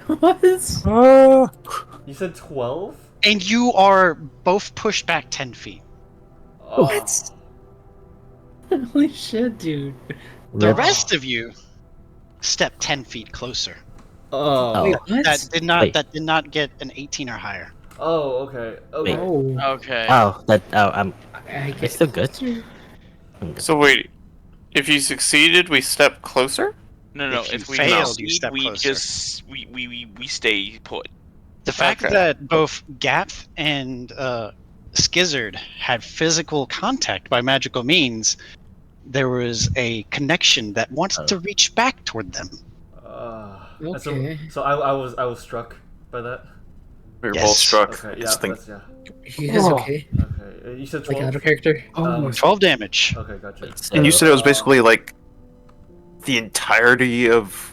What? You said 12? and you are both pushed back 10 feet. What? Holy shit, dude. The rest of you step 10 feet closer. Oh. Wait, what? That did not get an 18 or higher. Oh, okay. Okay. Oh. Okay. Oh, I'm I it's still good. So wait, if you succeeded, we step closer? No, no. If you If we failed, succeed, you step we closer. just we stay put. The fact Okay. that both Gabth and Skizard had physical contact by magical means, there was a connection that wants to reach back toward them. Okay. So I was struck by that. We were Yes. both struck. Okay, Just think- yeah. He is okay. Okay. You said 12? Like out of character. 12 damage. Okay, gotcha. And you said it was basically like the entirety of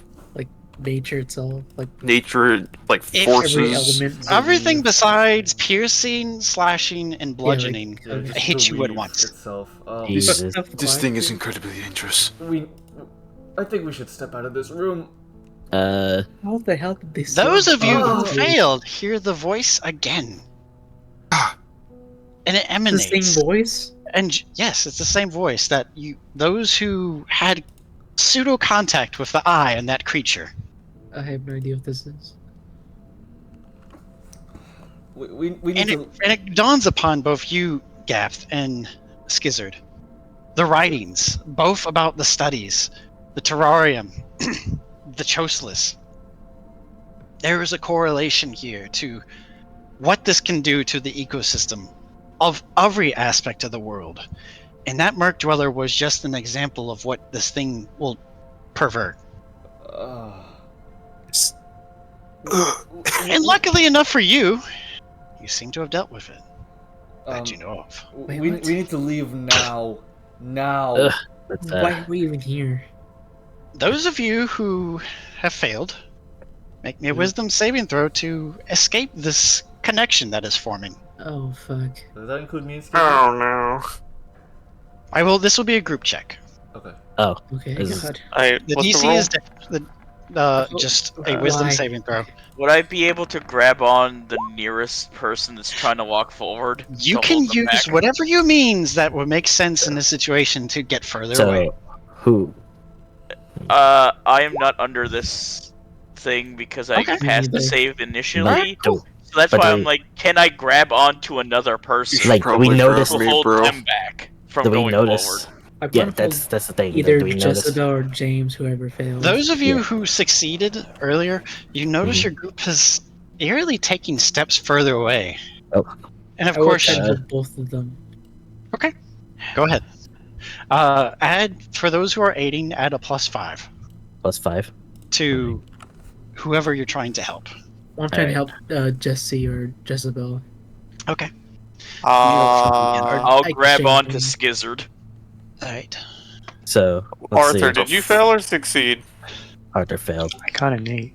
Nature itself, like nature, like If every forces. element. Everything besides piercing, slashing, and Yeah, bludgeoning Yeah, just hit the you at weave once. Itself. Jesus. This thing is incredibly dangerous. I think we should step out of this room. How the hell did they? Those of you who Oh. failed hear the voice again. And it the emanates. same voice. And yes, it's the same voice that those who had pseudo contact with the eye and that creature. I have no idea what this is. We need And it dawns upon both you, Gabth, and Skizard. The writings, both about the studies, the terrarium, the Choslis. There is a correlation here to what this can do to the ecosystem of every aspect of the world. And that Merc Dweller was just an example of what this thing will pervert. And luckily enough for you, you seem to have dealt with it. That you know of. We need to leave now. Now. Why are we even here? Those of you who have failed, make me a wisdom saving throw to escape this connection that is forming. Oh, fuck. Does that include me and Skizard? Oh no. This will be a group check. Okay. Oh. Okay, Is- God. The DC is just a wisdom Why? saving throw. Would I be able to grab on the nearest person that's trying to walk forward? You to can hold them use back? whatever you means that would make sense in this situation to get further away. Who? I am not under this thing because I Okay. passed the Me neither. save initially. Don't- So that's But why do I'm we- like, can I grab onto another person should Like, probably we noticed. grab to me, hold bro. them back from Do we going notice? forward? I Yeah, wanna that's the thing. either Do we notice? Jessica or James, whoever failed. Those of you Yeah. who succeeded earlier, you notice Mhm. your group is eerily taking steps further away. Oh. And of I would course, try to help both of them. okay, go ahead. Add, for those who are aiding, add a +5 +5. to whoever you're trying to help. I'm trying to help Jesse or Jezebel. Okay. I'll grab exchange onto them. Skizard. Alright. So let's Arthur, see. did you fail or succeed? Arthur failed. I got an 8.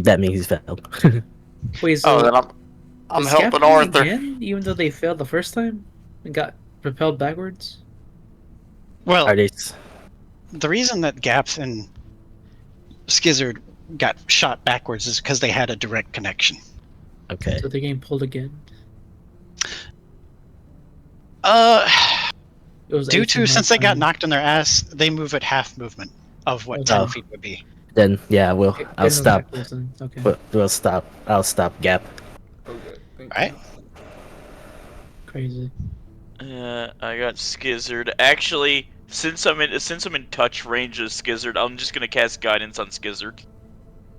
That means he's failed. Wait, so Oh, then I'm is helping Gabth Arthur. again, even though they failed the first time and got propelled backwards? Well, Are they? the reason that Gabth and Skizard got shot backwards is because they had a direct connection. Okay. So they're getting pulled again. It was Due 18 to, since they got time. knocked on their ass, they move at half movement of what 10 Oh. feet would be. Then yeah, Okay, I'll they're stop. backwards then. Okay. We'll stop. I'll stop Gap. Okay. Thank Alright. Crazy. I got Skizard. Actually, since I'm in touch range of Skizard, I'm just gonna cast guidance on Skizard.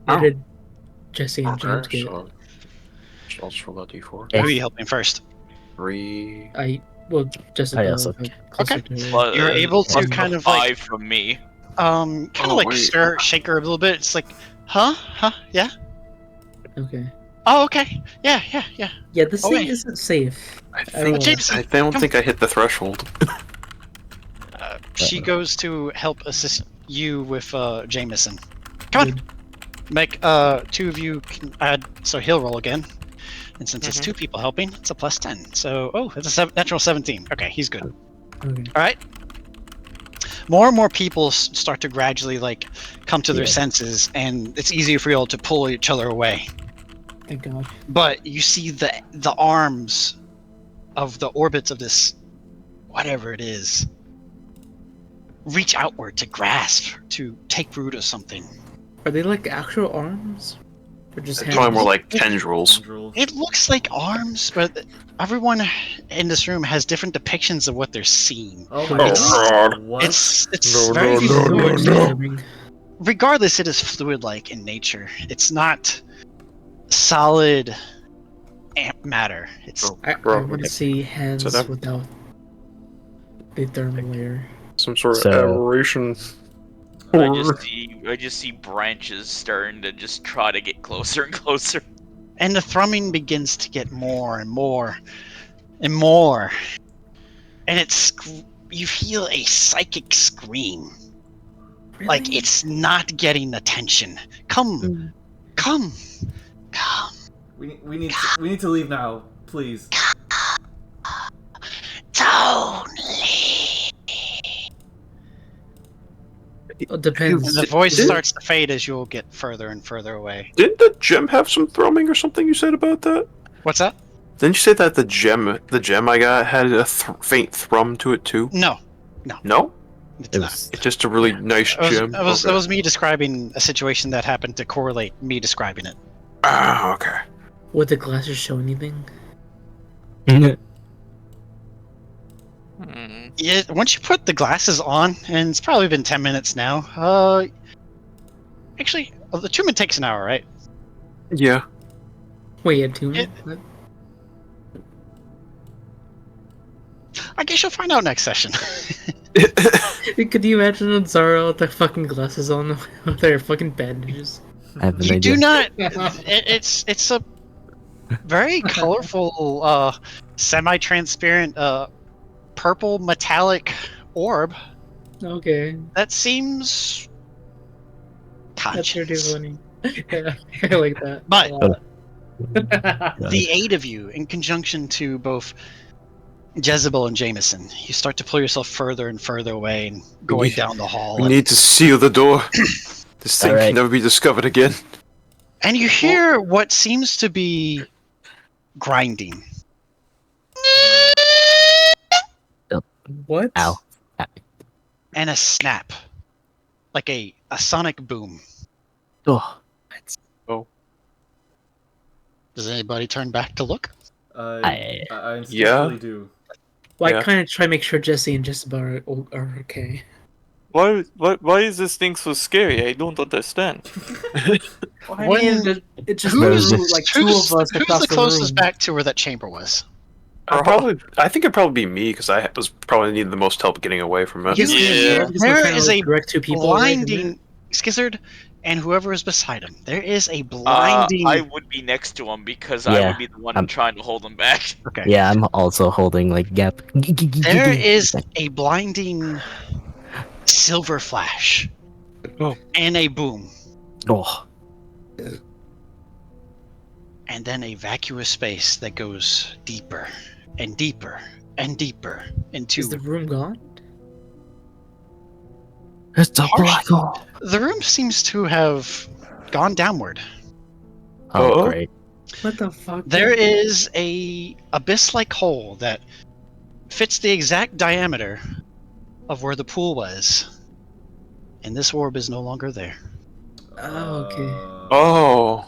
Where Oh. did Jesse and James get? I'll just roll that d4. Who are you helping first? 3. Well, Jessica. also- closer Okay. to her. Plus- You're able to plus kind the of, like- 5 from me. Kind of Oh, like wait. shake her a little bit. It's like, huh? Yeah? Okay. Oh, okay. Yeah. Yeah, this Oh, thing wait. isn't safe. I don't think James, I don't come- think I hit the threshold. She goes to help assist you with Jameson. Come on. Make two of you can add, so he'll roll again. And since it's two people helping, it's a +10. So, it's a natural 17. Okay, he's good. Okay. All right. More and more people start to gradually come to their senses, and it's easier for you all to pull each other away. Thank God. But you see the arms of the orbits of this, whatever it is, reach outward to grasp, to take root of something. Are they like actual arms? Or just It's hands? probably more like tendrils. It looks like arms, but everyone in this room has different depictions of what they're seeing. Oh Oh, my God. What? It's No, very no, no, fluid. Disturbing. Regardless, it is fluid-like in nature. It's not solid matter. It's I Bro, want to see hands so that- without the thermal layer. Some sort of So- aberration. I just see branches starting to just try to get closer and closer. and the thrumming begins to get more and more and more, and you feel a psychic scream. Really? Like it's not getting attention. Come. We need to leave now, please. Donlee. It depends. And the voice starts to fade as you'll get further and further away. Didn't the gem have some thrumming or something you said about that? What's that? Didn't you say that the gem I got had a faint thrum to it too? No, No? it's It not. was It's just a really nice gem. That was Okay. me describing a situation that happened to correlate me describing it. Ah, okay. Would the glasses show anything? Yeah, once you put the glasses on, and it's probably been 10 minutes now. Actually, the attunement takes an hour, right? Yeah. Wait, attunement? I guess you'll find out next session. Could you imagine Xara with the fucking glasses on with their fucking bandages? I have an You idea. do not. It's a very colorful, semi-transparent, purple metallic orb Okay, that seems that's pretty conscious. funny. Yeah, I like that. But a lot. the 8 of you, in conjunction to both Jezebel and Jameson, you start to pull yourself further and further away and going down the hall. We need to seal the door. This thing Alright. can never be discovered again. And you hear what seems to be grinding. What? Ow. And a snap. Like a sonic boom. Oh. Does anybody turn back to look? I instinctively Yeah. do. Well, Yeah. I kind of try to make sure Jesse and Jessica are okay. Why is this thing so scary? I don't understand. I When- mean, it just Who's, moved, like two who's, of us who's across the closest room. back to where that chamber was? I think it'd probably be me because I was probably needing the most help getting away from it. Because- Yeah. because we're There trying to, is like, a direct two people, right, isn't blinding it? Skizard and whoever is beside him. There is a blinding. I would be next to him because I Yeah, would be the one I'm- trying to hold him back. Okay. Yeah, I'm also holding like gap. There is a blinding silver flash. Oh. And a boom. Oh. And then a vacuous space that goes deeper and deeper and deeper into Is the room gone? It's a black hole. the room seems to have gone downward. Oh, Oh. great. What the fuck? There is a abyss-like hole that fits the exact diameter of where the pool was. And this orb is no longer there. Oh, okay. Oh.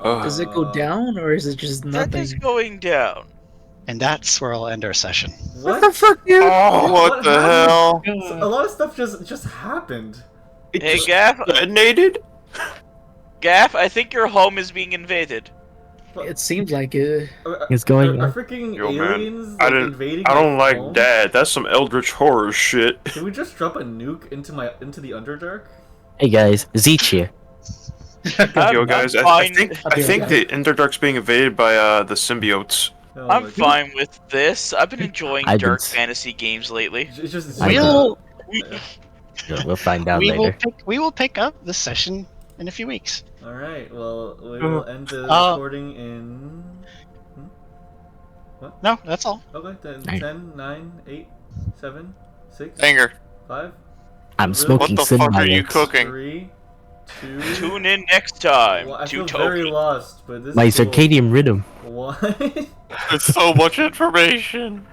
Does it go down or is it just That nothing? is going down. And that's where I'll end our session. What? the fuck, dude? Oh, what the hell? A lot of stuff just happened. It Hey, just Gabth. detonated? Gabth, I think your home is being invaded. It seems like it. It's going Are up. freaking Yo, man, aliens I like, didn't- invading I don't my like home? that. That's some eldritch horror shit. Can we just drop a nuke into the Underdark? Hey guys, Zeech here. Yo, guys, I fine. think the Underdark's being invaded by the symbiotes. Oh I'm my God. fine with this. I've been enjoying I've been dark s- fantasy games lately. It's just I We'll We'll find out later. we will pick up this session in a few weeks. All right. Well, we will end the recording in. No, that's all. Okay, then Alright. 10, 9, 8, 7, 6, Anger. 5, I'm What smoking What the fuck are you symbiotes. cooking? 3, 2. Tune in next time Well, I to feel very Toukin. lost, but this My is cool. circadian rhythm. What? There's so much information.